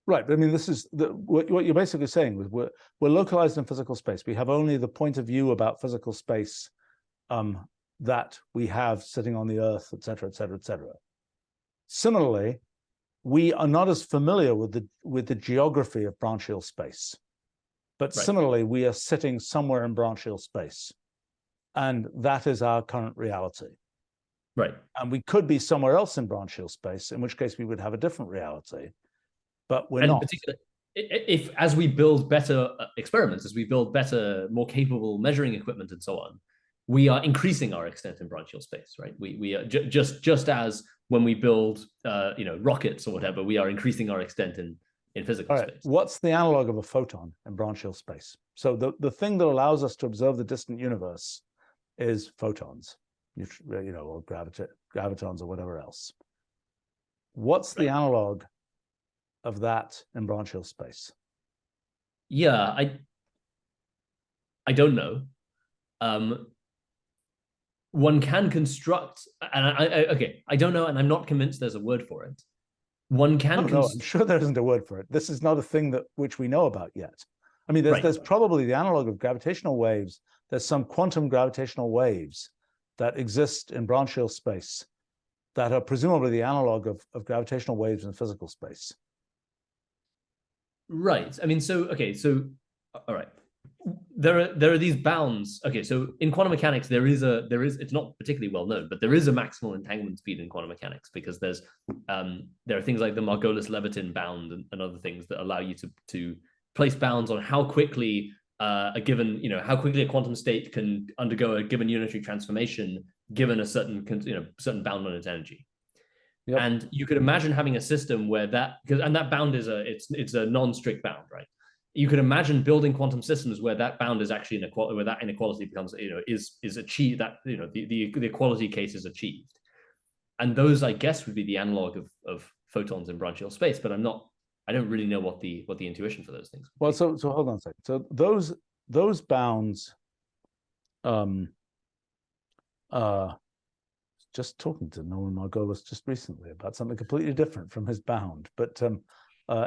Right, but I mean, this is what you're basically saying. We're localized in physical space. We have only the point of view about physical space that we have sitting on the Earth, et cetera, et cetera, et cetera. Similarly, we are not as familiar with the geography of branchial space, but right. Similarly, we are sitting somewhere in branchial space, and that is our current reality. Right. And we could be somewhere else in branchial space, in which case we would have a different reality, but we're not. Particularly, if as we build better experiments, as we build better, more capable measuring equipment and so on, we are increasing our extent in branchial space, right? We are just as when we build rockets or whatever, we are increasing our extent in physical space. What's the analog of a photon in branchial space? So the thing that allows us to observe the distant universe is photons, or gravitons or whatever else. What's the analog of that in branchial space? Yeah, I don't know. One can construct, and I don't know, and I'm not convinced there's a word for it. One can. No, I'm sure there isn't a word for it. This is not a thing which we know about yet. I mean, there's probably the analog of gravitational waves. There's some quantum gravitational waves that exist in branchial space that are presumably the analog of gravitational waves in physical space. Right. I mean, so all right. There are these bounds. Okay, so in quantum mechanics, there is it's not particularly well known, but there is a maximal entanglement speed in quantum mechanics, because there are things like the Margolis-Levitin bound and other things that allow you to place bounds on how quickly a quantum state can undergo a given unitary transformation given a certain bound on its energy. Yep. And you could imagine having a system where that bound is a non-strict bound, right? You could imagine building quantum systems where that bound is actually where that inequality becomes is achieved, that the equality case is achieved, and those, I guess, would be the analog of photons in branchial space. But I don't really know what the intuition for those things would be. So hold on a second. So those bounds, just talking to Norman Margolis just recently about something completely different from his bound. But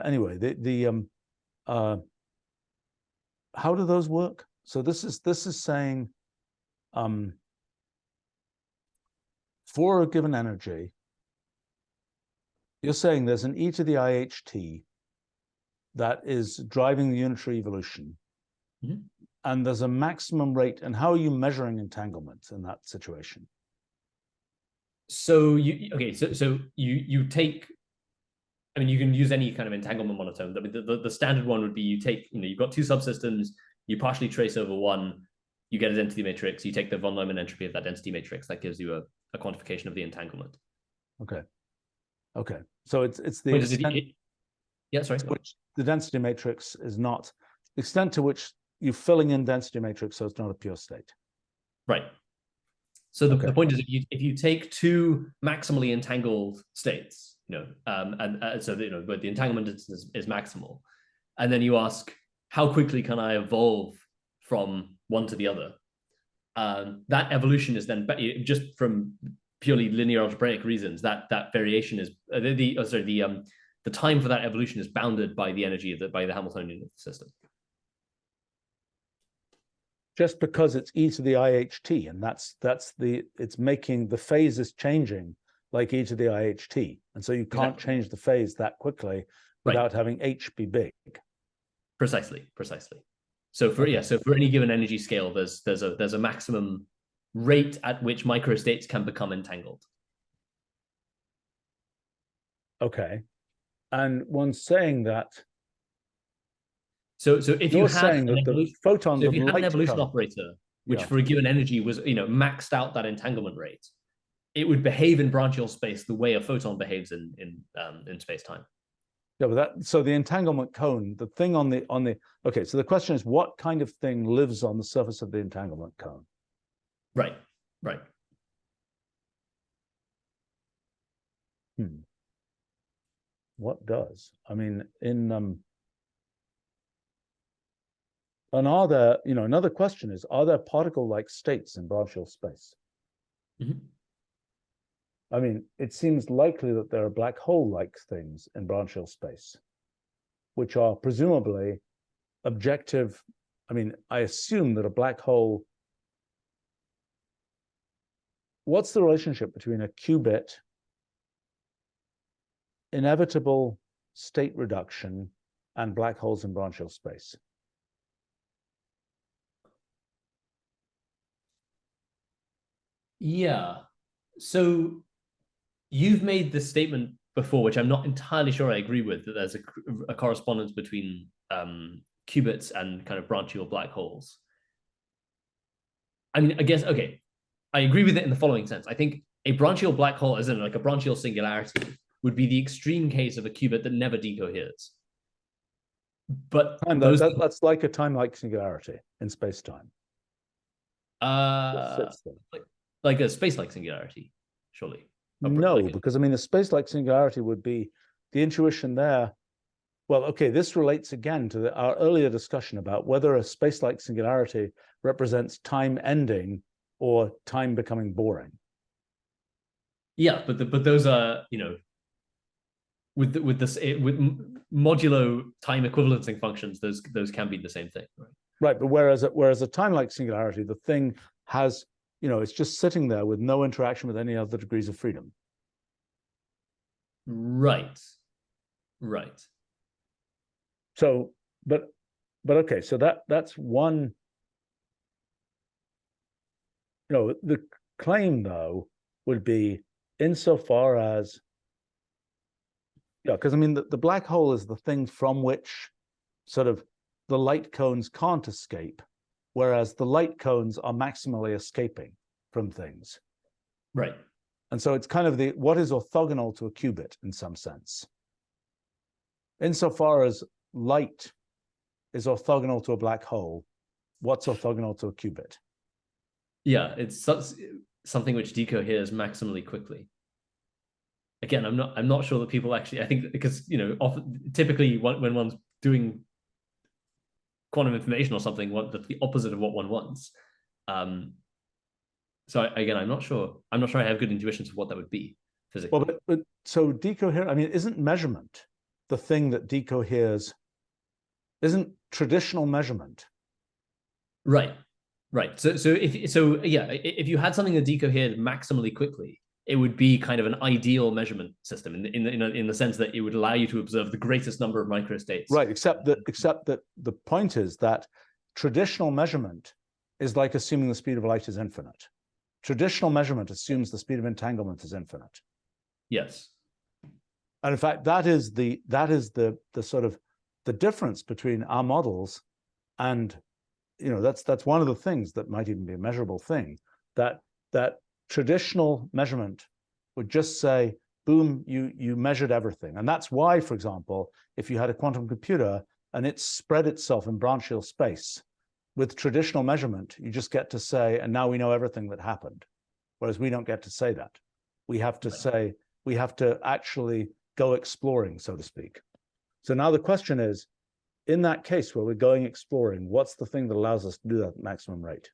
anyway, how do those work? So this is saying, for a given energy, you're saying there's an e to the IHT that is driving the unitary evolution, mm-hmm. and there's a maximum rate. And how are you measuring entanglement in that situation? So you take, I mean, you can use any kind of entanglement monotone. I mean, the standard one would be you take, you've got two subsystems, you partially trace over one, you get a density matrix, you take the von Neumann entropy of that density matrix, that gives you a quantification of the entanglement. Okay. So it's the extent, which the density matrix is not, the extent to which you're filling in density matrix, so it's not a pure state. Right. So the point is, if you take two maximally entangled states, so where the entanglement is maximal, and then you ask, how quickly can I evolve from one to the other? That evolution is then just from purely linear algebraic reasons. That variation is the time for that evolution is bounded by the energy by the Hamiltonian of the system. Just because it's e to the IHT, and it's making the phase is changing like e to the IHT, and so you can't change the phase that quickly without having h be big. Precisely. So for any given energy scale, there's a maximum rate at which microstates can become entangled. Okay, and one's saying that. So if you had an photons, if you had an evolution operator which Yeah. for a given energy was, maxed out that entanglement rate, it would behave in branchial space the way a photon behaves in space-time. Yeah, but so the entanglement cone, the thing on the okay, so the question is, what kind of thing lives on the surface of the entanglement cone? Right, right. What does? I mean, and are there, another question is, are there particle-like states in branchial space? Mm-hmm. I mean, it seems likely that there are black hole-like things in branchial space, which are presumably objective. I mean, I assume that a black hole, what's the relationship between a qubit, inevitable state reduction, and black holes in branchial space? Yeah. So you've made this statement before, which I'm not entirely sure I agree with, that there's a correspondence between qubits and kind of branchial black holes. I mean, I guess, okay, I agree with it in the following sense. I think a branchial black hole, as in like a branchial singularity, would be the extreme case of a qubit that never decoheres. But that's like a time-like singularity in space-time. Like a space-like singularity, surely. No, because I mean, the space-like singularity would be the intuition there. Well, okay, this relates again to our earlier discussion about whether a space-like singularity represents time ending or time becoming boring. Yeah, but those are, with modulo time equivalencing functions, those can be the same thing, right? Right, but whereas a time-like singularity, the thing has, it's just sitting there with no interaction with any other degrees of freedom. Right. So, but okay, so that's one. The claim though would be insofar as, because I mean the black hole is the thing from which sort of the light cones can't escape, whereas the light cones are maximally escaping from things. Right. And so it's kind of what is orthogonal to a qubit in some sense. Insofar as light is orthogonal to a black hole, what's orthogonal to a qubit? Yeah, it's something which decoheres maximally quickly. Again, I'm not sure that people actually, I think because, typically when one's doing quantum information or something, that's the opposite of what one wants. So again, I'm not sure I have good intuitions of what that would be physically. Well, but so decohere, I mean, isn't measurement the thing that decoheres? Isn't traditional measurement? Right. If you had something that decohered maximally quickly, it would be kind of an ideal measurement system in the sense that it would allow you to observe the greatest number of microstates. Right, except that the point is that traditional measurement is like assuming the speed of light is infinite. Traditional measurement assumes the speed of entanglement is infinite. Yes. And in fact, that is the sort of the difference between our models and, that's one of the things that might even be a measurable thing, that traditional measurement would just say, boom, you measured everything. And that's why, for example, if you had a quantum computer and it spread itself in branchial space, with traditional measurement, you just get to say, and now we know everything that happened. Whereas we don't get to say that. We have to say, we have to actually go exploring, so to speak. So now the question is, in that case where we're going exploring, what's the thing that allows us to do that at maximum rate?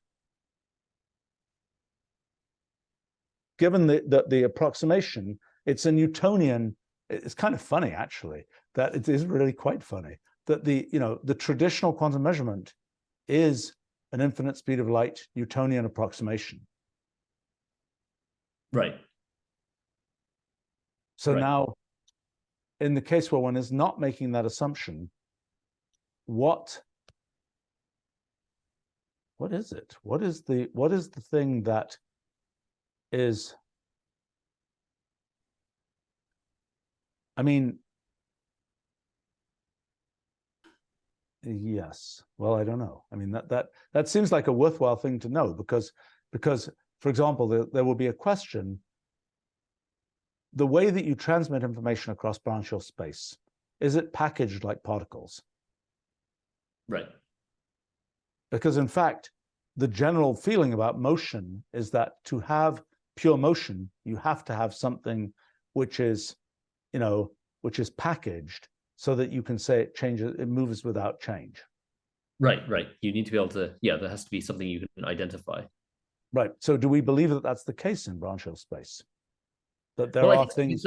Given the approximation, it's a Newtonian, it's kind of funny actually, that it is really quite funny, that the traditional quantum measurement is an infinite speed of light Newtonian approximation. Right. So now, in the case where one is not making that assumption, what is it? What is the thing that is, I mean, Yes. Well, I don't know. I mean, that seems like a worthwhile thing to know because, for example, there will be a question. The way that you transmit information across branchial space, is it packaged like particles? Right. Because in fact, the general feeling about motion is that to have pure motion, you have to have something which is, which is packaged so that you can say it changes, it moves without change. Right. You need to be able to, there has to be something you can identify. Right. So do we believe that that's the case in branchial space? That there are things.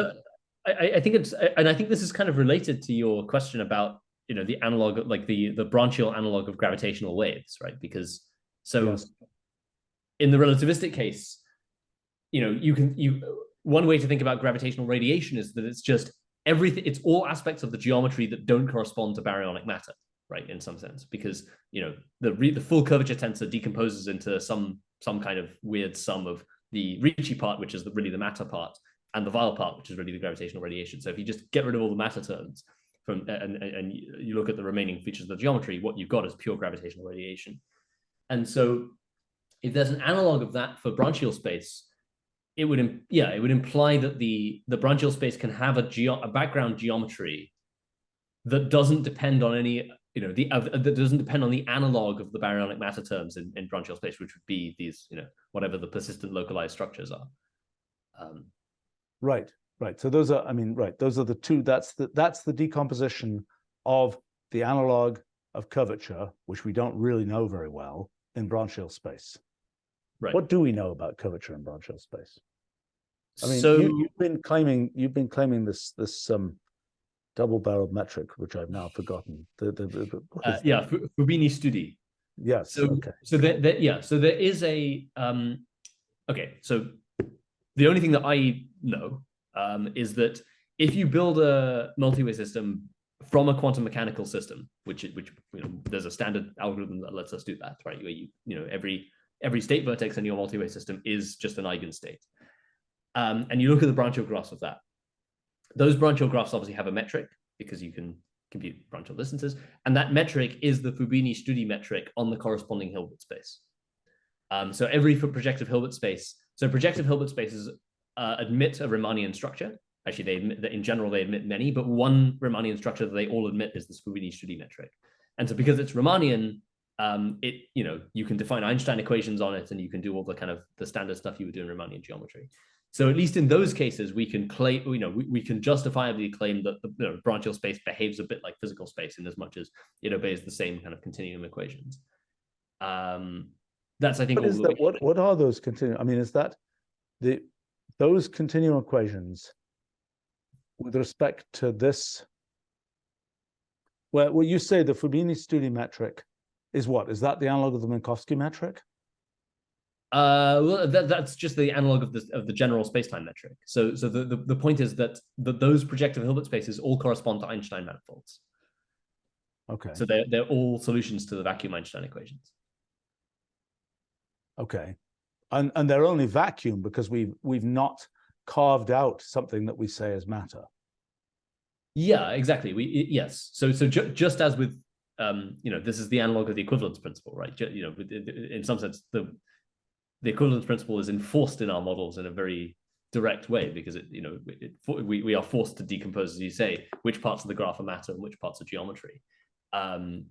I think it's, and I think this is kind of related to your question about, the analog, like the branchial analog of gravitational waves, right? Because Yes. In the relativistic case, one way to think about gravitational radiation is that it's just everything, it's all aspects of the geometry that don't correspond to baryonic matter, right? In some sense, because, the full curvature tensor decomposes into some kind of weird sum of the Ricci part, which is really the matter part, and the Weil part, which is really the gravitational radiation. So if you just get rid of all the matter terms and you look at the remaining features of the geometry, what you've got is pure gravitational radiation. And so if there's an analog of that for branchial space, it would imply that the branchial space can have a background geometry that doesn't depend on any, that doesn't depend on the analog of the baryonic matter terms in branchial space, which would be these, whatever the persistent localized structures are. Right. So those are, those are the two. That's the decomposition of the analog of curvature, which we don't really know very well in branchial space. Right. What do we know about curvature in branchial space? I mean, so you've been claiming this double-barreled metric, which I've now forgotten. Fubini studi. Yes. So okay. So there is a okay. So the only thing that I know is that if you build a multi-way system from a quantum mechanical system, which there's a standard algorithm that lets us do that, right? Where every state vertex in your multi-way system is just an eigenstate. And you look at the branchial graphs of that. Those branchial graphs obviously have a metric because you can compute branchial distances. And that metric is the Fubini-Studi metric on the corresponding Hilbert space. So every projective Hilbert space, projective Hilbert spaces admit a Riemannian structure. Actually, they admit that in general, they admit many, but one Riemannian structure that they all admit is this Fubini-Studi metric. And so because it's Riemannian, you can define Einstein equations on it, and you can do all the kind of the standard stuff you would do in Riemannian geometry. So at least in those cases, we can claim, we can justifiably claim that the branchial space behaves a bit like physical space in as much as it obeys the same kind of continuum equations. That's, I think, what are those continuum? I mean, is that those continuum equations with respect to this? Well, you say the Fubini-Studi metric is what? Is that the analog of the Minkowski metric? Well, that's just the analog of the general spacetime metric. So the point is that those projective Hilbert spaces all correspond to Einstein manifolds. Okay. So they're all solutions to the vacuum Einstein equations. Okay, and they're only vacuum because we've not carved out something that we say is matter. Yeah, exactly. Yes. So just as with this is the analog of the equivalence principle, right? In some sense, the equivalence principle is enforced in our models in a very direct way because we are forced to decompose, as you say, which parts of the graph are matter and which parts are geometry. And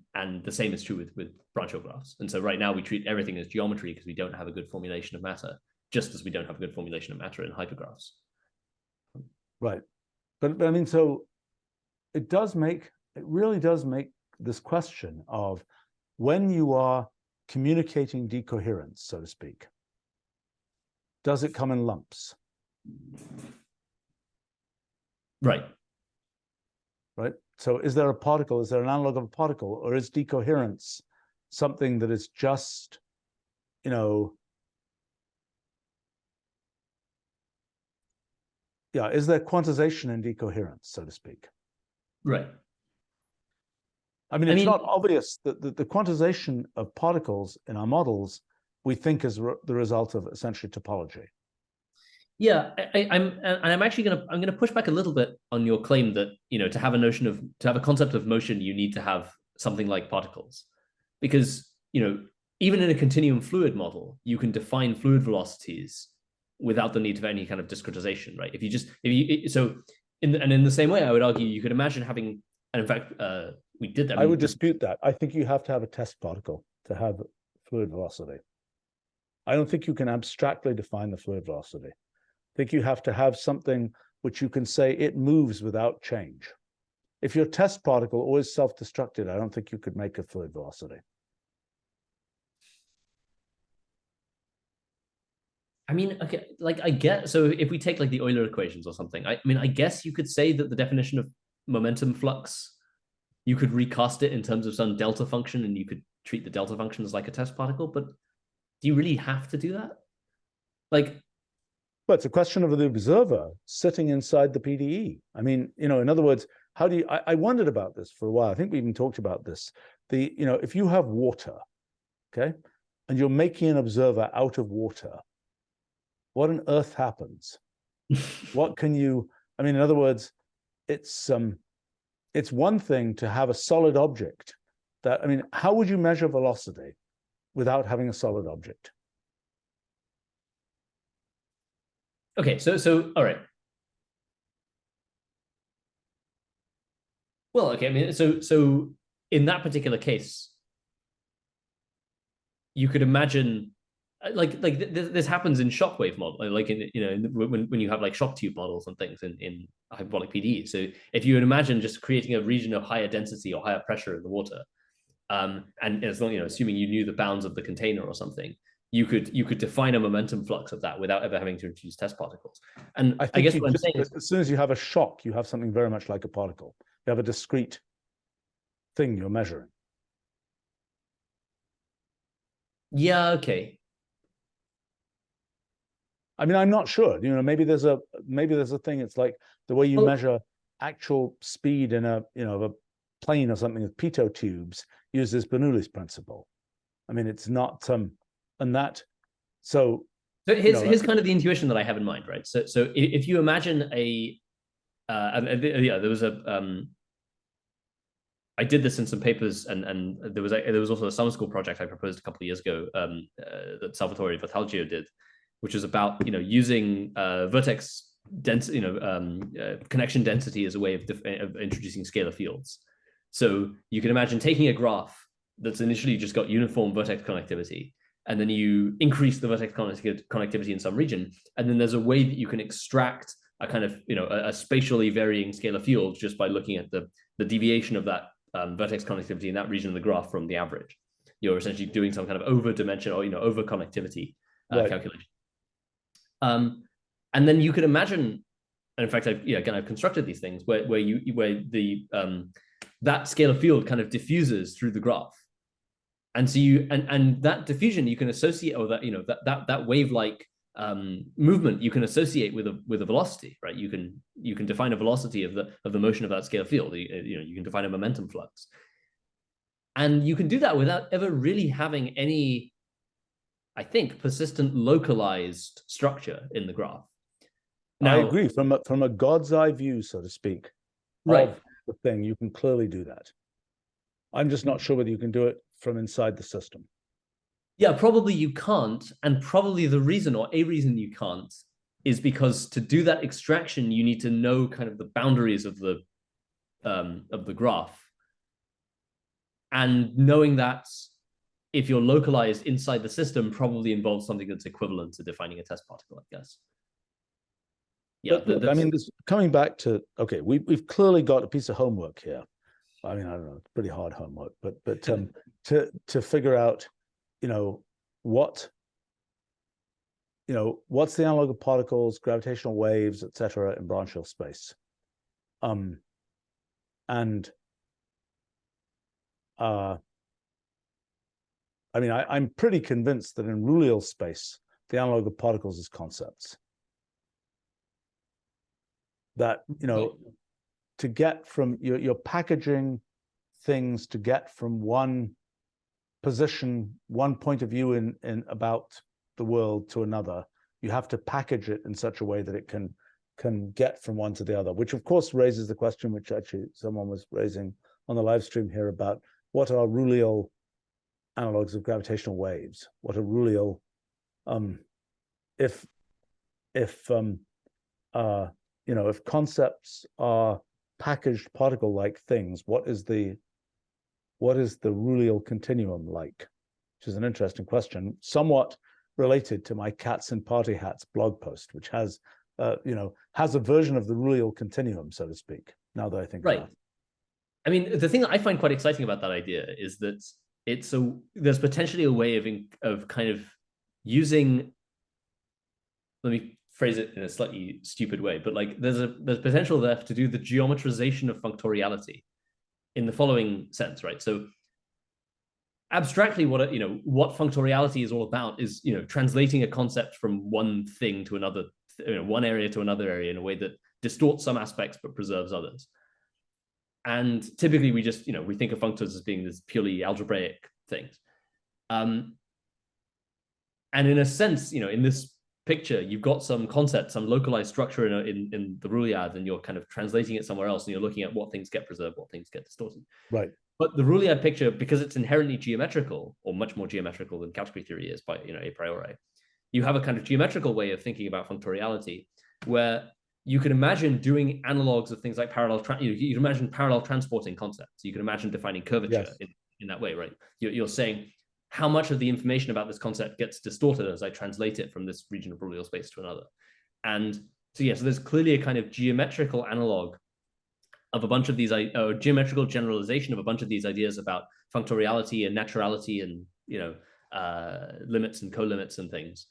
the same is true with branchial graphs. And so right now we treat everything as geometry because we don't have a good formulation of matter, just as we don't have a good formulation of matter in hypergraphs. Right. But I mean, so it really does make this question of when you are communicating decoherence, so to speak, does it come in lumps? Right. Right. So is there a particle? Is there an analog of a particle? Or is decoherence something that is just, is there quantization in decoherence, so to speak? Right. I mean, it's not obvious that the quantization of particles in our models we think is the result of essentially topology. Yeah, I'm actually gonna push back a little bit on your claim that to have a concept of motion, you need to have something like particles, because, you know, even in a continuum fluid model, you can define fluid velocities without the need of any kind of discretization, right? In the same way, I would argue you could imagine having, and in fact, we did that. I would dispute that. I think you have to have a test particle to have fluid velocity. I don't think you can abstractly define the fluid velocity. I think you have to have something which you can say it moves without change. If your test particle always self-destructed, I don't think you could make a fluid velocity. I mean, okay, like I get, so if we take like the Euler equations or something, I mean, I guess you could say that the definition of momentum flux, you could recast it in terms of some delta function, and you could treat the delta function as like a test particle, but do you really have to do that? Like, but it's a question of the observer sitting inside the PDE. I mean, you know, in other words, how do you, I wondered about this for a while. I think we even talked about this. You know, if you have water, okay, and you're making an observer out of water, what on earth happens? What can you, I mean, in other words, it's one thing to have a solid object that, I mean, how would you measure velocity without having a solid object? okay, so all right. Well, okay, I mean, so in that particular case, you could imagine, like this happens in shockwave model, like in, you know, when you have like shock tube models and things in hyperbolic PDE. So if you would imagine just creating a region of higher density or higher pressure in the water, and as long, you know, assuming you knew the bounds of the container or something, you could define a momentum flux of that without ever having to introduce test particles. And I guess what I'm saying is, as soon as you have a shock, you have something very much like a particle. You have a discrete thing you're measuring. yeah, okay. I mean, I'm not sure. You know, maybe there's a thing. It's like the way you measure actual speed in a, you know, a plane or something with pitot tubes uses Bernoulli's principle. I mean, it's not and that. So here's kind of the intuition that I have in mind, right? So if you imagine there was I did this in some papers, and there was also a summer school project I proposed a couple of years ago that Salvatore Battaglio did, which is about, you know, using vertex density, you know, connection density as a way of introducing scalar fields. So you can imagine taking a graph that's initially just got uniform vertex connectivity, and then you increase the vertex connectivity in some region, and then there's a way that you can extract a kind of, you know, a spatially varying scalar field just by looking at the deviation of that vertex connectivity in that region of the graph from the average. You're essentially doing some kind of over dimension or, you know, over connectivity calculation. And then you could imagine, and in fact, I've constructed these things where the that scalar field kind of diffuses through the graph, and so and that diffusion you can associate, or that, you know, that wave-like movement you can associate with a velocity, right? You can define a velocity of the motion of that scalar field. You know, you can define a momentum flux, and you can do that without ever really having any, I think, persistent localized structure in the graph. Now, I agree. From a God's eye view, so to speak, right, of the thing, you can clearly do that. I'm just not sure whether you can do it from inside the system. Yeah, probably you can't, and probably the reason, or a reason you can't, is because to do that extraction, you need to know kind of the boundaries of the graph, and knowing that, if you're localized inside the system, probably involves something that's equivalent to defining a test particle, I guess. Yeah, but I mean, coming back to, okay, we've clearly got a piece of homework here. I mean, I don't know, it's pretty hard homework, but to figure out, you know, what's the analog of particles, gravitational waves, etc., in branch Hill space, and I mean, I'm pretty convinced that in Rulial space, the analog of particles is concepts. That, you know, to get from, you're packaging things to get from one position, one point of view in about the world to another. You have to package it in such a way that it can get from one to the other, which of course raises the question, which actually someone was raising on the live stream here, about what are Rulial analogs of gravitational waves? What are Rulial, if concepts are packaged particle-like things, what is the Rulial continuum like? Which is an interesting question, somewhat related to my Cats in Party Hats blog post, which has a version of the Rulial continuum, so to speak, now that I think about it. I mean, the thing that I find quite exciting about that idea is that there's potentially a way of kind of using, let me phrase it in a slightly stupid way, but like there's potential there to do the geometrization of functoriality in the following sense, right? So abstractly, what functoriality is all about is translating a concept from one thing to another, one area to another area in a way that distorts some aspects but preserves others. And typically we just we think of functors as being this purely algebraic things. And in a sense, in this picture, you've got some concept, some localized structure in the Ruliad, and you're kind of translating it somewhere else, and you're looking at what things get preserved, what things get distorted. Right. But the Ruliad picture, because it's inherently geometrical, or much more geometrical than category theory is by a priori, you have a kind of geometrical way of thinking about functoriality, where you can imagine doing analogs of things like parallel. You can imagine parallel transporting concepts. You can imagine defining curvature in that way, right? You're saying how much of the information about this concept gets distorted as I translate it from this region of Rulial space to another. And so so there's clearly a kind of geometrical analog of a bunch of these, geometrical generalization of a bunch of these ideas about functoriality and naturality and limits and co-limits and things,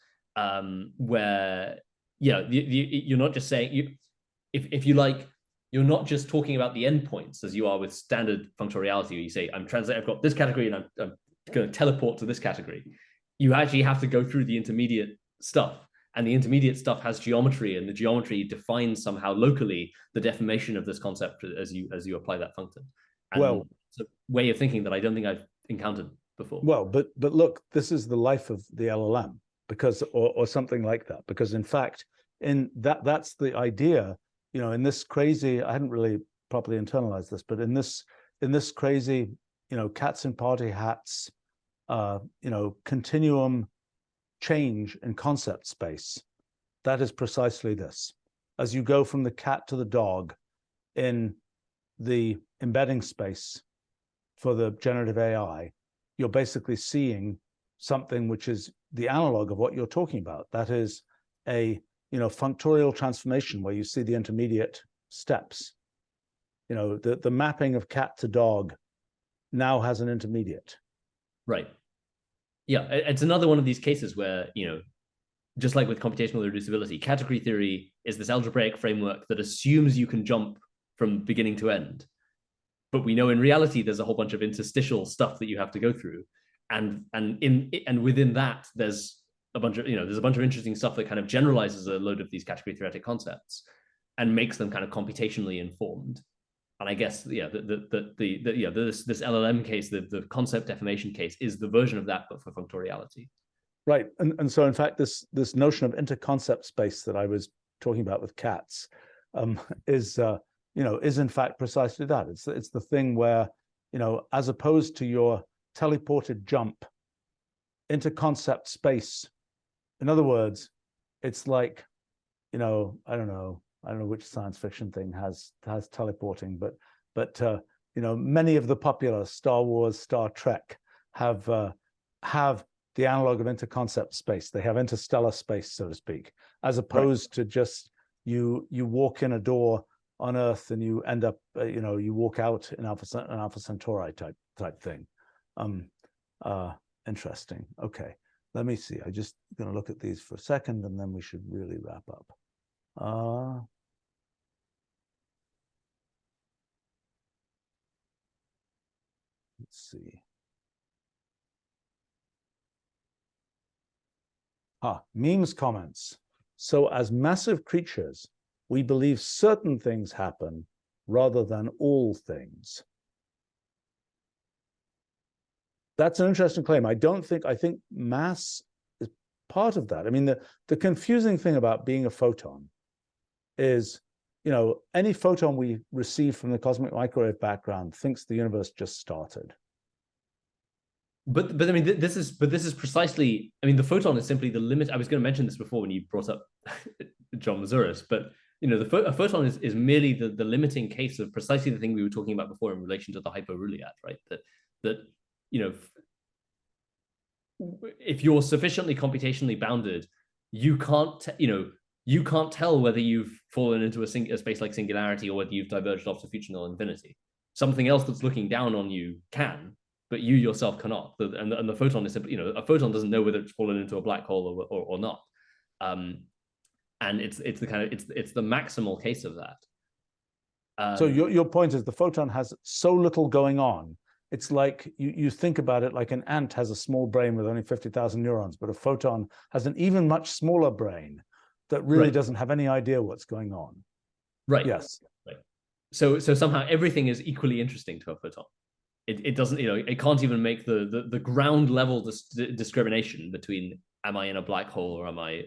where you're not just saying if you like, you're not just talking about the endpoints as you are with standard functoriality, where you say I've got this category and I'm going to teleport to this category. You actually have to go through the intermediate stuff, and the intermediate stuff has geometry, and the geometry defines somehow locally the deformation of this concept as you apply that functor. And it's a way of thinking that I don't think I've encountered before. Well, but look, this is the life of the LLM, because or something like that, because in fact, that's the idea. In this crazy, I hadn't really properly internalized this, but in this crazy, Cats in Party Hats, continuum change in concept space, that is precisely this. As you go from the cat to the dog in the embedding space for the generative AI, you're basically seeing something which is the analog of what you're talking about. That is a functorial transformation where you see the intermediate steps. The mapping of cat to dog now has an intermediate. Right. Yeah, it's another one of these cases where, just like with computational irreducibility, category theory is this algebraic framework that assumes you can jump from beginning to end. But we know in reality, there's a whole bunch of interstitial stuff that you have to go through. And within that, there's a bunch of interesting stuff that kind of generalizes a load of these category theoretic concepts and makes them kind of computationally informed. And I guess, this LLM case, the concept deformation case, is the version of that, but for functoriality. Right, and so in fact, this notion of interconcept space that I was talking about with cats is in fact precisely that. It's the thing where, as opposed to your teleported jump into concept space. In other words, it's like, I don't know which science fiction thing has teleporting, but many of the popular Star Wars, Star Trek have the analog of interconcept space. They have interstellar space, so to speak, as opposed to just you walk in a door on Earth and you end up, you walk out in Alpha Centauri type thing. Interesting. Okay, let me see. I'm just going to look at these for a second, and then we should really wrap up. Let's see. Memes comments. So as massive creatures, we believe certain things happen rather than all things. That's an interesting claim. I think mass is part of that. I mean, the confusing thing about being a photon is, any photon we receive from the cosmic microwave background thinks the universe just started. But I mean, this is precisely. I mean, the photon is simply the limit. I was going to mention this before when you brought up John Mazuris, but a photon is merely the limiting case of precisely the thing we were talking about before in relation to the Hyporuliad, right? That if you're sufficiently computationally bounded, you can't tell whether you've fallen into a space-like singularity or whether you've diverged off to future null infinity. Something else that's looking down on you can, but you yourself cannot. And the photon is simply, a photon doesn't know whether it's fallen into a black hole or not. And it's the maximal case of that. So your point is the photon has so little going on. It's like you think about it like an ant has a small brain with only 50,000 neurons, but a photon has an even much smaller brain that really doesn't have any idea what's going on. Right. Yes. Right. So somehow everything is equally interesting to a photon. It doesn't, it can't even make the ground level discrimination between am I in a black hole or am I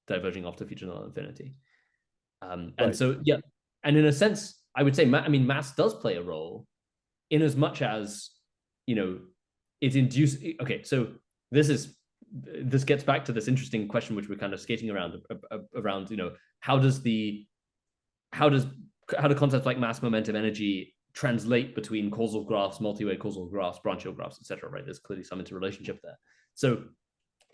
diverging off to future null infinity. And so and in a sense, I would say mass does play a role in as much as it induces. Okay, so this gets back to this interesting question which we're kind of skating around how do concepts like mass, momentum, energy translate between causal graphs, multi-way causal graphs, branchial graphs, etc. Right? There's clearly some interrelationship there. So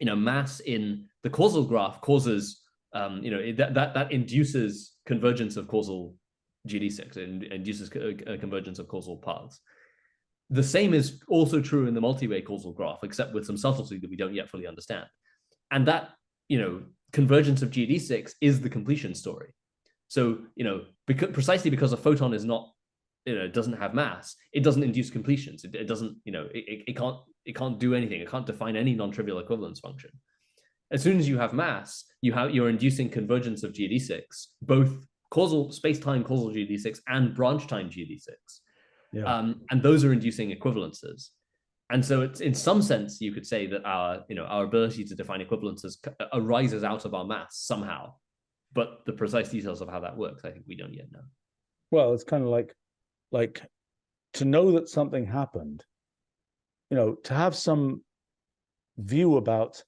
mass in the causal graph causes that induces convergence of causal GD6 and induces a convergence of causal paths. The same is also true in the multi-way causal graph, except with some subtlety that we don't yet fully understand. And that, convergence of GD6 is the completion story. So, precisely because a photon is not, doesn't have mass, it doesn't induce completions. It doesn't, it can't do anything. It can't define any non-trivial equivalence function. As soon as you have mass, you're inducing convergence of GD6, both causal space-time causal GD6 and branch time GD6. Yeah. And those are inducing equivalences. And so it's, in some sense, you could say that our ability to define equivalences arises out of our mass somehow. But the precise details of how that works, I think we don't yet know. Well, it's kind of like to know that something happened, to have some view about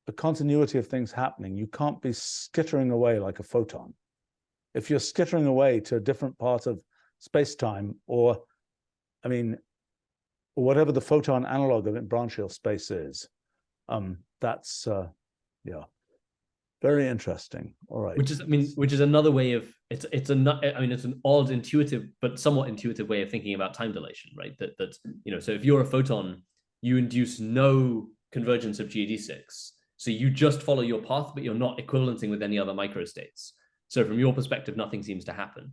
the continuity of things happening, you can't be skittering away like a photon. If you're skittering away to a different part of space-time, or whatever the photon analog of branchial space is, that's very interesting. All right. Which is another way of it's an odd, intuitive, but somewhat intuitive way of thinking about time dilation, right? So if you're a photon, you induce no convergence of GD6. So you just follow your path, but you're not equivalencing with any other microstates. So from your perspective, nothing seems to happen.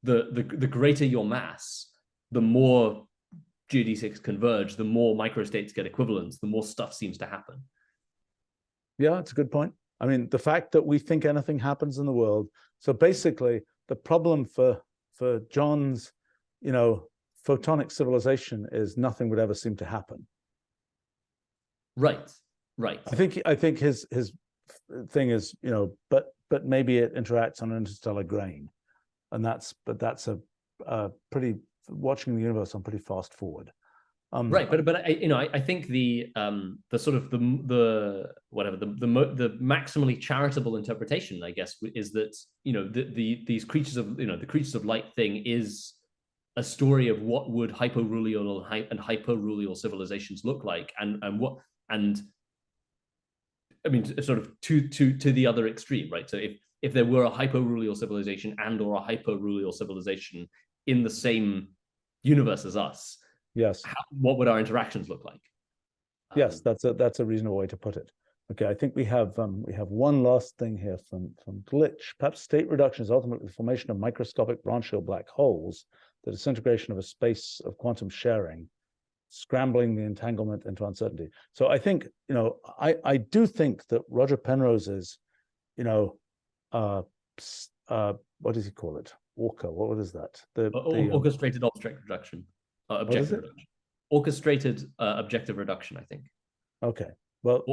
The greater your mass, the more GD6 converge, the more microstates get equivalence, the more stuff seems to happen. Yeah, it's a good point. The fact that we think anything happens in the world. So basically, the problem for John's, photonic civilization is nothing would ever seem to happen. Right. I think his thing is, but maybe it interacts on an interstellar grain, and that's a pretty, watching the universe on pretty fast forward. Right, but I think the sort of the maximally charitable interpretation, I guess, is that these creatures of the creatures of light thing is a story of what would hyporulial and hyporulial civilizations look like, and sort of to the other extreme, right? So if there were a hyporulial civilization and or a hyporulial civilization in the same universe as us, yes, what would our interactions look like? Yes, that's a reasonable way to put it. Okay, I think we have one last thing here from Glitch. Perhaps state reduction is ultimately the formation of microscopic branchial black holes, the disintegration of a space of quantum sharing, scrambling the entanglement into uncertainty. So I think, I do think that Roger Penrose's, what does he call it? Orca, what is that? Orchestrated object reduction. Objective reduction. Orchestrated objective reduction, I think. Okay. Well,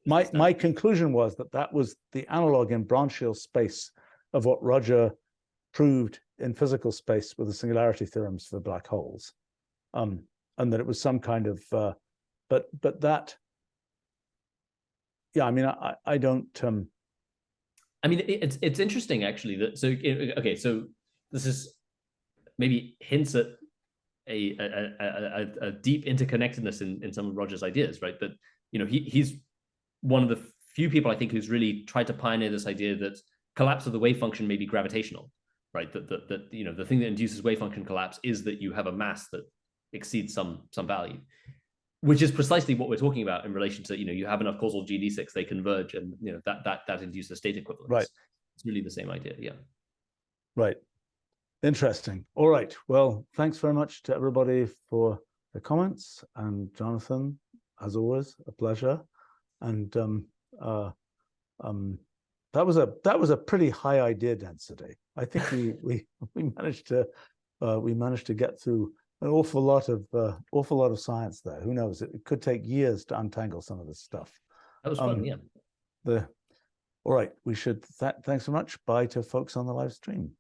my conclusion was that was the analog in branchial space of what Roger proved in physical space with the singularity theorems for black holes. and that it was some kind of, but that, yeah, I mean, I don't. I mean, it's interesting actually that okay, so this is maybe hints at a deep interconnectedness in some of Roger's ideas, right? That he's one of the few people I think who's really tried to pioneer this idea that collapse of the wave function may be gravitational, right? That the thing that induces wave function collapse is that you have a mass that exceeds some value, which is precisely what we're talking about in relation to you have enough causal GD6, they converge, and that induces state equivalence. Right. It's really the same idea. Yeah. Right. Interesting. All right. Well, thanks very much to everybody for the comments, and Jonathan, as always, a pleasure. And that was a pretty high idea density. I think we managed to get through an awful lot of science there. Who knows? It could take years to untangle some of this stuff. That was fun. Yeah. All right. We should. Thanks so much. Bye to folks on the live stream.